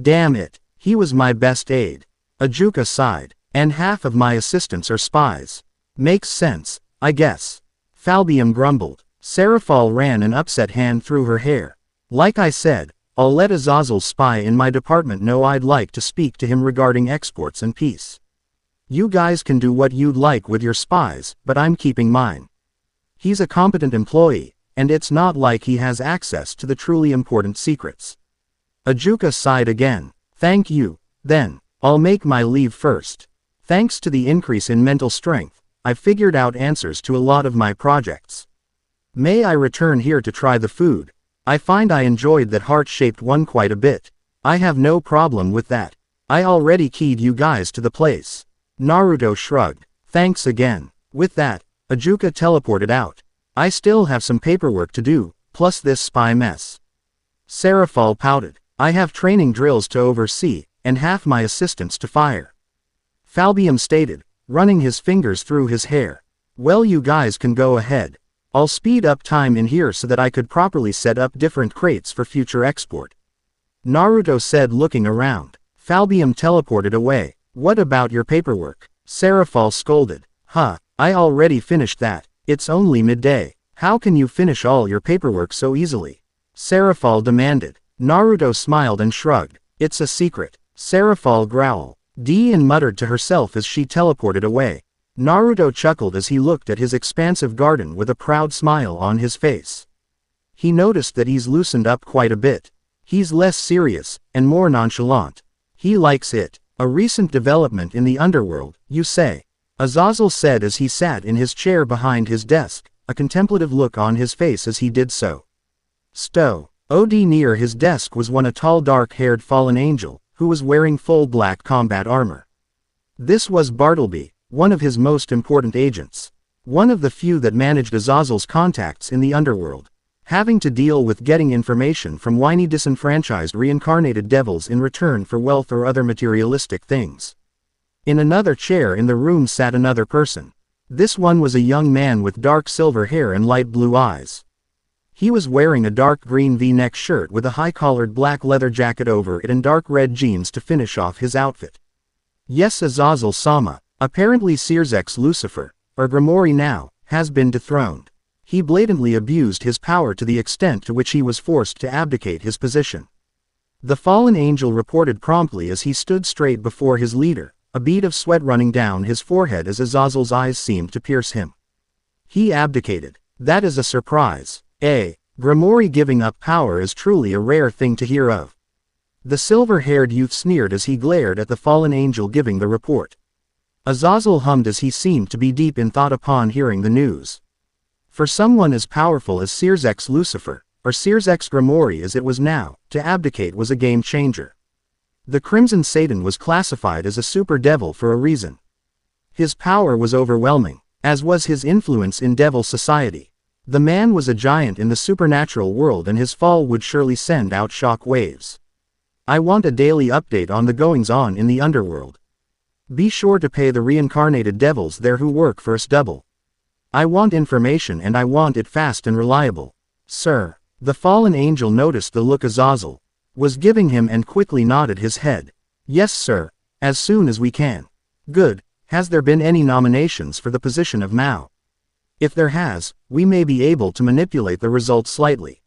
Damn it, he was my best aide. Ajuka sighed. And half of my assistants are spies. Makes sense, I guess. Falbium grumbled. Seraphol ran an upset hand through her hair. Like I said, I'll let Azazel's spy in my department know I'd like to speak to him regarding exports and peace. You guys can do what you'd like with your spies, but I'm keeping mine. He's a competent employee, and it's not like he has access to the truly important secrets. Ajuka sighed again. Thank you. Then, I'll make my leave first. Thanks to the increase in mental strength, I've figured out answers to a lot of my projects. May I return here to try the food? I find I enjoyed that heart-shaped one quite a bit. I have no problem with that. I already keyed you guys to the place. Naruto shrugged. Thanks again. With that, Ajuka teleported out. I still have some paperwork to do. plus this spy mess. Serafal pouted. I have training drills to oversee, and half my assistants to fire. Falbium stated, running his fingers through his hair. Well, you guys can go ahead. I'll speed up time in here so that I could properly set up different crates for future export. Naruto said, looking around. Falbium teleported away. What about your paperwork? Serafal scolded. Huh, I already finished that. It's only midday. How can you finish all your paperwork so easily? Serafal demanded. Naruto smiled and shrugged. It's a secret. Serafal growled. Dian muttered to herself as she teleported away. Naruto chuckled as he looked at his expansive garden with a proud smile on his face. He noticed that he's loosened up quite a bit. He's less serious, and more nonchalant. He likes it. A recent development in the underworld, you say? Azazel said as he sat in his chair behind his desk, a contemplative look on his face as he did so. Near his desk was a tall dark-haired fallen angel, who was wearing full black combat armor. This was Bartleby, one of his most important agents. One of the few that managed Azazel's contacts in the underworld, having to deal with getting information from whiny disenfranchised reincarnated devils in return for wealth or other materialistic things. In another chair in the room sat another person. This one was a young man with dark silver hair and light blue eyes. He was wearing a dark green V-neck shirt with a high-collared black leather jacket over it and dark red jeans to finish off his outfit. Yes, Azazel-sama, apparently Sears's Lucifer, or Grimoire now, has been dethroned. He blatantly abused his power to the extent to which he was forced to abdicate his position. The fallen angel reported promptly as he stood straight before his leader, a bead of sweat running down his forehead as Azazel's eyes seemed to pierce him. He abdicated. That is a surprise. Grimoire giving up power is truly a rare thing to hear of. The silver-haired youth sneered as he glared at the fallen angel giving the report. Azazel hummed as he seemed to be deep in thought upon hearing the news. For someone as powerful as Sears's Lucifer, or Sears's Grimoire as it was now, to abdicate was a game-changer. The Crimson Satan was classified as a super devil for a reason. His power was overwhelming, as was his influence in devil society. The man was a giant in the supernatural world and his fall would surely send out shock waves. I want a daily update on the goings-on in the underworld. Be sure to pay the reincarnated devils there who work for us double. I want information and I want it fast and reliable. Sir. The fallen angel noticed the look Azazel was giving him and quickly nodded his head. Yes, sir. As soon as we can. Good. Has there been any nominations for the position of Mao? If there has, we may be able to manipulate the results slightly.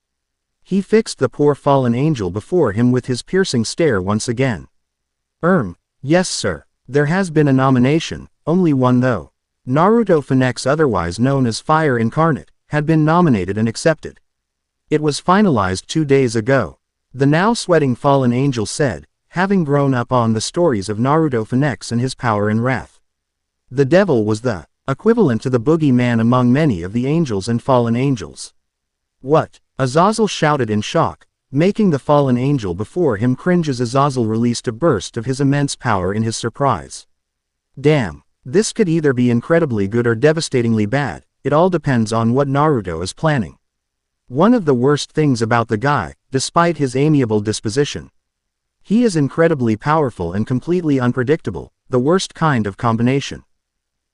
He fixed the poor fallen angel before him with his piercing stare once again. Yes, sir. There has been a nomination, only one though. Naruto Phenex, otherwise known as Fire Incarnate, had been nominated and accepted. It was finalized 2 days ago. The now sweating fallen angel said, having grown up on the stories of Naruto Phenex and his power and wrath. The devil was the equivalent to the boogeyman among many of the angels and fallen angels. What? Azazel shouted in shock, making the fallen angel before him cringe as Azazel released a burst of his immense power in his surprise. Damn, this could either be incredibly good or devastatingly bad, it all depends on what Naruto is planning. One of the worst things about the guy, despite his amiable disposition. He is incredibly powerful and completely unpredictable, the worst kind of combination.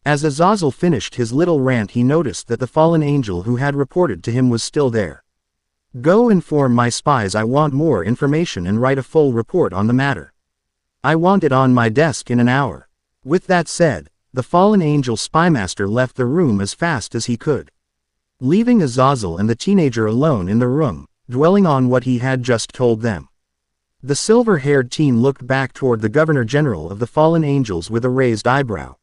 As Azazel finished his little rant, he noticed that the fallen angel who had reported to him was still there. Go inform my spies I want more information and write a full report on the matter. I want it on my desk in an hour. With that said, the fallen angel spymaster left the room as fast as he could, leaving Azazel and the teenager alone in the room, dwelling on what he had just told them. The silver-haired teen looked back toward the Governor-General of the Fallen Angels with a raised eyebrow.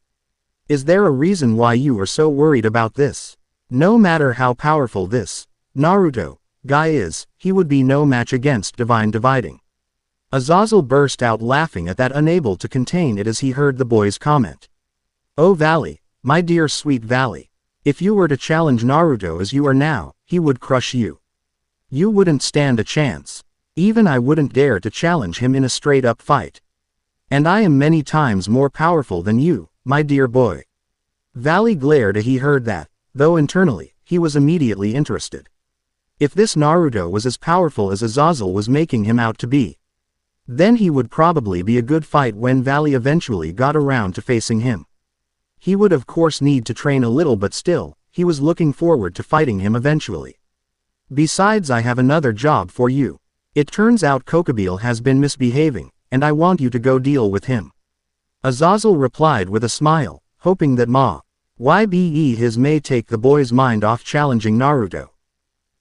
Is there a reason why you are so worried about this? No matter how powerful this Naruto guy is, he would be no match against Divine Dividing. Azazel burst out laughing at that, unable to contain it as he heard the boy's comment. Oh Valley, my dear sweet Valley. If you were to challenge Naruto as you are now, he would crush you. You wouldn't stand a chance. Even I wouldn't dare to challenge him in a straight-up fight. And I am many times more powerful than you, my dear boy. Valley glared as he heard that, though internally, he was immediately interested. If this Naruto was as powerful as Azazel was making him out to be, then he would probably be a good fight when Valley eventually got around to facing him. He would of course need to train a little, but still, he was looking forward to fighting him eventually. Besides, I have another job for you. It turns out Kokobile has been misbehaving, and I want you to go deal with him. Azazel replied with a smile, hoping that his may take the boy's mind off challenging Naruto.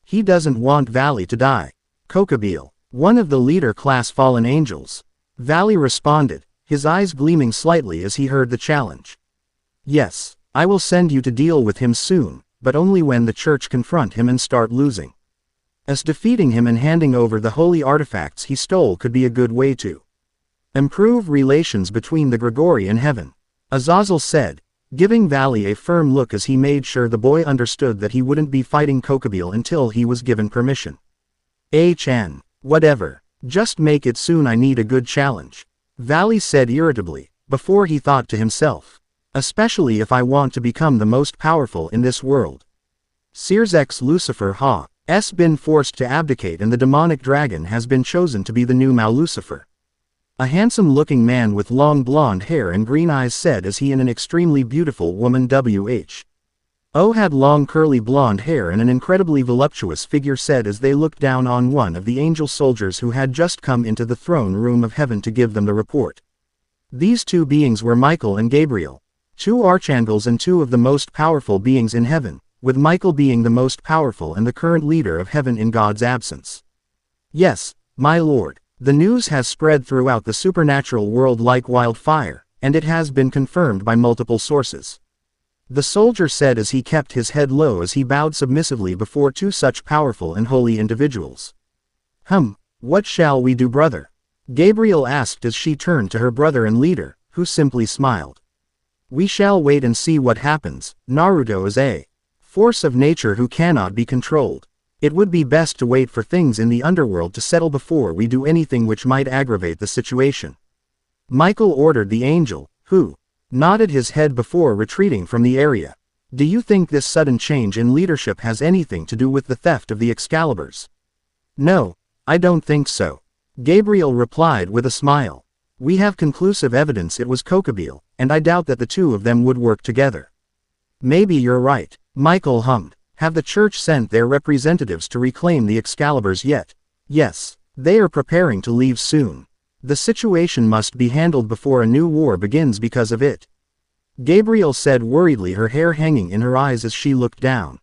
He doesn't want Valley to die. Kokobile, one of the leader class fallen angels. Valley responded, his eyes gleaming slightly as he heard the challenge. Yes, I will send you to deal with him soon, but only when the church confront him and start losing. As defeating him and handing over the holy artifacts he stole could be a good way to improve relations between the Grigori and heaven, Azazel said, giving Valley a firm look as he made sure the boy understood that he wouldn't be fighting Kokobile until he was given permission. Whatever. Just make it soon, I need a good challenge. Valley said irritably, before he thought to himself. Especially if I want to become the most powerful in this world. Sears Lucifer has been forced to abdicate and the demonic dragon has been chosen to be the new Lucifer. A handsome-looking man with long blonde hair and green eyes said as he and an extremely beautiful woman had long curly blonde hair and an incredibly voluptuous figure said as they looked down on one of the angel soldiers who had just come into the throne room of heaven to give them the report. These two beings were Michael and Gabriel, two archangels and two of the most powerful beings in heaven, with Michael being the most powerful and the current leader of heaven in God's absence. Yes, my lord, the news has spread throughout the supernatural world like wildfire, and it has been confirmed by multiple sources. The soldier said as he kept his head low as he bowed submissively before two such powerful and holy individuals. What shall we do, brother? Gabriel asked as she turned to her brother and leader, who simply smiled. We shall wait and see what happens. Naruto is a force of nature who cannot be controlled. It would be best to wait for things in the underworld to settle before we do anything which might aggravate the situation. Michael ordered the angel, who nodded his head before retreating from the area. Do you think this sudden change in leadership has anything to do with the theft of the Excaliburs? No, I don't think so. Gabriel replied with a smile. We have conclusive evidence it was Kokobile, and I doubt that the two of them would work together. Maybe you're right. Michael hummed. Have the church sent their representatives to reclaim the Excaliburs yet? Yes, they are preparing to leave soon. The situation must be handled before a new war begins because of it. Gabriel said worriedly, her hair hanging in her eyes as she looked down.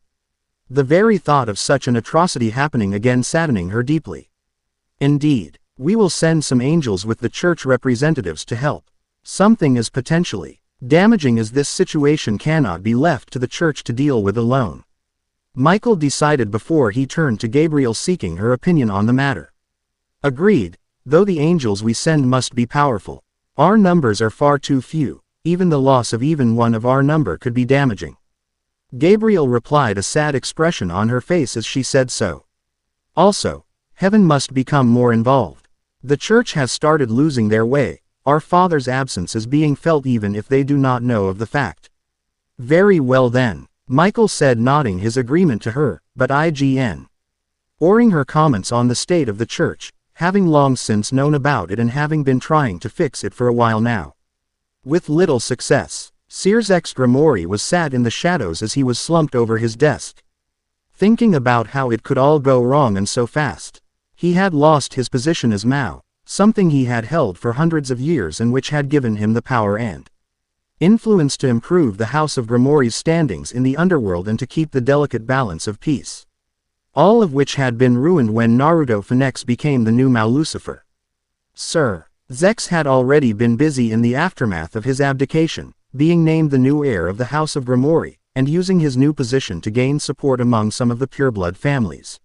The very thought of such an atrocity happening again saddening her deeply. Indeed, we will send some angels with the church representatives to help. Something as potentially damaging as this situation cannot be left to the church to deal with alone. Michael decided before he turned to Gabriel seeking her opinion on the matter. Agreed. Though the angels we send must be powerful, our numbers are far too few. Even the loss of even one of our number could be damaging. Gabriel replied, a sad expression on her face as she said so. Also, heaven must become more involved. The church has started losing their way. Our Father's absence is being felt even if they do not know of the fact. Very well then, Michael said, nodding his agreement to her, but ignoring her comments on the state of the church, having long since known about it and having been trying to fix it for a while now. With little success, Sears Grimoire was sat in the shadows as he was slumped over his desk, thinking about how it could all go wrong and so fast. He had lost his position as Mao, something he had held for hundreds of years and which had given him the power and influence to improve the House of Grimoire's standings in the underworld and to keep the delicate balance of peace. All of which had been ruined when Naruto Phenex became the new Lucifer. Sir Zex had already been busy in the aftermath of his abdication, being named the new heir of the House of Grimoire, and using his new position to gain support among some of the pureblood families.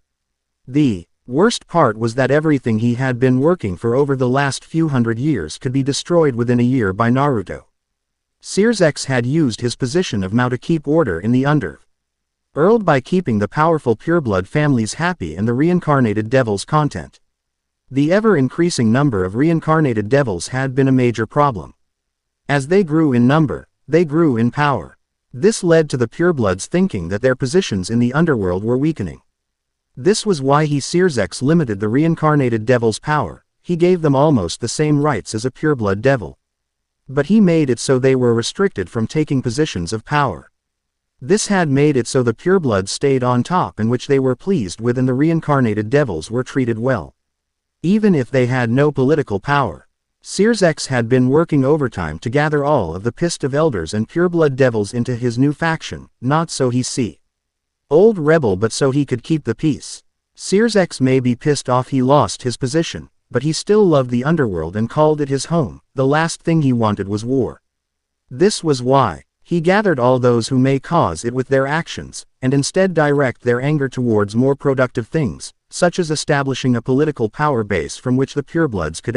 The worst part was that everything he had been working for over the last few hundred years could be destroyed within a year by Naruto. Sears had used his position of Mao to keep order in the underworld by keeping the powerful pureblood families happy and the reincarnated devils content. The ever-increasing number of reincarnated devils had been a major problem. As they grew in number, they grew in power. This led to the purebloods thinking that their positions in the underworld were weakening. This was why Searsex limited the reincarnated devil's power. He gave them almost the same rights as a pureblood devil. But he made it so they were restricted from taking positions of power. This had made it so the purebloods stayed on top, and which they were pleased with, and the reincarnated devils were treated well. Even if they had no political power. Searsex had been working overtime to gather all of the pissed of elders and pureblood devils into his new faction, not so he see old rebel, but so he could keep the peace. Searsex may be pissed off he lost his position, but he still loved the underworld and called it his home. The last thing he wanted was war. This was why he gathered all those who may cause it with their actions, and instead direct their anger towards more productive things, such as establishing a political power base from which the purebloods could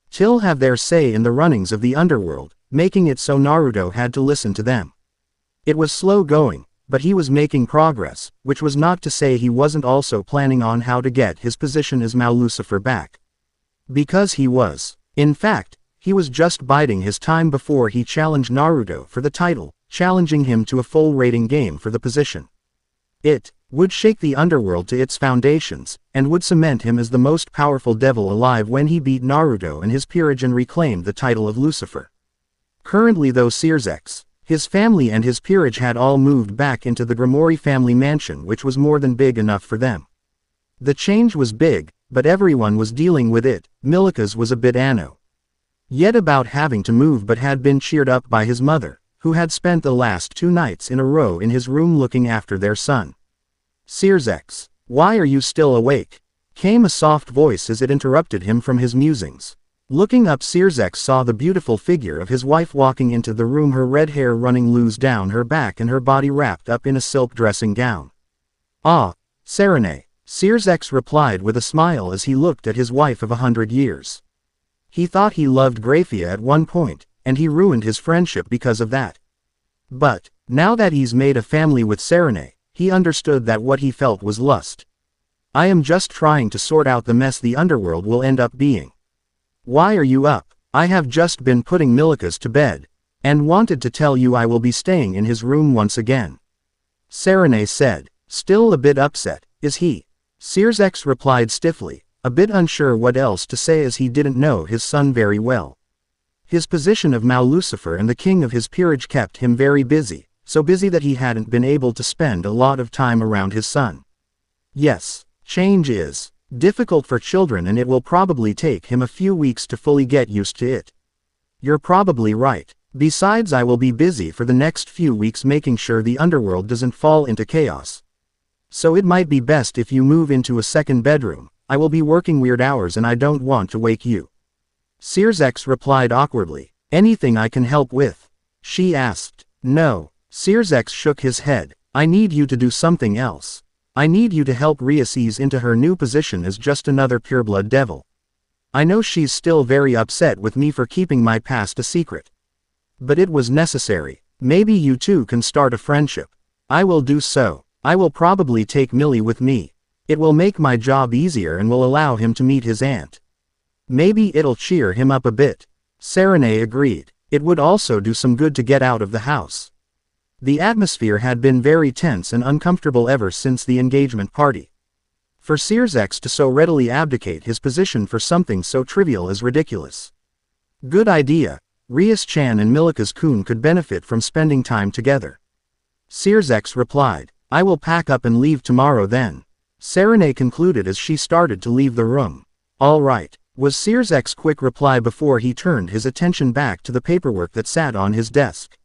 still have their say in the runnings of the underworld, making it so Naruto had to listen to them. It was slow going, but he was making progress, which was not to say he wasn't also planning on how to get his position as Lucifer back. Because he was. In fact, he was just biding his time before he challenged Naruto for the title, challenging him to a full rating game for the position. It would shake the underworld to its foundations, and would cement him as the most powerful devil alive when he beat Naruto and his peerage and reclaimed the title of Lucifer. Currently though, Searsex, his family and his peerage had all moved back into the Grimoire family mansion, which was more than big enough for them. The change was big, but everyone was dealing with it. Milika's was a bit anno yet about having to move, but had been cheered up by his mother, who had spent the last 2 nights in a row in his room looking after their son. Searsex, why are you still awake? Came a soft voice as it interrupted him from his musings. Looking up, Searsex saw the beautiful figure of his wife walking into the room, her red hair running loose down her back and her body wrapped up in a silk dressing gown. Ah, Serene, Searsex replied with a smile as he looked at his wife of 100 years. He thought he loved Graia at one point, and he ruined his friendship because of that. But, now that he's made a family with Serene, he understood that what he felt was lust. I am just trying to sort out the mess the underworld will end up being. Why are you up? I have just been putting Milika's to bed, and wanted to tell you I will be staying in his room once again. Serene said, still a bit upset. Is he? Searsex replied stiffly, a bit unsure what else to say as he didn't know his son very well. His position of Lucifer and the king of his peerage kept him very busy, so busy that he hadn't been able to spend a lot of time around his son. Yes, change is difficult for children, and it will probably take him a few weeks to fully get used to it. You're probably right. Besides, I will be busy for the next few weeks making sure the underworld doesn't fall into chaos. So it might be best if you move into a second bedroom. I will be working weird hours and I don't want to wake you. Searsex replied awkwardly. Anything I can help with? She asked. No. Searsex shook his head. I need you to do something else. I need you to help Rias ease into her new position as just another pureblood devil. I know she's still very upset with me for keeping my past a secret. But it was necessary. Maybe you two can start a friendship. I will do so. I will probably take Millie with me. It will make my job easier and will allow him to meet his aunt. Maybe it'll cheer him up a bit. Serene agreed. It would also do some good to get out of the house. The atmosphere had been very tense and uncomfortable ever since the engagement party. For Searsex to so readily abdicate his position for something so trivial is ridiculous. Good idea. Rias-chan and Milika's-kun could benefit from spending time together. Searsex replied. I will pack up and leave tomorrow then. Serene concluded as she started to leave the room. All right, was Searsex's quick reply before he turned his attention back to the paperwork that sat on his desk.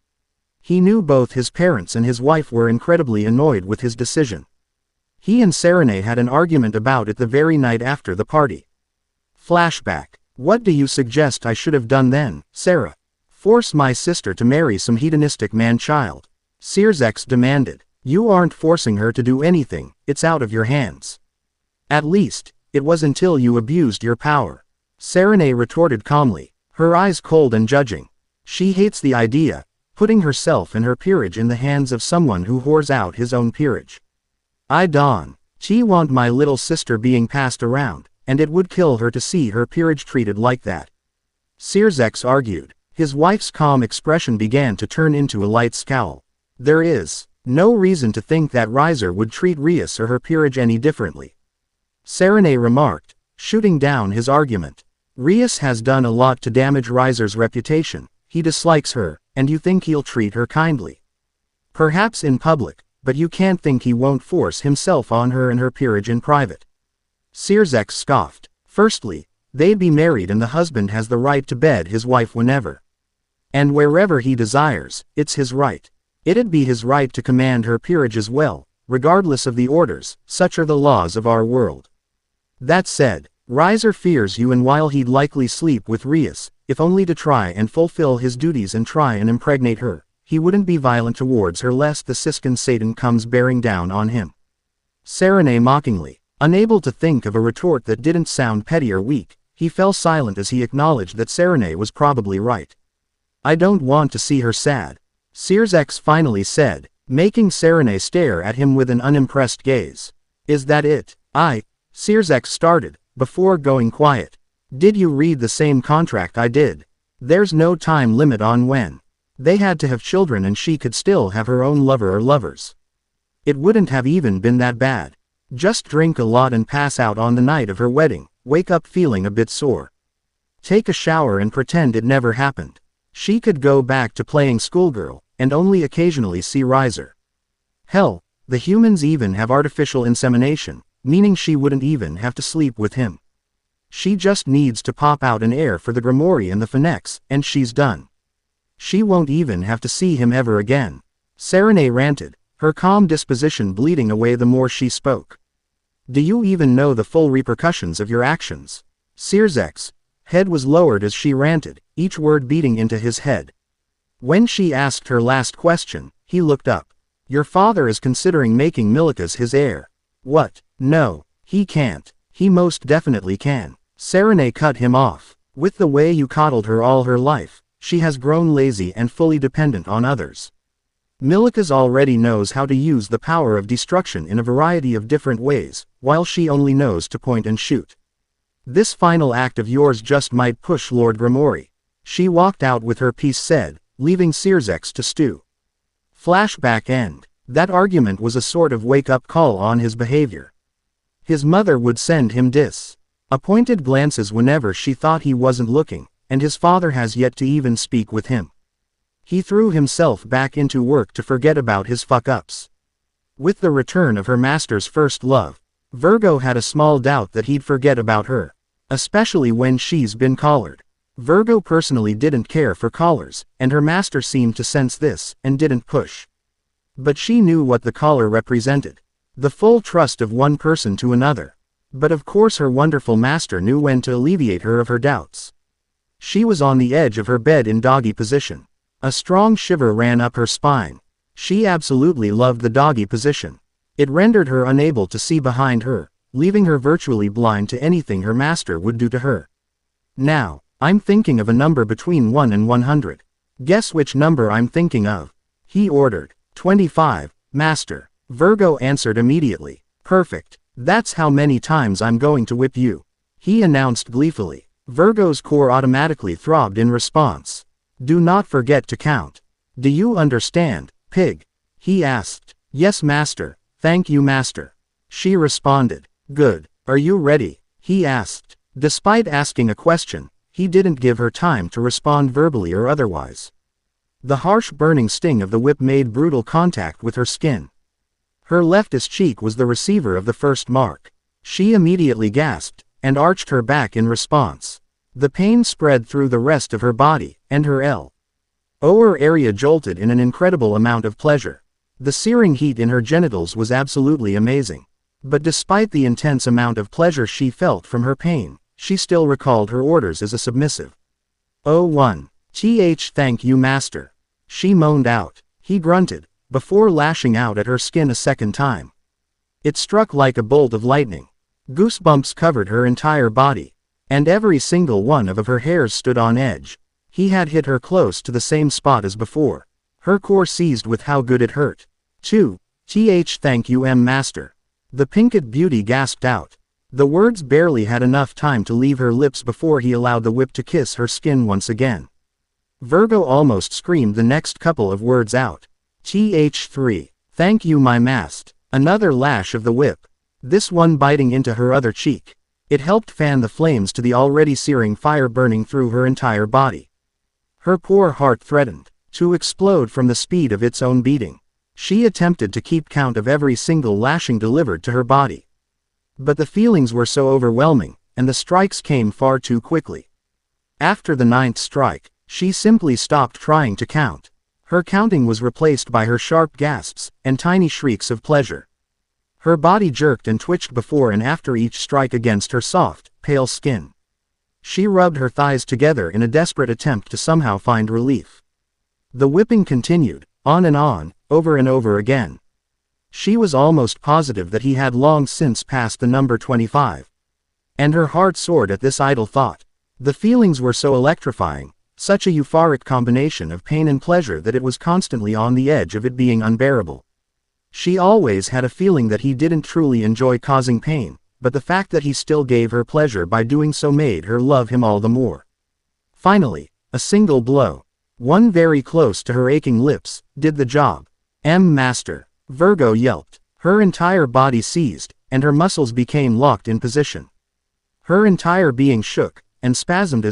He knew both his parents and his wife were incredibly annoyed with his decision. He and Serene had an argument about it the very night after the party. Flashback. What do you suggest I should have done then, Sarah? Force my sister to marry some hedonistic man-child? Searsex demanded. You aren't forcing her to do anything, it's out of your hands. At least, it was until you abused your power. Serene retorted calmly, her eyes cold and judging. She hates the idea, putting herself and her peerage in the hands of someone who whores out his own peerage. I don't want my little sister being passed around, and it would kill her to see her peerage treated like that. Searsex argued. His wife's calm expression began to turn into a light scowl. There is No reason to think that Riser would treat Rias or her peerage any differently. Serenay remarked, shooting down his argument. Rias has done a lot to damage Riser's reputation. He dislikes her, and you think he'll treat her kindly. Perhaps in public, but you can't think he won't force himself on her and her peerage in private. Sirzex scoffed. Firstly, they'd be married and the husband has the right to bed his wife whenever. And wherever he desires, it's his right. It'd be his right to command her peerage as well, regardless of the orders, such are the laws of our world. That said, Riser fears you, and while he'd likely sleep with Rias, if only to try and fulfill his duties and try and impregnate her, he wouldn't be violent towards her lest the Siskin Satan comes bearing down on him. Serenay mockingly, unable to think of a retort that didn't sound petty or weak, he fell silent as he acknowledged that Serenay was probably right. I don't want to see her sad, Sirzex finally said, making Serenay stare at him with an unimpressed gaze. Is that it? Sirzex started, before going quiet. Did you read the same contract I did? There's no time limit on when. They had to have children and she could still have her own lover or lovers. It wouldn't have even been that bad. Just drink a lot and pass out on the night of her wedding, wake up feeling a bit sore. Take a shower and pretend it never happened. She could go back to playing schoolgirl, and only occasionally see Riser. Hell, the humans even have artificial insemination, meaning she wouldn't even have to sleep with him. She just needs to pop out an heir for the Grimoire and the Phenex, and she's done. She won't even have to see him ever again. Serenay ranted, her calm disposition bleeding away the more she spoke. Do you even know the full repercussions of your actions? Sirzek's head was lowered as she ranted, each word beating into his head. When she asked her last question, he looked up. Your father is considering making Milikas his heir. What? No, he can't. He most definitely can. Serenay cut him off. With the way you coddled her all her life, she has grown lazy and fully dependent on others. Milikas already knows how to use the power of destruction in a variety of different ways, while she only knows to point and shoot. This final act of yours just might push Lord Grimoire. She walked out with her piece said, leaving Sirzex to stew. Flashback end. That argument was a sort of wake-up call on his behavior. His mother would send him disappointed glances whenever she thought he wasn't looking, and his father has yet to even speak with him. He threw himself back into work to forget about his fuck-ups. With the return of her master's first love, Virgo had a small doubt that he'd forget about her, especially when she's been collared. Virgo personally didn't care for collars, and her master seemed to sense this, and didn't push. But she knew what the collar represented. The full trust of one person to another. But of course her wonderful master knew when to alleviate her of her doubts. She was on the edge of her bed in doggy position. A strong shiver ran up her spine. She absolutely loved the doggy position. It rendered her unable to see behind her, leaving her virtually blind to anything her master would do to her. Now, I'm thinking of a number between 1 and 100. Guess which number I'm thinking of? He ordered. 25, Master. Virgo answered immediately. Perfect. That's how many times I'm going to whip you. He announced gleefully. Virgo's core automatically throbbed in response. Do not forget to count. Do you understand, pig? He asked. Yes, Master. Thank you, Master. She responded. Good. Are you ready? He asked. Despite asking a question, he didn't give her time to respond verbally or otherwise. The harsh burning sting of the whip made brutal contact with her skin. Her leftist cheek was the receiver of the first mark. She immediately gasped, and arched her back in response. The pain spread through the rest of her body, and her lower area jolted in an incredible amount of pleasure. The searing heat in her genitals was absolutely amazing. But despite the intense amount of pleasure she felt from her pain, she still recalled her orders as a submissive. Oh 1. Thank you, Master. She moaned out. He grunted, before lashing out at her skin a second time. It struck like a bolt of lightning. Goosebumps covered her entire body, and every single one of her hairs stood on edge. He had hit her close to the same spot as before. Her core seized with how good it hurt. 2. Thank you, Master. The pinked beauty gasped out. The words barely had enough time to leave her lips before he allowed the whip to kiss her skin once again. Virgo almost screamed the next couple of words out. 3. Thank you, my mast. Another lash of the whip. This one biting into her other cheek. It helped fan the flames to the already searing fire burning through her entire body. Her poor heart threatened to explode from the speed of its own beating. She attempted to keep count of every single lashing delivered to her body. But the feelings were so overwhelming, and the strikes came far too quickly. After the 9th strike, she simply stopped trying to count. Her counting was replaced by her sharp gasps and tiny shrieks of pleasure. Her body jerked and twitched before and after each strike against her soft, pale skin. She rubbed her thighs together in a desperate attempt to somehow find relief. The whipping continued, on, over and over again. She was almost positive that he had long since passed the number 25. And her heart soared at this idle thought. The feelings were so electrifying, such a euphoric combination of pain and pleasure that it was constantly on the edge of it being unbearable. She always had a feeling that he didn't truly enjoy causing pain, but the fact that he still gave her pleasure by doing so made her love him all the more. Finally, a single blow, one very close to her aching lips, did the job. Master. Virgo yelped. Her entire body seized, and her muscles became locked in position. Her entire being shook and spasmed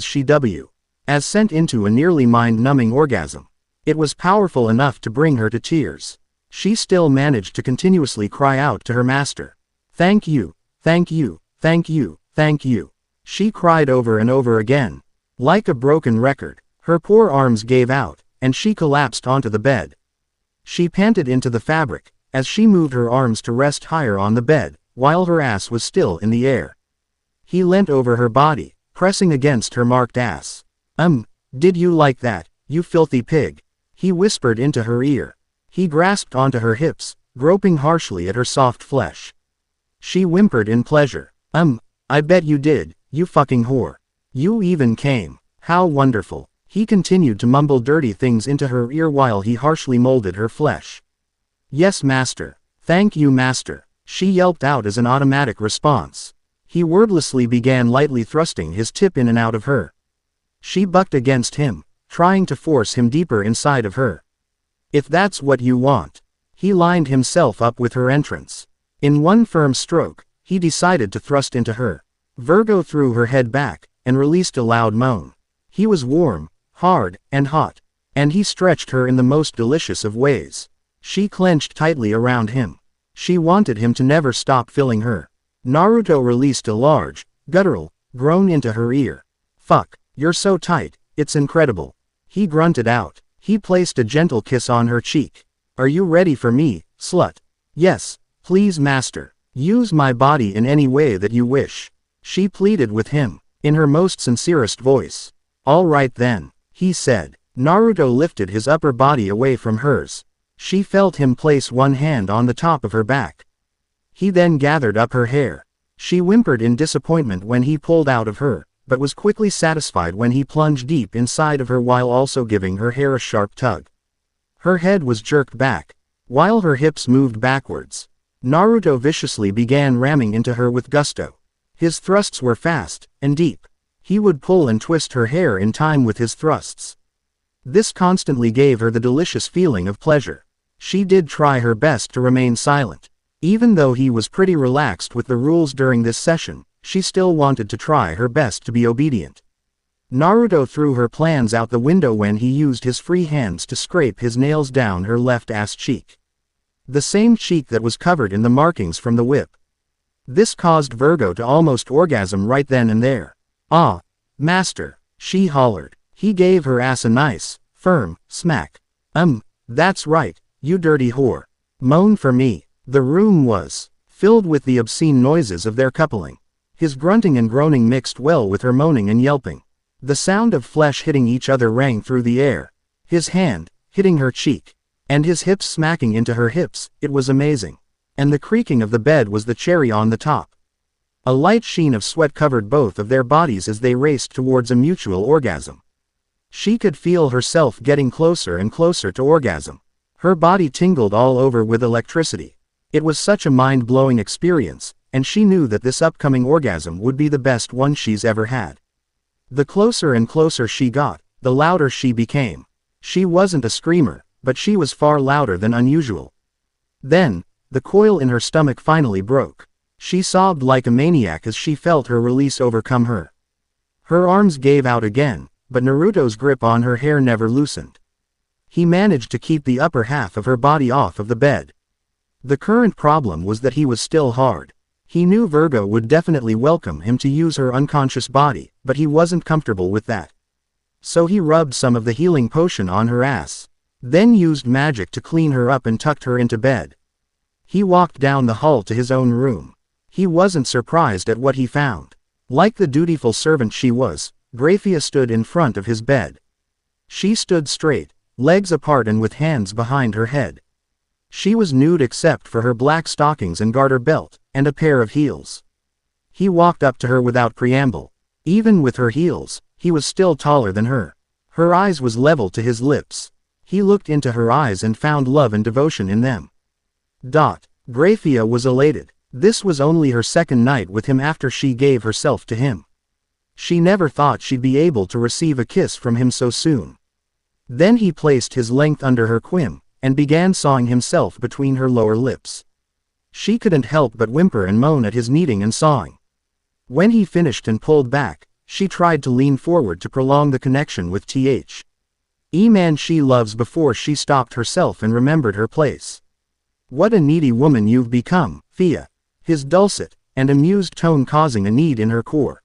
as sent into a nearly mind-numbing orgasm. It was powerful enough to bring her to tears. She still managed to continuously cry out to her master. Thank you, thank you, thank you, thank you. She cried over and over again. Like a broken record, her poor arms gave out, and she collapsed onto the bed. She panted into the fabric, as she moved her arms to rest higher on the bed, while her ass was still in the air. He leant over her body, pressing against her marked ass. Did you like that, you filthy pig? He whispered into her ear. He grasped onto her hips, groping harshly at her soft flesh. She whimpered in pleasure. I bet you did, you fucking whore. You even came. How wonderful. He continued to mumble dirty things into her ear while he harshly molded her flesh. Yes, master. Thank you, master. She yelped out as an automatic response. He wordlessly began lightly thrusting his tip in and out of her. She bucked against him, trying to force him deeper inside of her. If that's what you want. He lined himself up with her entrance. In one firm stroke, he decided to thrust into her. Virgo threw her head back, and released a loud moan. He was warm, hard, and hot. And he stretched her in the most delicious of ways. She clenched tightly around him. She wanted him to never stop filling her. Naruto released a large, guttural, groan into her ear. Fuck, you're so tight, it's incredible. He grunted out. He placed a gentle kiss on her cheek. Are you ready for me, slut? Yes, please, master. Use my body in any way that you wish. She pleaded with him, in her most sincerest voice. All right then, he said. Naruto lifted his upper body away from hers. She felt him place one hand on the top of her back. He then gathered up her hair. She whimpered in disappointment when he pulled out of her, but was quickly satisfied when he plunged deep inside of her while also giving her hair a sharp tug. Her head was jerked back, while her hips moved backwards. Naruto viciously began ramming into her with gusto. His thrusts were fast and deep. He would pull and twist her hair in time with his thrusts. This constantly gave her the delicious feeling of pleasure. She did try her best to remain silent. Even though he was pretty relaxed with the rules during this session, she still wanted to try her best to be obedient. Naruto threw her plans out the window when he used his free hands to scrape his nails down her left ass cheek. The same cheek that was covered in the markings from the whip. This caused Virgo to almost orgasm right then and there. Ah, master, she hollered. He gave her ass a nice, firm, smack. That's right, you dirty whore. Moan for me. The room was filled with the obscene noises of their coupling. His grunting and groaning mixed well with her moaning and yelping. The sound of flesh hitting each other rang through the air. His hand, hitting her cheek. And his hips smacking into her hips, it was amazing. And the creaking of the bed was the cherry on the top. A light sheen of sweat covered both of their bodies as they raced towards a mutual orgasm. She could feel herself getting closer and closer to orgasm. Her body tingled all over with electricity. It was such a mind-blowing experience, and she knew that this upcoming orgasm would be the best one she's ever had. The closer and closer she got, the louder she became. She wasn't a screamer, but she was far louder than unusual. Then, the coil in her stomach finally broke. She sobbed like a maniac as she felt her release overcome her. Her arms gave out again, but Naruto's grip on her hair never loosened. He managed to keep the upper half of her body off of the bed. The current problem was that he was still hard. He knew Virgo would definitely welcome him to use her unconscious body, but he wasn't comfortable with that. So he rubbed some of the healing potion on her ass, then used magic to clean her up and tucked her into bed. He walked down the hall to his own room. He wasn't surprised at what he found. Like the dutiful servant she was, Graia stood in front of his bed. She stood straight, legs apart and with hands behind her head. She was nude except for her black stockings and garter belt, and a pair of heels. He walked up to her without preamble. Even with her heels, he was still taller than her. Her eyes was level to his lips. He looked into her eyes and found love and devotion in them. Graia was elated. This was only her second night with him after she gave herself to him. She never thought she'd be able to receive a kiss from him so soon. Then he placed his length under her quim, and began sawing himself between her lower lips. She couldn't help but whimper and moan at his kneading and sawing. When he finished and pulled back, she tried to lean forward to prolong the connection with man she loves before she stopped herself and remembered her place. What a needy woman you've become, Fia. His dulcet and amused tone causing a need in her core.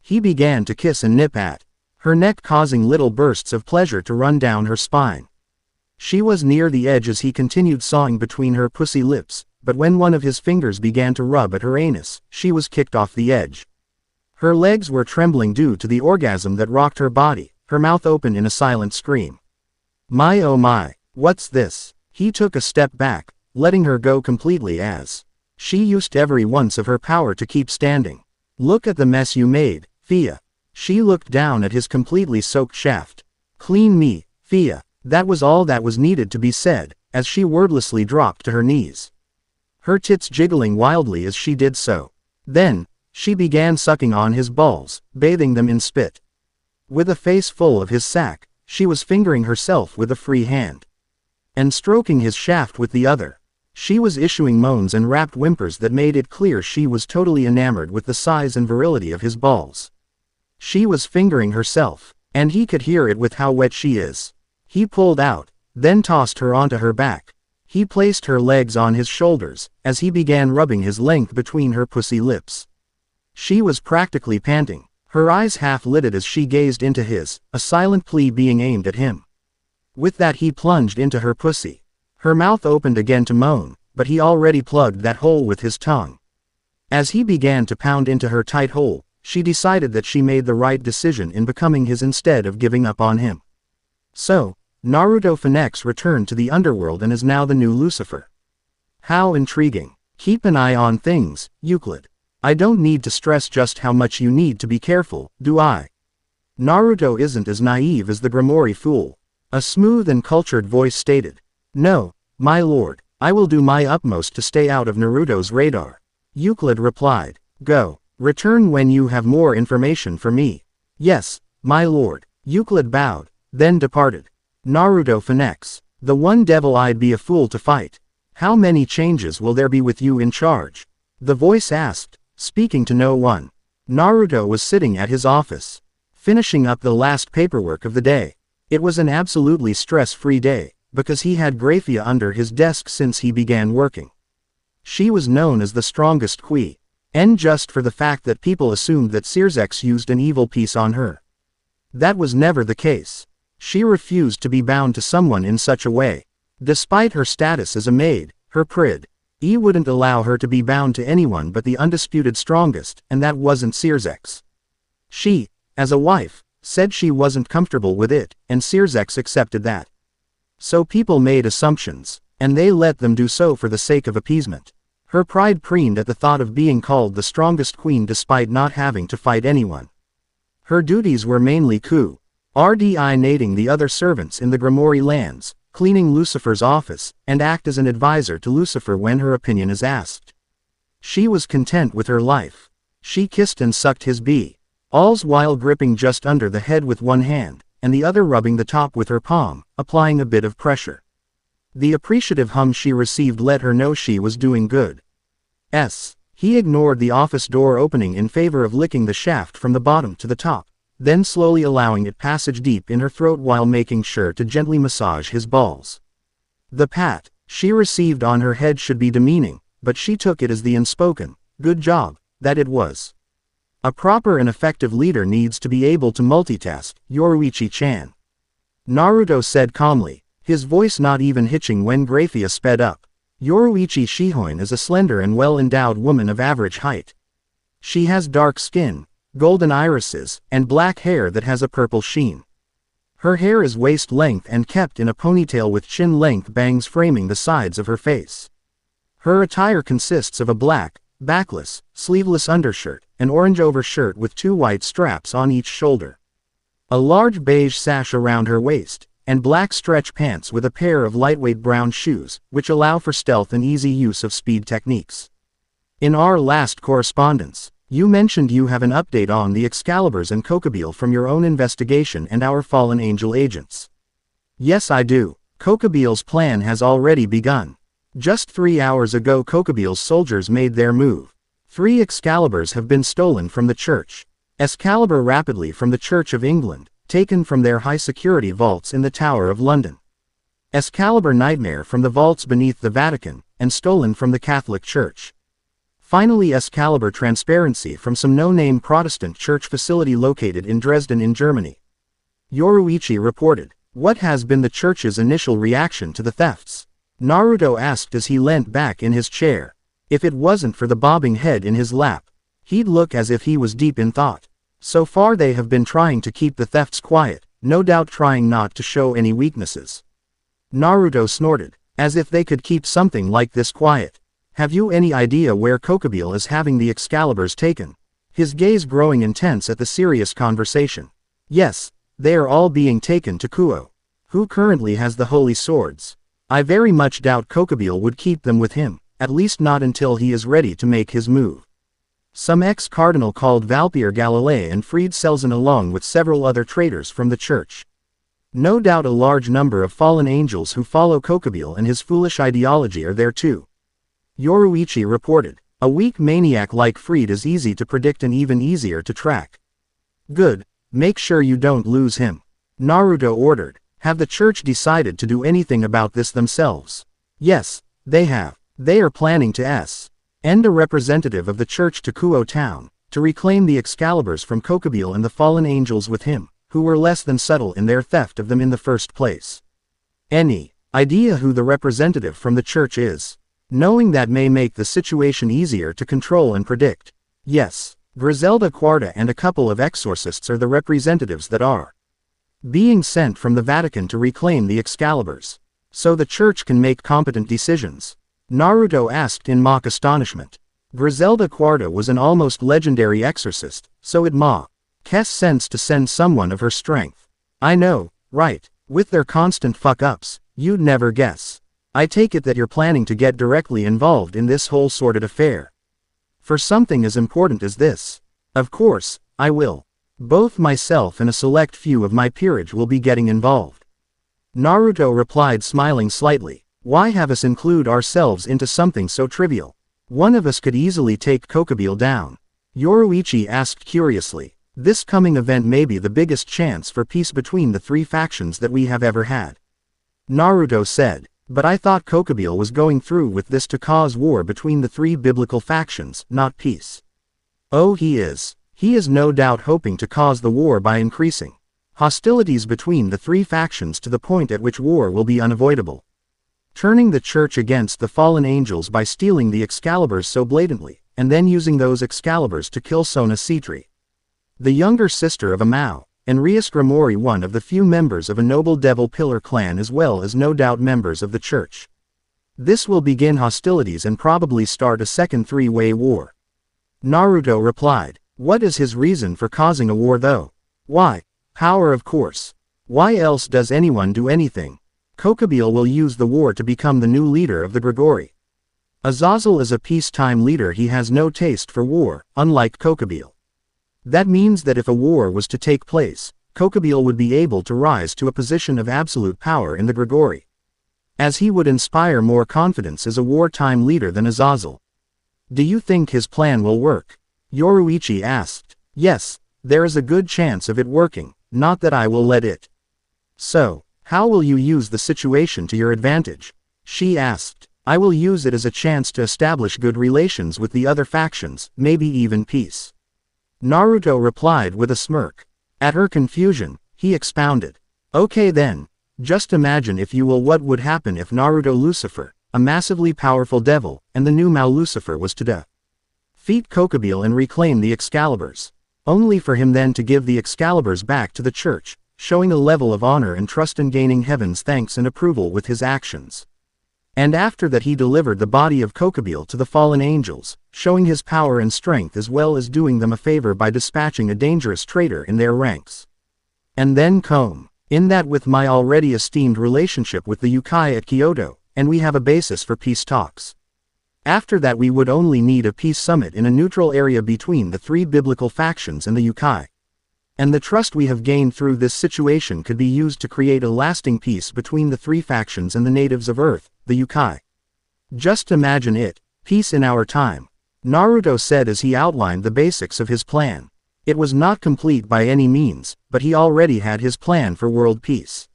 He began to kiss and nip at her neck, causing little bursts of pleasure to run down her spine. She was near the edge as he continued sawing between her pussy lips, but when one of his fingers began to rub at her anus, she was kicked off the edge. Her legs were trembling due to the orgasm that rocked her body, her mouth open in a silent scream. My oh my, what's this? He took a step back, letting her go completely as she used every ounce of her power to keep standing. Look at the mess you made, Fia. She looked down at his completely soaked shaft. Clean me, Fia. That was all that was needed to be said, as she wordlessly dropped to her knees. Her tits jiggling wildly as she did so. Then, she began sucking on his balls, bathing them in spit. With a face full of his sack, she was fingering herself with a free hand, and stroking his shaft with the other. She was issuing moans and rapt whimpers that made it clear she was totally enamored with the size and virility of his balls. She was fingering herself, and he could hear it with how wet she is. He pulled out, then tossed her onto her back. He placed her legs on his shoulders, as he began rubbing his length between her pussy lips. She was practically panting, her eyes half-lidded as she gazed into his, a silent plea being aimed at him. With that he plunged into her pussy. Her mouth opened again to moan, but he already plugged that hole with his tongue. As he began to pound into her tight hole, she decided that she made the right decision in becoming his instead of giving up on him. So, Naruto Phenex returned to the underworld and is now the new Lucifer. How intriguing. Keep an eye on things, Euclid. I don't need to stress just how much you need to be careful, do I? Naruto isn't as naive as the Grimoire fool. A smooth and cultured voice stated. No, my lord, I will do my utmost to stay out of Naruto's radar. Euclid replied. Go. Return when you have more information for me. Yes, my lord. Euclid bowed, then departed. Naruto Phenex. The one devil I'd be a fool to fight. How many changes will there be with you in charge? The voice asked, speaking to no one. Naruto was sitting at his office, finishing up the last paperwork of the day. It was an absolutely stress-free day, because he had Graia under his desk since he began working. She was known as the strongest queen, and just for the fact that people assumed that Circex used an evil piece on her. That was never the case. She refused to be bound to someone in such a way. Despite her status as a maid, her pride wouldn't allow her to be bound to anyone but the undisputed strongest, and that wasn't Circex. She, as a wife, said she wasn't comfortable with it, and Circex accepted that. So people made assumptions, and they let them do so for the sake of appeasement. Her pride preened at the thought of being called the strongest queen despite not having to fight anyone. Her duties were mainly coordinating the other servants in the Grimoire lands, cleaning Lucifer's office, and act as an advisor to Lucifer when her opinion is asked. She was content with her life. She kissed and sucked his all's while gripping just under the head with one hand, and the other rubbing the top with her palm, applying a bit of pressure. The appreciative hum she received let her know she was doing good. He ignored the office door opening in favor of licking the shaft from the bottom to the top, then slowly allowing it passage deep in her throat while making sure to gently massage his balls. The pat she received on her head should be demeaning, but she took it as the unspoken, "Good job," that it was. A proper and effective leader needs to be able to multitask, Yoruichi-chan. Naruto said calmly, his voice not even hitching when Graia sped up. Yoruichi Shihoin is a slender and well-endowed woman of average height. She has dark skin, golden irises, and black hair that has a purple sheen. Her hair is waist-length and kept in a ponytail with chin-length bangs framing the sides of her face. Her attire consists of a black, backless, sleeveless undershirt, an orange overshirt with 2 white straps on each shoulder, a large beige sash around her waist, and black stretch pants with a pair of lightweight brown shoes, which allow for stealth and easy use of speed techniques. In our last correspondence, you mentioned you have an update on the Excaliburs and Kokobile from your own investigation and our fallen angel agents. Yes, I do. Kokobile's plan has already begun. Just 3 hours ago Kokobile's soldiers made their move. 3 Excaliburs have been stolen from the church. Excalibur rapidly from the Church of England, taken from their high-security vaults in the Tower of London. Excalibur Nightmare from the vaults beneath the Vatican, and stolen from the Catholic Church. Finally Excalibur Transparency from some no-name Protestant church facility located in Dresden in Germany. Yoruichi reported. What has been the church's initial reaction to the thefts? Naruto asked as he leant back in his chair. If it wasn't for the bobbing head in his lap, he'd look as if he was deep in thought. So far they have been trying to keep the thefts quiet, no doubt trying not to show any weaknesses. Naruto snorted, as if they could keep something like this quiet. Have you any idea where Kokobile is having the Excaliburs taken? His gaze growing intense at the serious conversation. Yes, they are all being taken to Kuo, who currently has the holy swords. I very much doubt Kokobile would keep them with him, at least not until he is ready to make his move. Some ex-cardinal called Valpier Galilei and freed Selzen along with several other traitors from the church. No doubt a large number of fallen angels who follow Kokobile and his foolish ideology are there too. Yoruichi reported. A weak maniac like Freed is easy to predict and even easier to track. Good. Make sure you don't lose him. Naruto ordered. Have the church decided to do anything about this themselves? Yes, they have. They are planning to send a representative of the church to Kuo town, to reclaim the Excaliburs from Kokobile and the fallen angels with him, who were less than subtle in their theft of them in the first place. Any idea who the representative from the church is? Knowing that may make the situation easier to control and predict. Yes, Griselda Quarta and a couple of exorcists are the representatives that are being sent from the Vatican to reclaim the Excaliburs, so the church can make competent decisions. Naruto asked in mock astonishment. Griselda Quarta was an almost legendary exorcist, so it makes sense to send someone of her strength. I know, right, with their constant fuck-ups, you'd never guess. I take it that you're planning to get directly involved in this whole sordid affair. For something as important as this. Of course, I will. Both myself and a select few of my peerage will be getting involved. Naruto replied smiling slightly. Why have us include ourselves into something so trivial? One of us could easily take Kokobile down. Yoruichi asked curiously. This coming event may be the biggest chance for peace between the 3 factions that we have ever had. Naruto said. But I thought Kokobile was going through with this to cause war between the 3 biblical factions, not peace. Oh, he is. He is no doubt hoping to cause the war by increasing hostilities between the 3 factions to the point at which war will be unavoidable. Turning the church against the fallen angels by stealing the Excaliburs so blatantly, and then using those Excaliburs to kill Sona Citri, the younger sister of Amao. Enrius Grimori, one of the few members of a noble Devil Pillar clan as well as no doubt members of the church. This will begin hostilities and probably start a second 3-way war. Naruto replied. What is his reason for causing a war though? Why? Power, of course. Why else does anyone do anything? Kokobile will use the war to become the new leader of the Grigori. Azazel is a peacetime leader. He has no taste for war, unlike Kokobile. That means that if a war was to take place, Kokobile would be able to rise to a position of absolute power in the Grigori. as he would inspire more confidence as a wartime leader than Azazel. Do you think his plan will work? Yoruichi asked. Yes, there is a good chance of it working, not that I will let it. So, how will you use the situation to your advantage? She asked. I will use it as a chance to establish good relations with the other factions, maybe even peace. Naruto replied with a smirk. At her confusion, he expounded. Okay then, just imagine if you will what would happen if Naruto Lucifer, a massively powerful devil, and the new Mao Lucifer was to defeat Kokubile and reclaim the Excaliburs. Only for him then to give the Excaliburs back to the church, showing a level of honor and trust and gaining heaven's thanks and approval with his actions. And after that he delivered the body of Kokubile to the fallen angels, showing his power and strength as well as doing them a favor by dispatching a dangerous traitor in their ranks. And then come, in that with my already esteemed relationship with the Ukai at Kyoto, and we have a basis for peace talks. After that we would only need a peace summit in a neutral area between the three biblical factions and the Ukai. And the trust we have gained through this situation could be used to create a lasting peace between the three factions and the natives of Earth, the Ukai. Just imagine it, peace in our time, Naruto said as he outlined the basics of his plan. It was not complete by any means, but he already had his plan for world peace.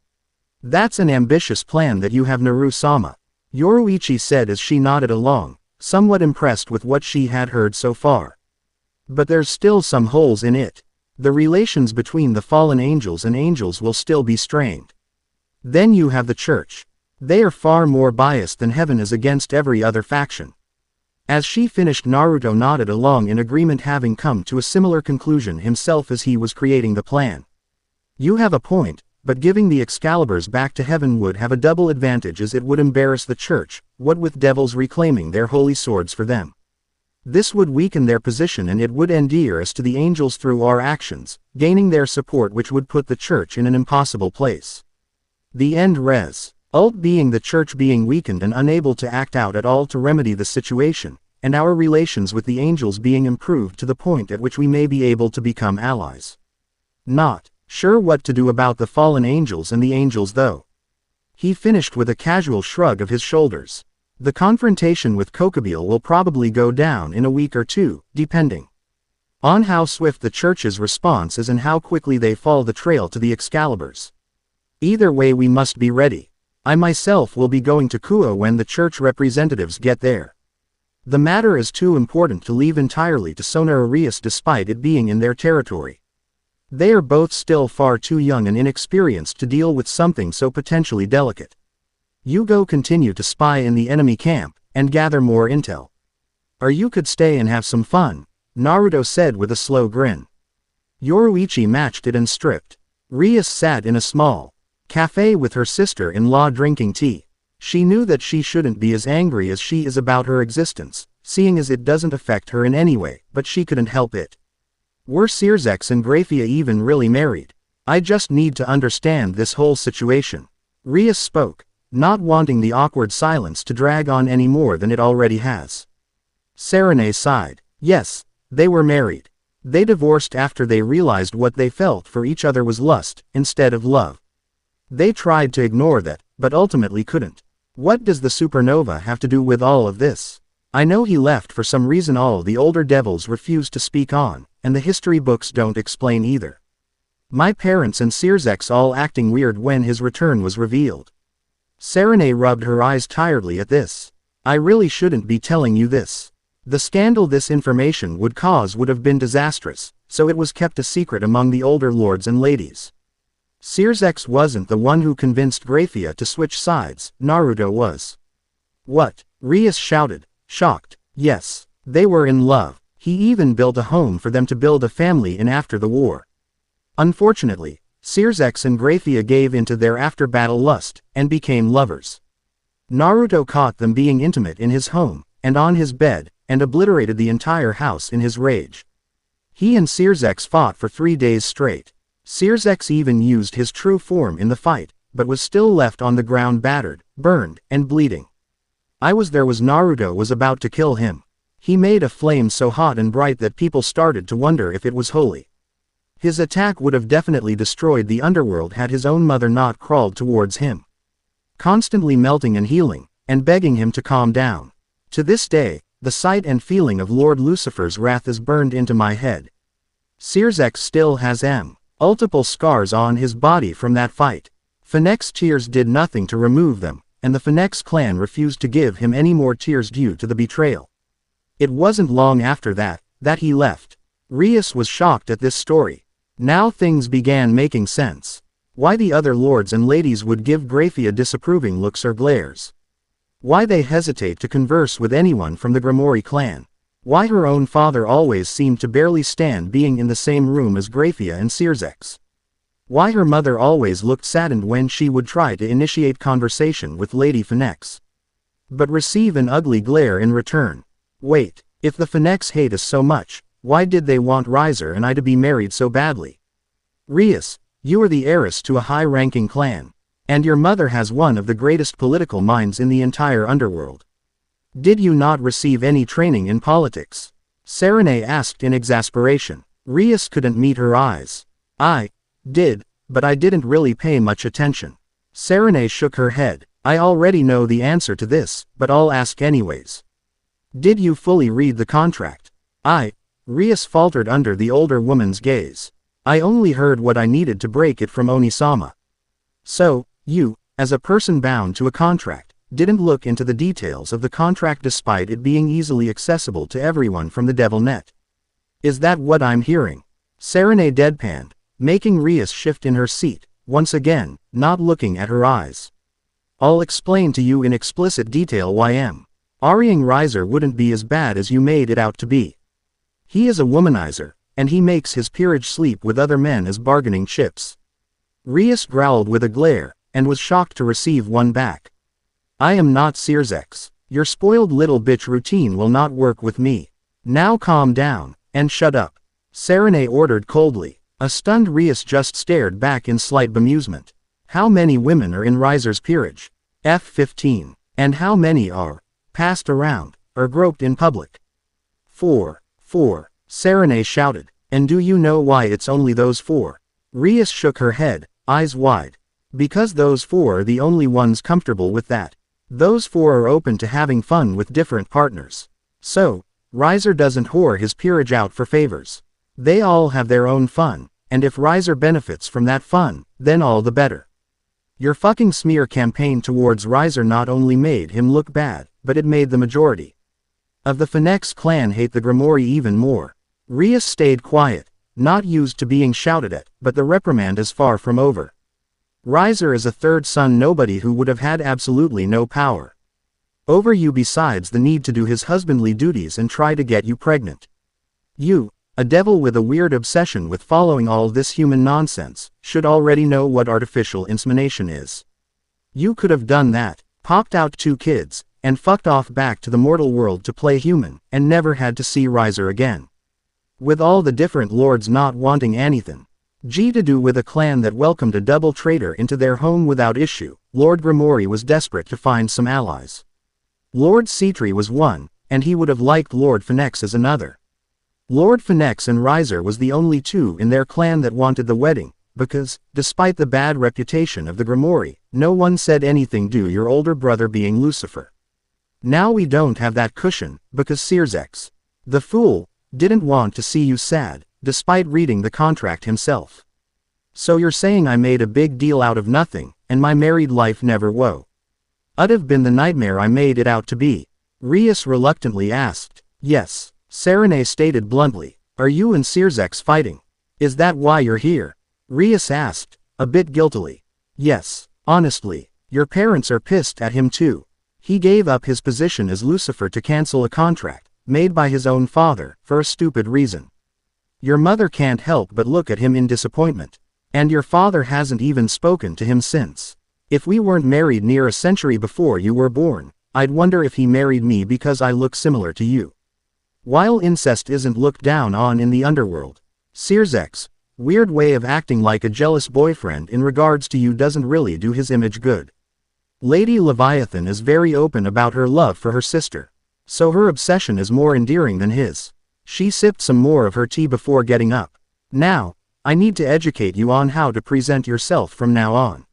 That's an ambitious plan that you have, Naru-sama, Yoruichi said as she nodded along, somewhat impressed with what she had heard so far. But there's still some holes in it. The relations between the fallen angels and angels will still be strained. Then you have the church. They are far more biased than heaven is against every other faction. As she finished, Naruto nodded along in agreement, having come to a similar conclusion himself as he was creating the plan. You have a point, but giving the Excaliburs back to heaven would have a double advantage, as it would embarrass the church, what with devils reclaiming their holy swords for them. This would weaken their position and it would endear us to the angels through our actions, gaining their support, which would put the church in an impossible place. The end res. Ult being the church being weakened and unable to act out at all to remedy the situation, and our relations with the angels being improved to the point at which we may be able to become allies. Not sure what to do about the fallen angels and the angels though. He finished with a casual shrug of his shoulders. The confrontation with Kokubile will probably go down in a week or two, depending on how swift the church's response is and how quickly they follow the trail to the Excaliburs. Either way we must be ready. I myself will be going to Kuo when the church representatives get there. The matter is too important to leave entirely to Sona Arias despite it being in their territory. They are both still far too young and inexperienced to deal with something so potentially delicate. You go continue to spy in the enemy camp, and gather more intel. Or you could stay and have some fun, Naruto said with a slow grin. Yoruichi matched it and stripped. Rias sat in a small cafe with her sister-in-law drinking tea. She knew that she shouldn't be as angry as she is about her existence, seeing as it doesn't affect her in any way, but she couldn't help it. Were Sirzex and Graia even really married? I just need to understand this whole situation. Rias spoke, not wanting the awkward silence to drag on any more than it already has. Serene sighed. Yes, they were married. They divorced after they realized what they felt for each other was lust, instead of love. They tried to ignore that, but ultimately couldn't. What does the supernova have to do with all of this? I know he left for some reason all the older devils refuse to speak on, and the history books don't explain either. My parents and Sirzex all acting weird when his return was revealed. Serene rubbed her eyes tiredly at this. I really shouldn't be telling you this. The scandal this information would cause would have been disastrous, so it was kept a secret among the older lords and ladies. Sirzex wasn't the one who convinced Graia to switch sides, Naruto was. What? Rias shouted, shocked. Yes, they were in love. He even built a home for them to build a family in after the war. Unfortunately, Sirzex and Graia gave into their after-battle lust, and became lovers. Naruto caught them being intimate in his home, and on his bed, and obliterated the entire house in his rage. He and Sirzex fought for 3 days straight. Sirzex even used his true form in the fight, but was still left on the ground battered, burned, and bleeding. I was there was Naruto was about to kill him. He made a flame so hot and bright that people started to wonder if it was holy. His attack would have definitely destroyed the underworld had his own mother not crawled towards him. constantly melting and healing, and begging him to calm down. To this day, the sight and feeling of Lord Lucifer's wrath is burned into my head. Sirzex still has multiple scars on his body from that fight. Phenex tears did nothing to remove them, and the Phenex clan refused to give him any more tears due to the betrayal. It wasn't long after that he left. Rias was shocked at this story. Now things began making sense. Why the other lords and ladies would give Graia disapproving looks or glares. Why they hesitate to converse with anyone from the Grimoire clan. Why her own father always seemed to barely stand being in the same room as Graia and Sirzex. Why her mother always looked saddened when she would try to initiate conversation with Lady Phenex, but receive an ugly glare in return. Wait, if the Phenex hate us so much, why did they want Riser and I to be married so badly? Rias, you are the heiress to a high-ranking clan, and your mother has one of the greatest political minds in the entire underworld. Did you not receive any training in politics? Serene asked in exasperation. Rias couldn't meet her eyes. I did, but I didn't really pay much attention. Serene shook her head. I already know the answer to this, but I'll ask anyways. Did you fully read the contract? Rias faltered under the older woman's gaze. I only heard what I needed to break it from Onisama. So, you, as a person bound to a contract, didn't look into the details of the contract despite it being easily accessible to everyone from the Devil Net. Is that what I'm hearing? Serene deadpanned, making Rias shift in her seat, once again, not looking at her eyes. I'll explain to you in explicit detail why Ariang Riser wouldn't be as bad as you made it out to be. He is a womanizer, and he makes his peerage sleep with other men as bargaining chips. Rias growled with a glare, and was shocked to receive one back. I am not Sirzex. Your spoiled little bitch routine will not work with me. Now calm down, and shut up. Serene ordered coldly. A stunned Rias just stared back in slight bemusement. How many women are in Riser's peerage? F15. And how many are passed around, or groped in public? 4. Serene shouted. And do you know why it's only those 4? Rias shook her head, eyes wide. Because those 4 are the only ones comfortable with that. Those 4 are open to having fun with different partners. So, Riser doesn't whore his peerage out for favors. They all have their own fun, and if Riser benefits from that fun, then all the better. Your fucking smear campaign towards Riser not only made him look bad, but it made the majority of the Phenex clan hate the Grimoire even more. Rias stayed quiet, not used to being shouted at, but the reprimand is far from over. Riser is a third son nobody who would have had absolutely no power over you besides the need to do his husbandly duties and try to get you pregnant. You, a devil with a weird obsession with following all this human nonsense, should already know what artificial insemination is. You could have done that, popped out 2 kids, and fucked off back to the mortal world to play human, and never had to see Riser again. With all the different lords not wanting anything to do with a clan that welcomed a double traitor into their home without issue, Lord Grimoire was desperate to find some allies. Lord Cetri was one, and he would have liked Lord Phenex as another. Lord Phenex and Riser was the only 2 in their clan that wanted the wedding, because, despite the bad reputation of the Grimoire, no one said anything due your older brother being Lucifer. Now we don't have that cushion, because Sirzex, the fool, didn't want to see you sad, despite reading the contract himself. So you're saying I made a big deal out of nothing, and my married life never would have been the nightmare I made it out to be? Rias reluctantly asked. Yes, Serene stated bluntly. Are you and Sirzex fighting? Is that why you're here? Rias asked, a bit guiltily. Yes, honestly, your parents are pissed at him too. He gave up his position as Lucifer to cancel a contract, made by his own father, for a stupid reason. Your mother can't help but look at him in disappointment. And your father hasn't even spoken to him since. If we weren't married near a century before you were born, I'd wonder if he married me because I look similar to you. While incest isn't looked down on in the underworld, Sirzex, weird way of acting like a jealous boyfriend in regards to you doesn't really do his image good. Lady Leviathan is very open about her love for her sister, so her obsession is more endearing than his. She sipped some more of her tea before getting up. Now, I need to educate you on how to present yourself from now on.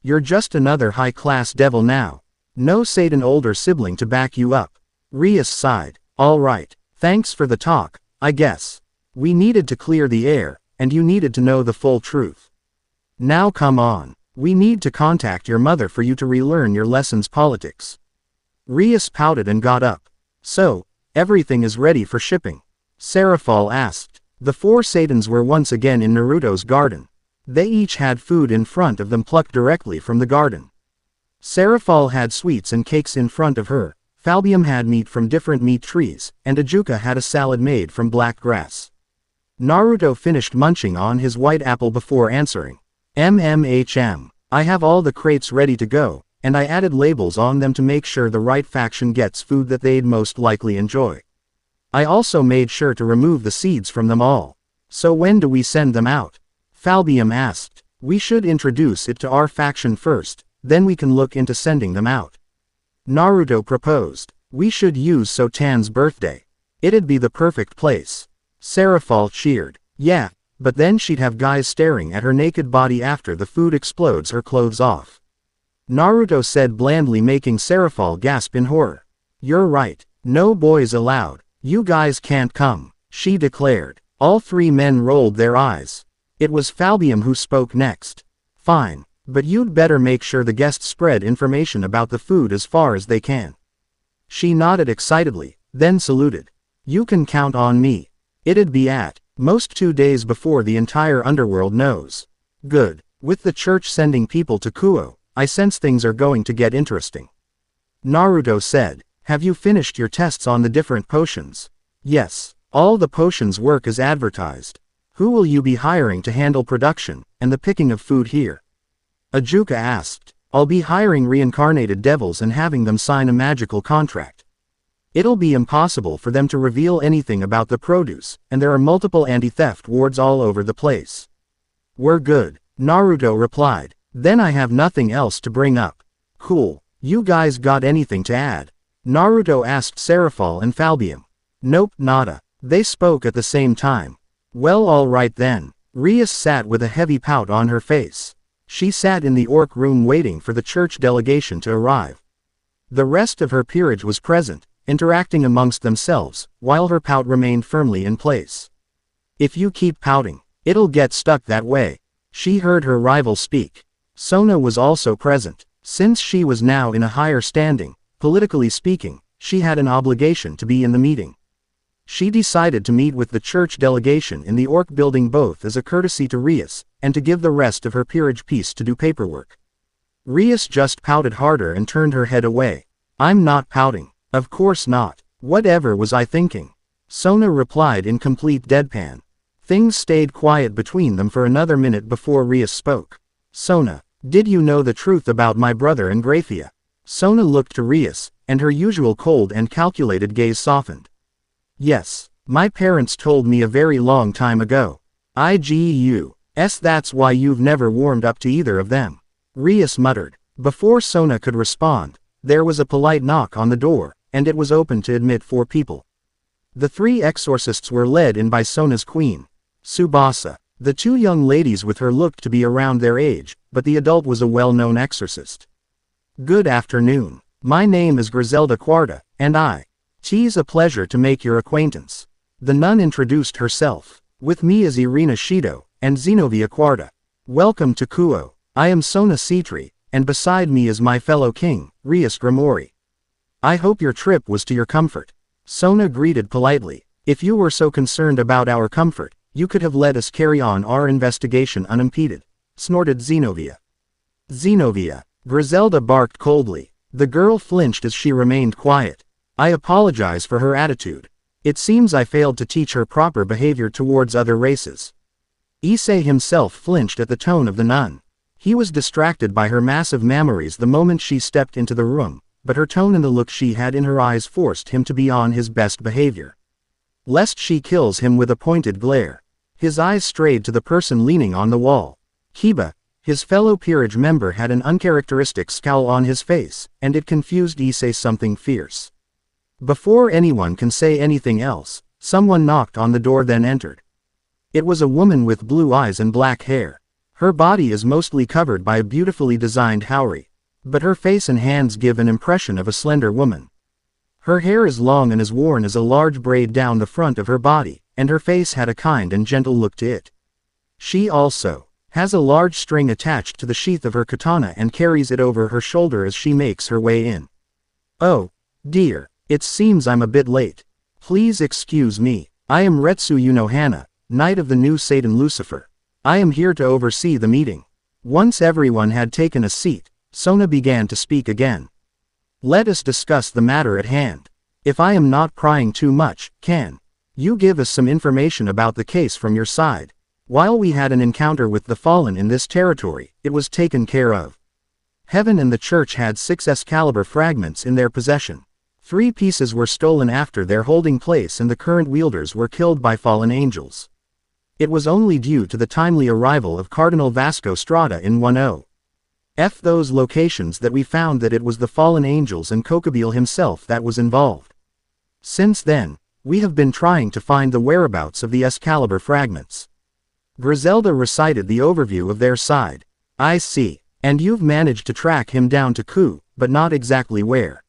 You're just another high-class devil now. No Satan older sibling to back you up. Rias sighed. All right. Thanks for the talk, I guess. We needed to clear the air, and you needed to know the full truth. Now come on. We need to contact your mother for you to relearn your lessons politics. Rias pouted and got up. So, everything is ready for shipping? Seraphal asked. The 4 Satans were once again in Naruto's garden. They each had food in front of them plucked directly from the garden. Seraphal had sweets and cakes in front of her, Falbium had meat from different meat trees, and Ajuka had a salad made from black grass. Naruto finished munching on his white apple before answering. I have all the crates ready to go, and I added labels on them to make sure the right faction gets food that they'd most likely enjoy. I also made sure to remove the seeds from them all. So when do we send them out? Falbium asked. We should introduce it to our faction first, then we can look into sending them out. Naruto proposed. We should use Sotan's birthday. It'd be the perfect place. Seraphal cheered. Yeah, but then she'd have guys staring at her naked body after the food explodes her clothes off. Naruto said blandly, making Seraphal gasp in horror. You're right. No boys allowed. You guys can't come, she declared. All 3 men rolled their eyes. It was Falbium who spoke next. Fine. But you'd better make sure the guests spread information about the food as far as they can. She nodded excitedly, then saluted. You can count on me. It'd be at most 2 days before the entire underworld knows. Good. With the church sending people to Kyoto, I sense things are going to get interesting. Naruto said. Have you finished your tests on the different potions? Yes. All the potions work as advertised. Who will you be hiring to handle production and the picking of food here? Ajuka asked. I'll be hiring reincarnated devils and having them sign a magical contract. It'll be impossible for them to reveal anything about the produce, and there are multiple anti-theft wards all over the place. We're good, Naruto replied. Then I have nothing else to bring up. Cool. You guys got anything to add? Naruto asked Seraphal and Falbium. Nope, nada. They spoke at the same time. Well, all right then. Rias sat with a heavy pout on her face. She sat in the orc room waiting for the church delegation to arrive. The rest of her peerage was present, interacting amongst themselves, while her pout remained firmly in place. If you keep pouting, it'll get stuck that way. She heard her rival speak. Sona was also present. Since she was now in a higher standing, politically speaking, she had an obligation to be in the meeting. She decided to meet with the church delegation in the orc building both as a courtesy to Rias, and to give the rest of her peerage peace to do paperwork. Rias just pouted harder and turned her head away. I'm not pouting. Of course not. Whatever was I thinking? Sona replied in complete deadpan. Things stayed quiet between them for another minute before Rias spoke. Sona, did you know the truth about my brother and Graia? Sona looked to Rias, and her usual cold and calculated gaze softened. Yes, my parents told me a very long time ago. That's why you've never warmed up to either of them. Rias muttered. Before Sona could respond, there was a polite knock on the door, and it was opened to admit 4 people. The 3 exorcists were led in by Sona's queen, Tsubasa. The 2 young ladies with her looked to be around their age, but the adult was a well-known exorcist. Good afternoon. My name is Griselda Quarta, and It's a pleasure to make your acquaintance. The nun introduced herself. With me is Irina Shido, and Zenobia Quarta. Welcome to Kyoto. I am Sona Citri, and beside me is my fellow king, Rias Grimori. I hope your trip was to your comfort. Sona greeted politely. If you were so concerned about our comfort, you could have let us carry on our investigation unimpeded, snorted Zenobia. Zenobia. Griselda barked coldly. The girl flinched as she remained quiet. I apologize for her attitude. It seems I failed to teach her proper behavior towards other races. Issei himself flinched at the tone of the nun. He was distracted by her massive memories the moment she stepped into the room, but her tone and the look she had in her eyes forced him to be on his best behavior. Lest she kills him with a pointed glare. His eyes strayed to the person leaning on the wall. Kiba, his fellow peerage member, had an uncharacteristic scowl on his face, and it confused Issei something fierce. Before anyone can say anything else, someone knocked on the door then entered. It was a woman with blue eyes and black hair. Her body is mostly covered by a beautifully designed haori, but her face and hands give an impression of a slender woman. Her hair is long and is worn as a large braid down the front of her body, and her face had a kind and gentle look to it. She also has a large string attached to the sheath of her katana and carries it over her shoulder as she makes her way in. Oh, dear, it seems I'm a bit late. Please excuse me. I am Retsu Yunohana, Knight of the New Satan Lucifer. I am here to oversee the meeting. Once everyone had taken a seat, Sona began to speak again. Let us discuss the matter at hand. If I am not prying too much, can you give us some information about the case from your side? While we had an encounter with the fallen in this territory, it was taken care of. Heaven and the church had 6 Excalibur fragments in their possession. 3 pieces were stolen after their holding place and the current wielders were killed by fallen angels. It was only due to the timely arrival of Cardinal Vasco Strada in 10F those locations that we found that it was the fallen angels and Kokobile himself that was involved. Since then, we have been trying to find the whereabouts of the Excalibur fragments. Griselda recited the overview of their side. I see. And you've managed to track him down to Ku, but not exactly where.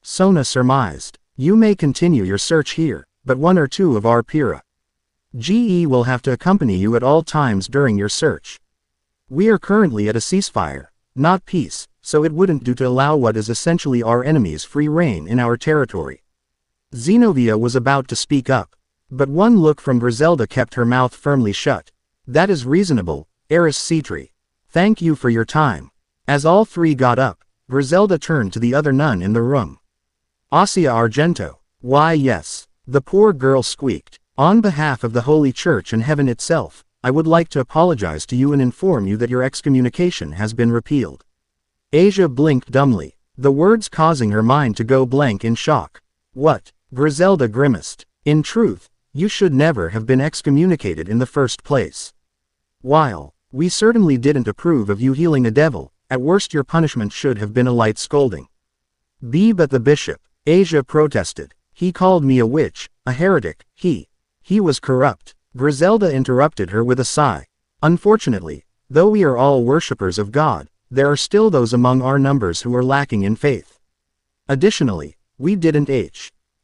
Sona surmised. You may continue your search here, but 1 or 2 of our Pira GE will have to accompany you at all times during your search. We are currently at a ceasefire, not peace, so it wouldn't do to allow what is essentially our enemies free reign in our territory. Zenobia was about to speak up, but one look from Griselda kept her mouth firmly shut. That is reasonable, Eris Citri. Thank you for your time. As all 3 got up, Griselda turned to the other nun in the room. Asia Argento. Why yes. The poor girl squeaked. On behalf of the Holy Church and heaven itself, I would like to apologize to you and inform you that your excommunication has been repealed. Asia blinked dumbly, the words causing her mind to go blank in shock. What? Griselda grimaced. In truth, you should never have been excommunicated in the first place. While we certainly didn't approve of you healing a devil, at worst your punishment should have been a light scolding. But the bishop, Asia protested. He called me a witch, a heretic, he was corrupt. Griselda interrupted her with a sigh. Unfortunately, though we are all worshippers of God, there are still those among our numbers who are lacking in faith. Additionally, we didn't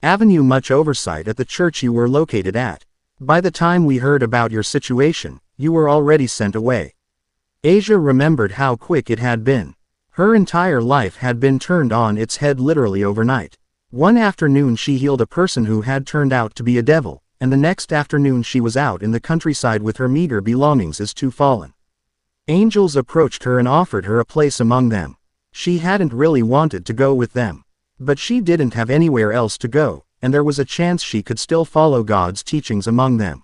Avenue much oversight at the church you were located at. By the time we heard about your situation, you were already sent away. Asia remembered how quick it had been. Her entire life had been turned on its head literally overnight. One afternoon she healed a person who had turned out to be a devil, and the next afternoon she was out in the countryside with her meager belongings as 2 fallen angels approached her and offered her a place among them. She hadn't really wanted to go with them. But she didn't have anywhere else to go, and there was a chance she could still follow God's teachings among them.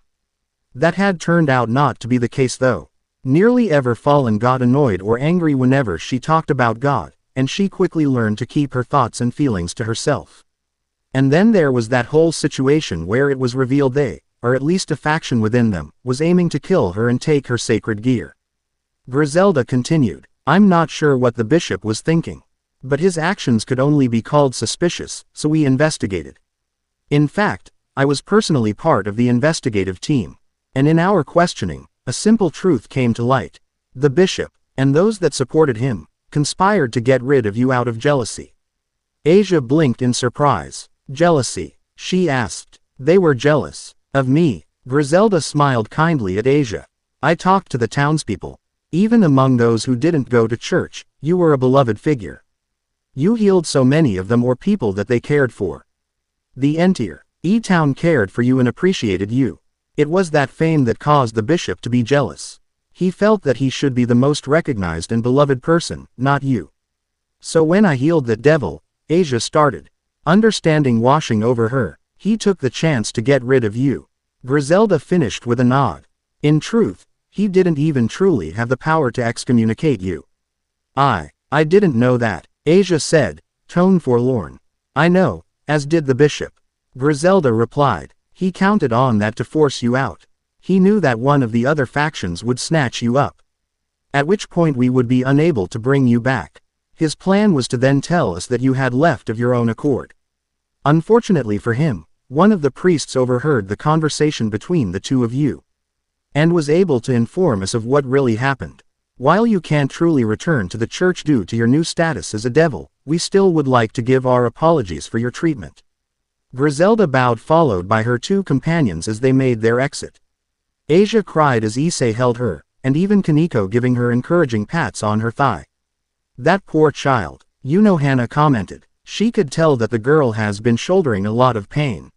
That had turned out not to be the case though. Nearly every fallen got annoyed or angry whenever she talked about God, and she quickly learned to keep her thoughts and feelings to herself. And then there was that whole situation where it was revealed they, or at least a faction within them, was aiming to kill her and take her sacred gear. Griselda continued. I'm not sure what the bishop was thinking. But his actions could only be called suspicious, so we investigated. In fact, I was personally part of the investigative team. And in our questioning, a simple truth came to light. The bishop, and those that supported him, conspired to get rid of you out of jealousy. Asia blinked in surprise. Jealousy? She asked. They were jealous. Of me? Griselda smiled kindly at Asia. I talked to the townspeople. Even among those who didn't go to church, you were a beloved figure. You healed so many of them or people that they cared for. The entire E-town cared for you and appreciated you. It was that fame that caused the bishop to be jealous. He felt that he should be the most recognized and beloved person, not you. So when I healed that devil, Asia started. Understanding washing over her, he took the chance to get rid of you. Griselda finished with a nod. In truth, he didn't even truly have the power to excommunicate you. I didn't know that, Asia said, tone forlorn. I know, as did the bishop. Griselda replied. He counted on that to force you out. He knew that one of the other factions would snatch you up. At which point we would be unable to bring you back. His plan was to then tell us that you had left of your own accord. Unfortunately for him, one of the priests overheard the conversation between the 2 of you. and was able to inform us of what really happened. While you can't truly return to the church due to your new status as a devil, we still would like to give our apologies for your treatment." Griselda bowed, followed by her two companions as they made their exit. Asia cried as Issei held her, and even Kaneko giving her encouraging pats on her thigh. "That poor child," Hana commented. "She could tell that the girl has been shouldering a lot of pain.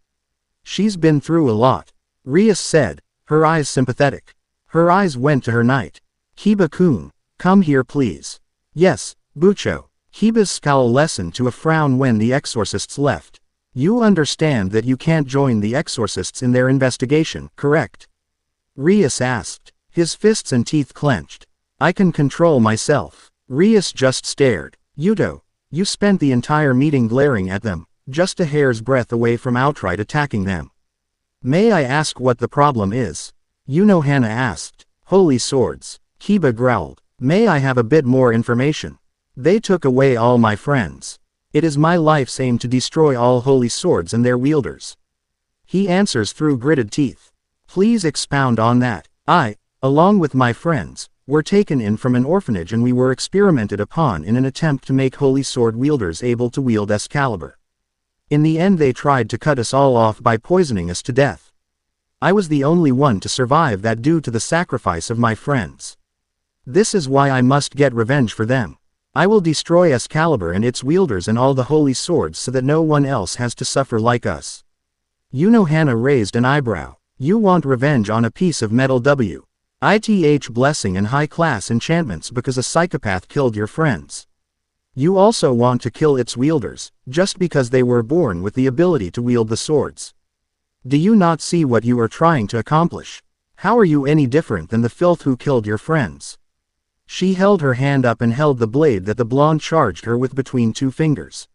She's been through a lot," Rias said, her eyes sympathetic. Her eyes went to her knight. "Kiba-kun, come here please." "Yes, Bucho." Kiba's scowl lessened to a frown when the exorcists left. "You understand that you can't join the exorcists in their investigation, correct?" Rias asked. His fists and teeth clenched. "I can control myself." Rias just stared. "Yuto, you spent the entire meeting glaring at them, just a hair's breadth away from outright attacking them. May I ask what the problem is?" Hana asked. "Holy swords." Kiba growled. "May I have a bit more information? They took away all my friends. It is my life's aim to destroy all holy swords and their wielders." He answers through gritted teeth. "Please expound on that. I, along with my friends, were taken in from an orphanage and we were experimented upon in an attempt to make holy sword wielders able to wield Excalibur. In the end they tried to cut us all off by poisoning us to death. I was the only one to survive that due to the sacrifice of my friends. This is why I must get revenge for them. I will destroy Excalibur and its wielders and all the holy swords so that no one else has to suffer like us." Hana raised an eyebrow. "You want revenge on a piece of metal with blessing and high-class enchantments because a psychopath killed your friends. You also want to kill its wielders, just because they were born with the ability to wield the swords. Do you not see what you are trying to accomplish? How are you any different than the filth who killed your friends?" She held her hand up and held the blade that the blonde charged her with between two fingers.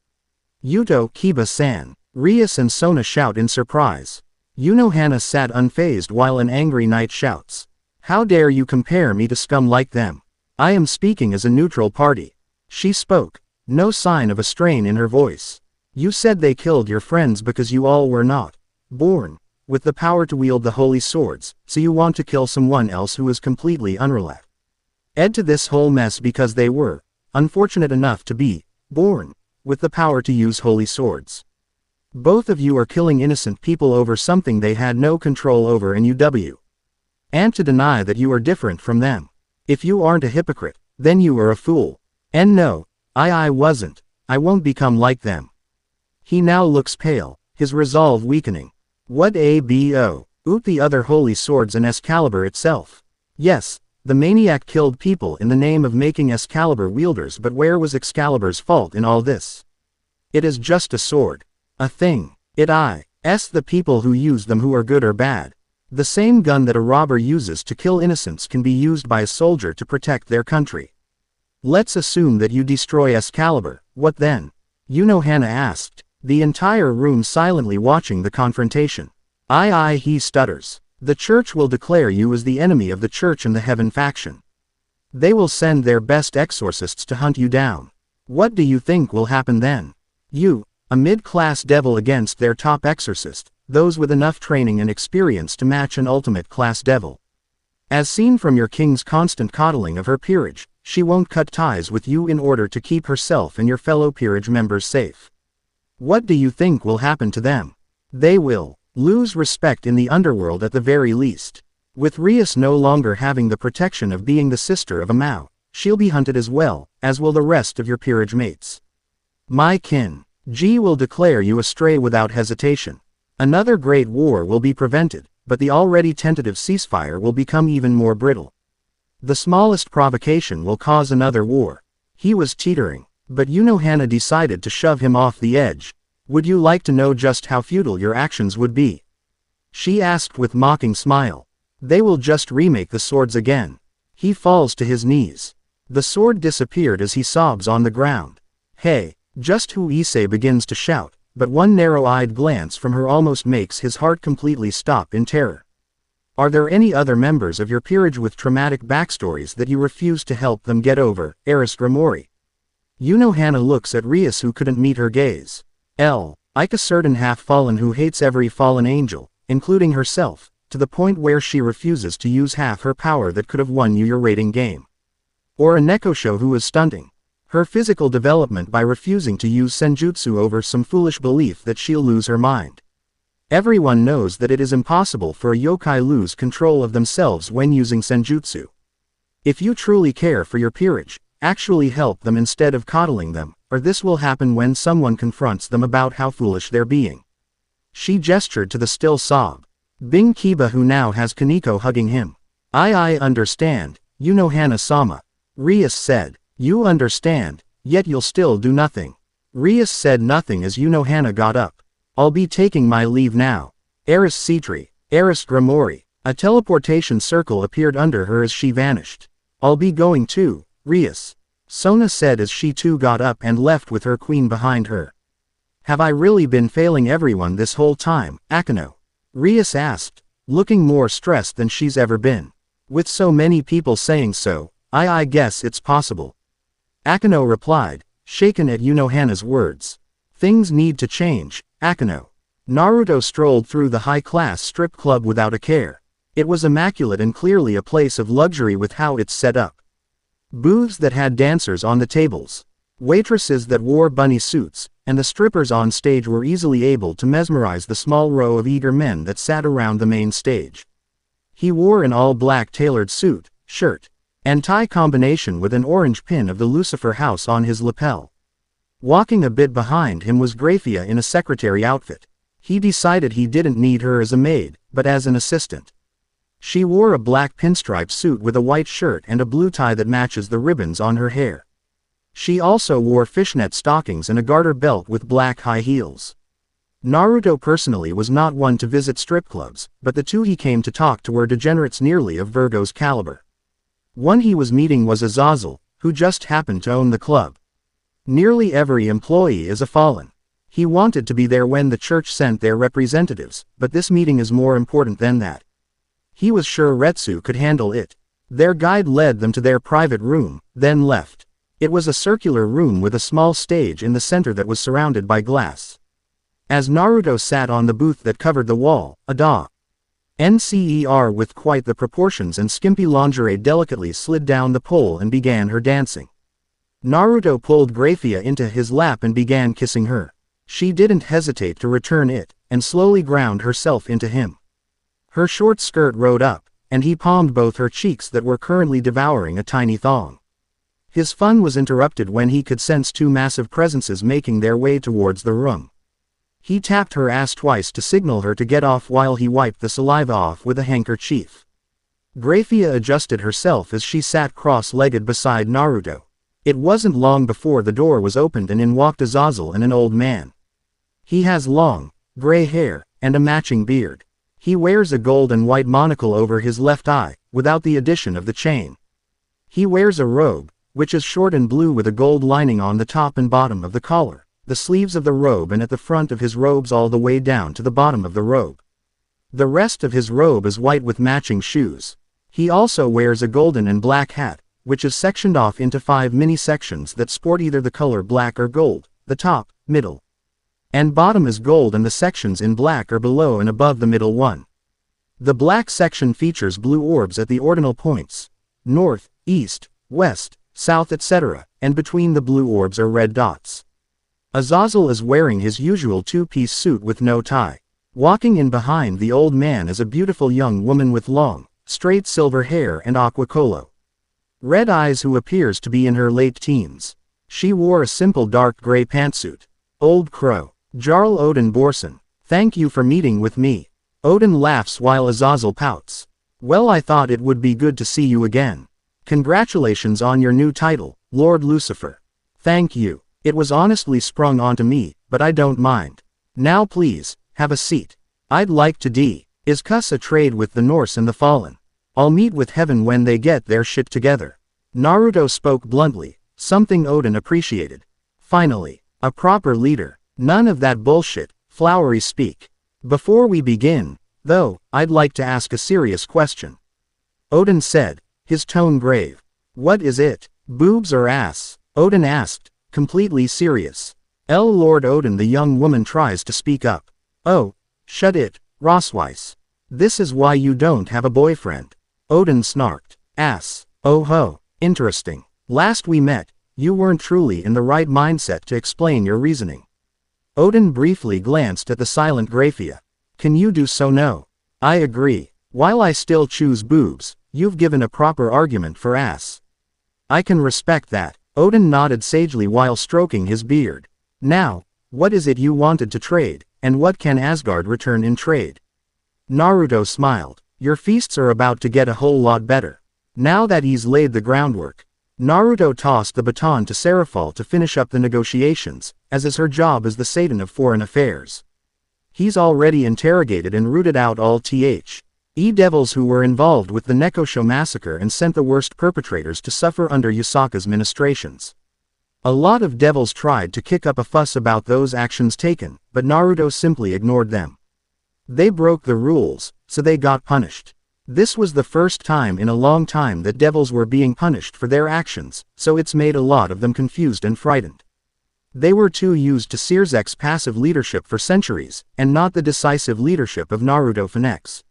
"Yuto, Kiba-san." Rias and Sona shout in surprise. Hana sat unfazed while an angry knight shouts. "How dare you compare me to scum like them? I am speaking as a neutral party." She spoke, no sign of a strain in her voice. "You said they killed your friends because you all were not born with the power to wield the holy swords, so you want to kill someone else who is completely unrelated to this whole mess because they were unfortunate enough to be born with the power to use holy swords. Both of you are killing innocent people over something they had no control over in UW. And to deny that you are different from them. If you aren't a hypocrite, then you are a fool. And no, I wasn't. I won't become like them." He now looks pale, his resolve weakening. "What abo? Oot the other holy swords and Excalibur itself. Yes, the maniac killed people in the name of making Excalibur wielders, but where was Excalibur's fault in all this? It is just a sword. A thing. It's the people who use them who are good or bad. The same gun that a robber uses to kill innocents can be used by a soldier to protect their country. Let's assume that you destroy Excalibur, what then?" Hana asked, the entire room silently watching the confrontation. He stutters. "The church will declare you as the enemy of the church and the heaven faction. They will send their best exorcists to hunt you down. What do you think will happen then? You, a mid-class devil against their top exorcist, those with enough training and experience to match an ultimate-class devil. As seen from your king's constant coddling of her peerage, she won't cut ties with you in order to keep herself and your fellow peerage members safe. What do you think will happen to them? They will lose respect in the underworld at the very least. With Rias no longer having the protection of being the sister of a Mao, she'll be hunted as well, as will the rest of your peerage mates. My kin, G will declare you astray without hesitation. Another great war will be prevented, but the already tentative ceasefire will become even more brittle. The smallest provocation will cause another war." He was teetering, but Hana decided to shove him off the edge. "Would you like to know just how futile your actions would be?" She asked with mocking smile. "They will just remake the swords again." He falls to his knees. The sword disappeared as he sobs on the ground. "Hey, just who?" Issei begins to shout, but one narrow-eyed glance from her almost makes his heart completely stop in terror. "Are there any other members of your peerage with traumatic backstories that you refuse to help them get over?" Aris Grimori. Hana looks at Rias, who couldn't meet her gaze. Like a certain half-fallen who hates every fallen angel, including herself, to the point where she refuses to use half her power that could have won you your rating game. Or a Nekosho who is stunting her physical development by refusing to use senjutsu over some foolish belief that she'll lose her mind. Everyone knows that it is impossible for a yokai lose control of themselves when using senjutsu. If you truly care for your peerage, actually help them instead of coddling them, or this will happen when someone confronts them about how foolish they're being. She gestured to the still sob Bing Kiba who now has Kaneko hugging him. I understand, Hana-sama. Rias said. You understand, yet you'll still do nothing. Rias said nothing as Hana got up. I'll be taking my leave now. Eris Citri, Eris Gramori. A teleportation circle appeared under her as she vanished. I'll be going too, Rias. Sona said as she too got up and left with her queen behind her. Have I really been failing everyone this whole time, Akano? Rias asked, looking more stressed than she's ever been. With so many people saying so, I guess it's possible. Akano replied, shaken at Hana's words. Things need to change, Akano. Naruto strolled through the high-class strip club without a care. It was immaculate and clearly a place of luxury with how it's set up. Booths that had dancers on the tables, waitresses that wore bunny suits, and the strippers on stage were easily able to mesmerize the small row of eager men that sat around the main stage. He wore an all-black tailored suit, shirt, and tie combination with an orange pin of the Lucifer house on his lapel. Walking a bit behind him was Graia in a secretary outfit. He decided he didn't need her as a maid, but as an assistant. She wore a black pinstripe suit with a white shirt and a blue tie that matches the ribbons on her hair. She also wore fishnet stockings and a garter belt with black high heels. Naruto personally was not one to visit strip clubs, but the two he came to talk to were degenerates nearly of Virgo's caliber. One he was meeting was Azazel, who just happened to own the club. Nearly every employee is a fallen. He wanted to be there when the church sent their representatives, but this meeting is more important than that. He was sure Retsu could handle it. Their guide led them to their private room, then left. It was a circular room with a small stage in the center that was surrounded by glass. As Naruto sat on the booth that covered the wall, a NCER with quite the proportions and skimpy lingerie delicately slid down the pole and began her dancing. Naruto pulled Graia into his lap and began kissing her. She didn't hesitate to return it, and slowly ground herself into him. Her short skirt rode up, and he palmed both her cheeks that were currently devouring a tiny thong. His fun was interrupted when he could sense two massive presences making their way towards the room. He tapped her ass twice to signal her to get off while he wiped the saliva off with a handkerchief. Graia adjusted herself as she sat cross-legged beside Naruto. It wasn't long before the door was opened and in walked Azazel and an old man. He has long, gray hair, and a matching beard. He wears a gold and white monocle over his left eye, without the addition of the chain. He wears a robe, which is short and blue with a gold lining on the top and bottom of the collar, the sleeves of the robe and at the front of his robes all the way down to the bottom of the robe. The rest of his robe is white with matching shoes. He also wears a golden and black hat, which is sectioned off into 5 mini-sections that sport either the color black or gold. The top, middle, and bottom is gold and the sections in black are below and above the middle one. The black section features blue orbs at the ordinal points, north, east, west, south etc., and between the blue orbs are red dots. Azazel is wearing his usual two-piece suit with no tie. Walking in behind the old man is a beautiful young woman with long, straight silver hair and aqua red eyes who appears to be in her late teens. She wore a simple dark gray pantsuit. Old Crow. Jarl Odin Borson. Thank you for meeting with me. Odin laughs while Azazel pouts. Well, I thought it would be good to see you again. Congratulations on your new title, Lord Lucifer. Thank you. It was honestly sprung onto me, but I don't mind. Now please, have a seat. I'd like to discuss a trade with the Norse and the Fallen. I'll meet with Heaven when they get their shit together. Naruto spoke bluntly, something Odin appreciated. Finally, a proper leader. None of that bullshit, flowery speak. Before we begin, though, I'd like to ask a serious question. Odin said, his tone grave. What is it? Boobs or ass? Odin asked, completely serious. Lord Odin. The young woman tries to speak up. Oh, shut it, Rossweiss. This is why you don't have a boyfriend. Odin snarked. Ass. Oh ho. Interesting. Last we met, you weren't truly in the right mindset to explain your reasoning. Odin briefly glanced at the silent Graia. Can you do so? No. I agree. While I still choose boobs, you've given a proper argument for ass. I can respect that. Odin nodded sagely while stroking his beard. Now, what is it you wanted to trade, and what can Asgard return in trade? Naruto smiled. Your feasts are about to get a whole lot better. Now that he's laid the groundwork. Naruto tossed the baton to Seraphal to finish up the negotiations, as is her job as the Satan of Foreign Affairs. He's already interrogated and rooted out all devils who were involved with the Nekosho massacre and sent the worst perpetrators to suffer under Yasaka's ministrations. A lot of devils tried to kick up a fuss about those actions taken, but Naruto simply ignored them. They broke the rules, so they got punished. This was the first time in a long time that devils were being punished for their actions, so it's made a lot of them confused and frightened. They were too used to Searzek's passive leadership for centuries, and not the decisive leadership of Naruto Phenex.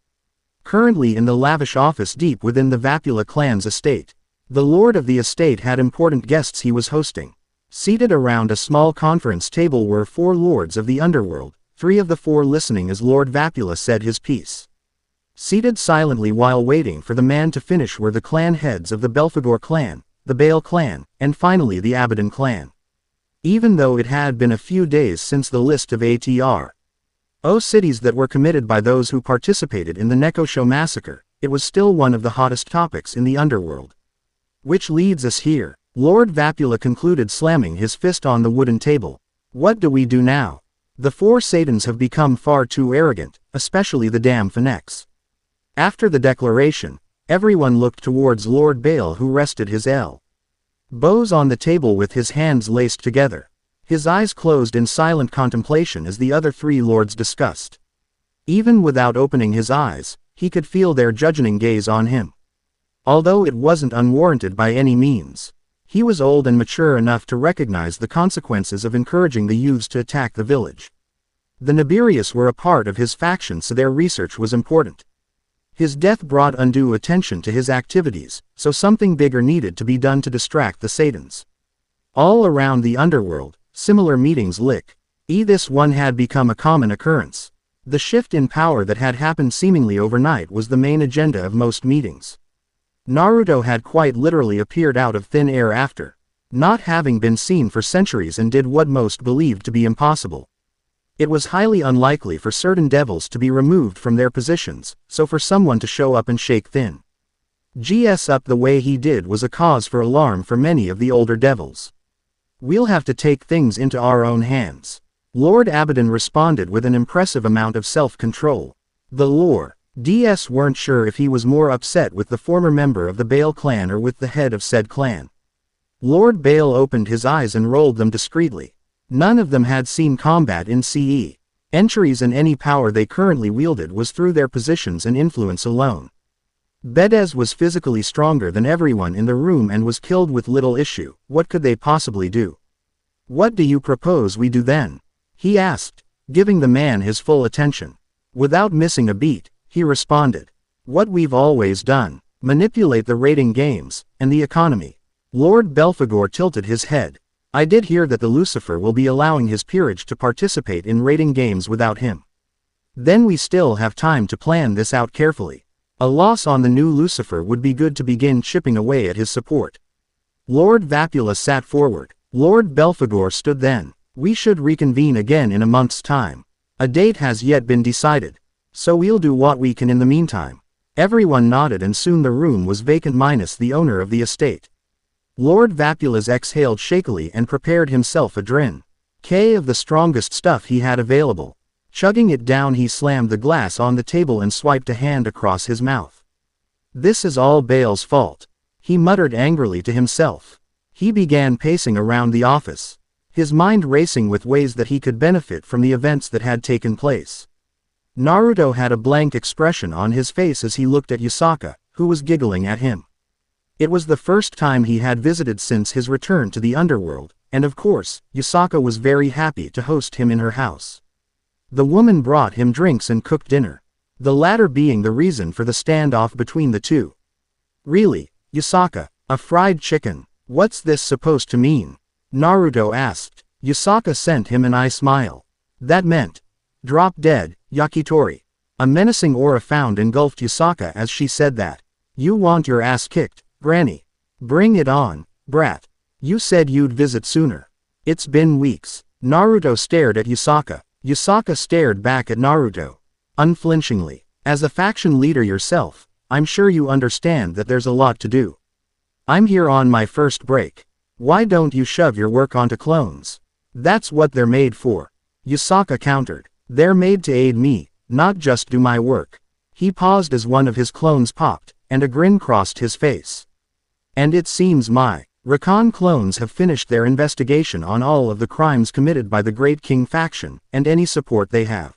Currently in the lavish office deep within the Vapula clan's estate, the lord of the estate had important guests he was hosting. Seated around a small conference table were 4 lords of the underworld, 3 of the 4 listening as Lord Vapula said his piece. Seated silently while waiting for the man to finish were the clan heads of the Belphegor clan, the Bale clan, and finally the Abaddon clan. Even though it had been a few days since the list of cities that were committed by those who participated in the Nekosho massacre, it was still one of the hottest topics in the underworld. Which leads us here. Lord Vapula concluded, slamming his fist on the wooden table. What do we do now? The 4 Satans have become far too arrogant, especially the damn Phenex. After the declaration, everyone looked towards Lord Bale, who rested his elbows on the table with his hands laced together. His eyes closed in silent contemplation as the other 3 lords discussed. Even without opening his eyes, he could feel their judging gaze on him. Although it wasn't unwarranted by any means. He was old and mature enough to recognize the consequences of encouraging the youths to attack the village. The Nibirius were a part of his faction, so their research was important. His death brought undue attention to his activities, so something bigger needed to be done to distract the Satans. All around the underworld, similar meetings this one had become a common occurrence. The shift in power that had happened seemingly overnight was the main agenda of most meetings. Naruto had quite literally appeared out of thin air after not having been seen for centuries and did what most believed to be impossible. It was highly unlikely for certain devils to be removed from their positions, so for someone to show up and shake things up the way he did was a cause for alarm for many of the older devils. We'll have to take things into our own hands. Lord Abaddon responded with an impressive amount of self-control. The lords weren't sure if he was more upset with the former member of the Bale clan or with the head of said clan. Lord Bale opened his eyes and rolled them discreetly. None of them had seen combat in entries, and any power they currently wielded was through their positions and influence alone. Bedez was physically stronger than everyone in the room and was killed with little issue. What could they possibly do? What do you propose we do then? He asked, giving the man his full attention. Without missing a beat, he responded. What we've always done. Manipulate the rating games, and the economy. Lord Belphegor tilted his head. I did hear that the Lucifer will be allowing his peerage to participate in rating games without him. Then we still have time to plan this out carefully. A loss on the new Lucifer would be good to begin chipping away at his support. Lord Vapula sat forward. Lord Belphegor stood then. We should reconvene again in a month's time. A date has yet been decided. So we'll do what we can in the meantime. Everyone nodded and soon the room was vacant minus the owner of the estate. Lord Vapula's exhaled shakily and prepared himself a drink of the strongest stuff he had available. Chugging it down, he slammed the glass on the table and swiped a hand across his mouth. This is all Bale's fault. He muttered angrily to himself. He began pacing around the office, his mind racing with ways that he could benefit from the events that had taken place. Naruto had a blank expression on his face as he looked at Yasaka, who was giggling at him. It was the first time he had visited since his return to the underworld, and of course, Yasaka was very happy to host him in her house. The woman brought him drinks and cooked dinner. the latter being the reason for the standoff between the two. Really, Yusaka, a fried chicken, what's this supposed to mean? Naruto asked. Yusaka sent him an eye smile. That meant, drop dead, Yakitori. A menacing aura engulfed Yusaka as she said that. You want your ass kicked, Granny. Bring it on, brat. You said you'd visit sooner. It's been weeks. Naruto stared at Yusaka. Yusaka stared back at Naruto. Unflinchingly. As a faction leader yourself, I'm sure you understand that there's a lot to do. I'm here on my first break. Why don't you shove your work onto clones? That's what they're made for. Yusaka countered. They're made to aid me, not just do my work. He paused as one of his clones popped, and a grin crossed his face. And it seems my Recon clones have finished their investigation on all of the crimes committed by the Great King faction, and any support they have.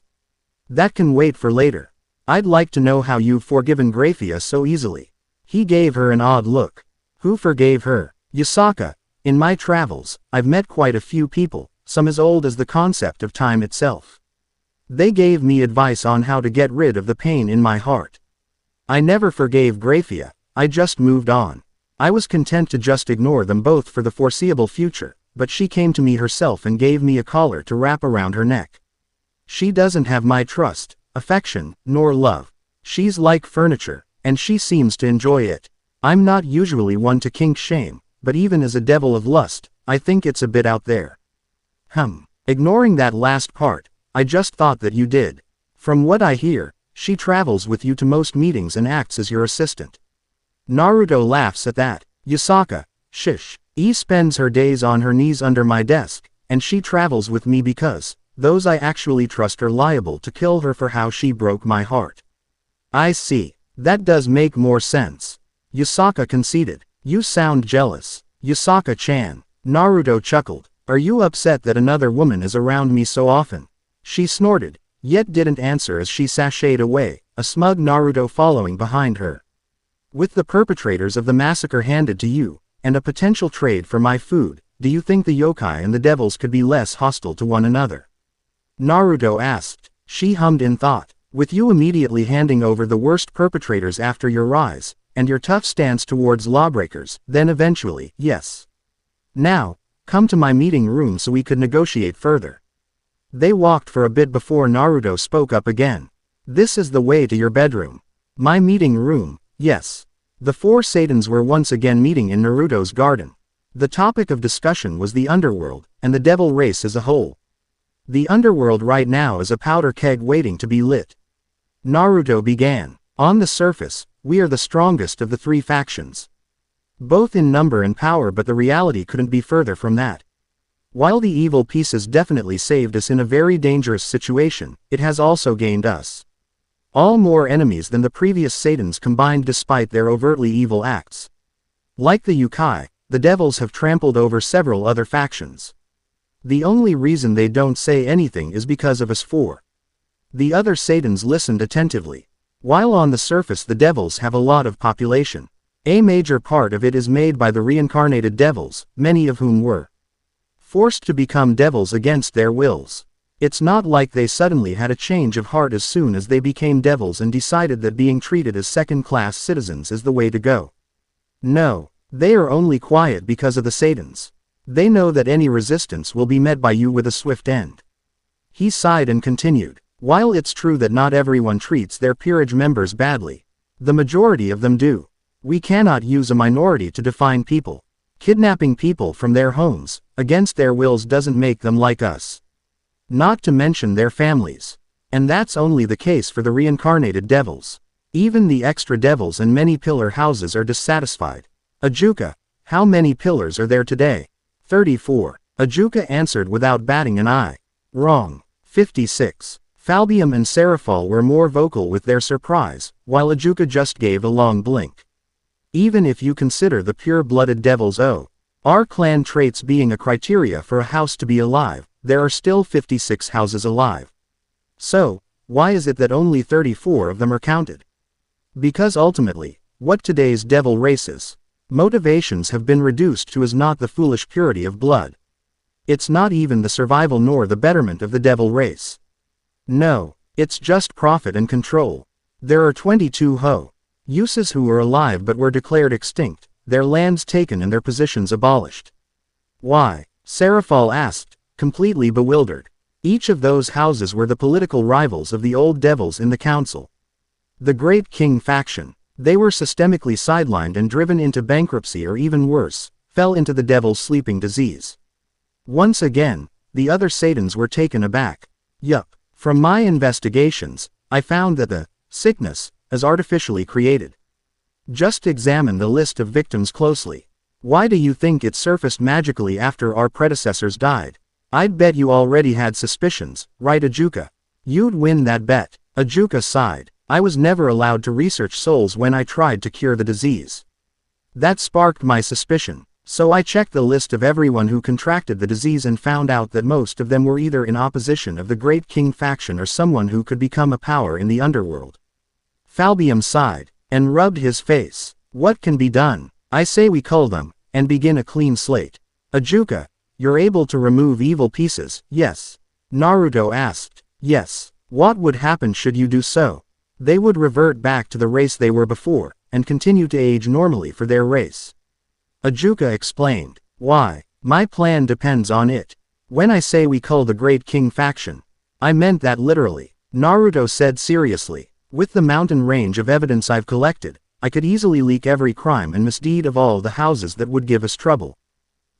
That can wait for later. I'd like to know how you've forgiven Graia so easily. He gave her an odd look. Who forgave her? Yusaka. In my travels, I've met quite a few people, some as old as the concept of time itself. They gave me advice on how to get rid of the pain in my heart. I never forgave Graia, I just moved on. I was content to just ignore them both for the foreseeable future, but she came to me herself and gave me a collar to wrap around her neck. She doesn't have my trust, affection, nor love. She's like furniture, and she seems to enjoy it. I'm not usually one to kink shame, but even as a devil of lust, I think it's a bit out there. Ignoring that last part, I just thought that you did. From what I hear, she travels with you to most meetings and acts as your assistant. Naruto laughs at that. Yusaka, shish. Spends her days on her knees under my desk, and she travels with me because those I actually trust are liable to kill her for how she broke my heart. I see. That does make more sense. Yusaka conceded. You sound jealous. Yusaka-chan. Naruto chuckled. Are you upset that another woman is around me so often? She snorted, yet didn't answer as she sashayed away, a smug Naruto following behind her. With the perpetrators of the massacre handed to you, and a potential trade for my food, do you think the yokai and the devils could be less hostile to one another? Naruto asked. She hummed in thought. With you immediately handing over the worst perpetrators after your rise, and your tough stance towards lawbreakers, then eventually, yes. Now, come to my meeting room so we could negotiate further. They walked for a bit before Naruto spoke up again. This is the way to your bedroom. My meeting room, yes. The four Satans were once again meeting in Naruto's garden. The topic of discussion was the underworld, and the devil race as a whole. The underworld right now is a powder keg waiting to be lit. Naruto began. On the surface, we are the strongest of the three factions. Both in number and power, but the reality couldn't be further from that. While the evil pieces definitely saved us in a very dangerous situation, it has also gained us all more enemies than the previous Satans combined despite their overtly evil acts. Like the yokai, the devils have trampled over several other factions. The only reason they don't say anything is because of us four. The other Satans listened attentively. While on the surface the devils have a lot of population, a major part of it is made by the reincarnated devils, many of whom were forced to become devils against their wills. It's not like they suddenly had a change of heart as soon as they became devils and decided that being treated as second-class citizens is the way to go. No, they are only quiet because of the Satans. They know that any resistance will be met by you with a swift end. He sighed and continued. While it's true that not everyone treats their peerage members badly, the majority of them do. We cannot use a minority to define people. Kidnapping people from their homes, against their wills, doesn't make them like us. Not to mention their families. And that's only the case for the reincarnated devils. Even the extra devils and many pillar houses are dissatisfied. Ajuka, how many pillars are there today? 34. Ajuka answered without batting an eye. Wrong. 56. Falbium and Seraphol were more vocal with their surprise, while Ajuka just gave a long blink. Even if you consider the pure-blooded devils our clan traits being a criteria for a house to be alive, there are still 56 houses alive. So, why is it that only 34 of them are counted? Because ultimately, what today's devil races motivations have been reduced to is not the foolish purity of blood. It's not even the survival nor the betterment of the devil race. No, it's just profit and control. There are 22 uses who were alive but were declared extinct, their lands taken and their positions abolished. Why? Seraphal asked, completely bewildered. Each of those houses were the political rivals of the old devils in the Council. The Great King faction. They were systemically sidelined and driven into bankruptcy, or even worse, fell into the devil's sleeping disease. Once again, the other Satans were taken aback. Yup. From my investigations, I found that the sickness is artificially created. Just examine the list of victims closely. Why do you think it surfaced magically after our predecessors died? I'd bet you already had suspicions, right Ajuka? You'd win that bet. Ajuka sighed. I was never allowed to research souls when I tried to cure the disease. That sparked my suspicion, so I checked the list of everyone who contracted the disease and found out that most of them were either in opposition of the Great King faction or someone who could become a power in the underworld. Falbium sighed, and rubbed his face. What can be done? I say we cull them, and begin a clean slate. Ajuka, you're able to remove evil pieces, yes? Naruto asked. Yes. What would happen should you do so? They would revert back to the race they were before, and continue to age normally for their race. Ajuka explained. Why? My plan depends on it. When I say we cull the Great King faction, I meant that literally. Naruto said seriously. With the mountain range of evidence I've collected, I could easily leak every crime and misdeed of all the houses that would give us trouble.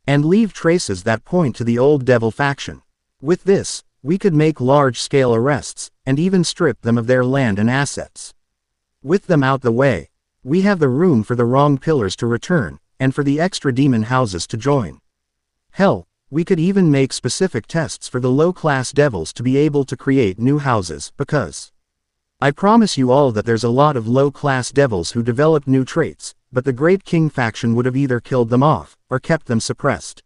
And leave traces that point to the old devil faction. With this, we could make large-scale arrests, and even strip them of their land and assets. With them out the way, we have the room for the wrong pillars to return, and for the extra demon houses to join. Hell, we could even make specific tests for the low-class devils to be able to create new houses, because I promise you all that there's a lot of low-class devils who developed new traits, but the Great King faction would have either killed them off, or kept them suppressed.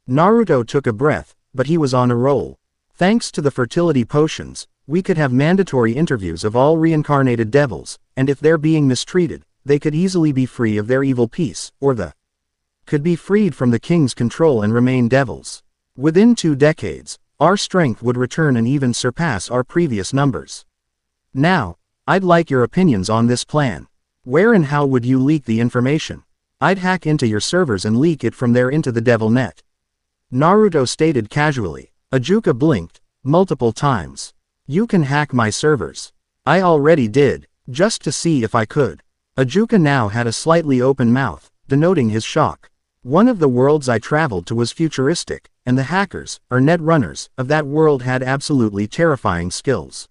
Naruto took a breath, but he was on a roll. Thanks to the fertility potions, we could have mandatory interviews of all reincarnated devils, and if they're being mistreated, they could easily be free of their evil piece, or could be freed from the king's control and remain devils. Within 2 decades, our strength would return and even surpass our previous numbers. Now, I'd like your opinions on this plan. Where and how would you leak the information? I'd hack into your servers and leak it from there into the devil net. Naruto stated casually. Ajuka blinked, multiple times. You can hack my servers. I already did, just to see if I could. Ajuka now had a slightly open mouth, denoting his shock. One of the worlds I traveled to was futuristic, and the hackers, or net runners, of that world had absolutely terrifying skills.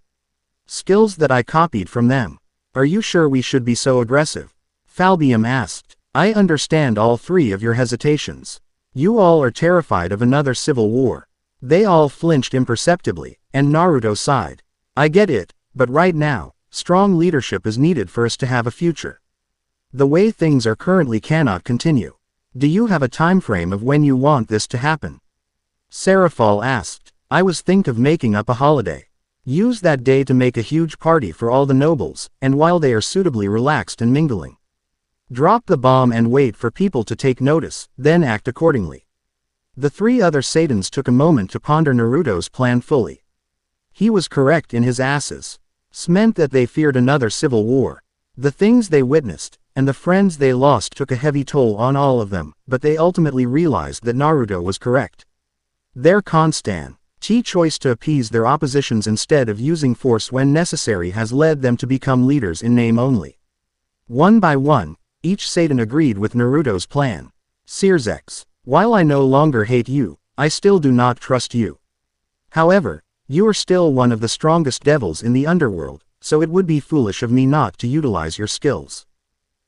Skills that I copied from them. Are you sure we should be so aggressive? Falbium asked. I understand all 3 of your hesitations. You all are terrified of another civil war. They all flinched imperceptibly, and Naruto sighed. I get it, but right now, strong leadership is needed for us to have a future. The way things are currently cannot continue. Do you have a time frame of when you want this to happen? Seraphal asked. I was thinking of making up a holiday. Use that day to make a huge party for all the nobles, and while they are suitably relaxed and mingling. Drop the bomb and wait for people to take notice, then act accordingly. The 3 other Satans took a moment to ponder Naruto's plan fully. He was correct in his asses. Meant that they feared another civil war. The things they witnessed, and the friends they lost took a heavy toll on all of them, but they ultimately realized that Naruto was correct. Their constant choice to appease their oppositions instead of using force when necessary has led them to become leaders in name only. One by one, each Satan agreed with Naruto's plan. Searsex. While I no longer hate you, I still do not trust you. However, you are still one of the strongest devils in the underworld, so it would be foolish of me not to utilize your skills.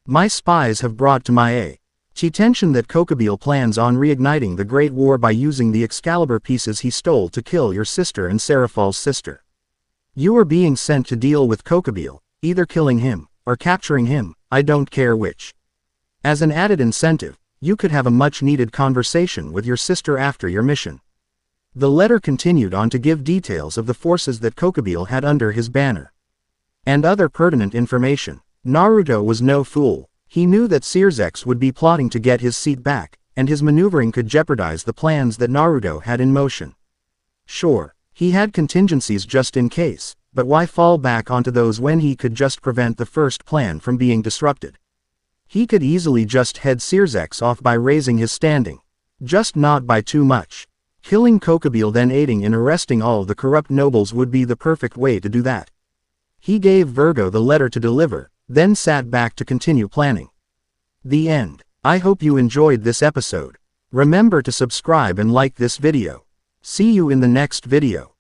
My spies have brought to my attention that Kokobile plans on reigniting the Great War by using the Excalibur pieces he stole to kill your sister and Seraphal's sister. You are being sent to deal with Kokobile, either killing him, or capturing him, I don't care which. As an added incentive, you could have a much-needed conversation with your sister after your mission. The letter continued on to give details of the forces that Kokobile had under his banner. And other pertinent information. Naruto was no fool. He knew that Searsex would be plotting to get his seat back, and his maneuvering could jeopardize the plans that Naruto had in motion. Sure, he had contingencies just in case, but why fall back onto those when he could just prevent the first plan from being disrupted? He could easily just head Circex off by raising his standing. Just not by too much. Killing Kokobile then aiding in arresting all the corrupt nobles would be the perfect way to do that. He gave Virgo the letter to deliver, then sat back to continue planning. The end. I hope you enjoyed this episode. Remember to subscribe and like this video. See you in the next video.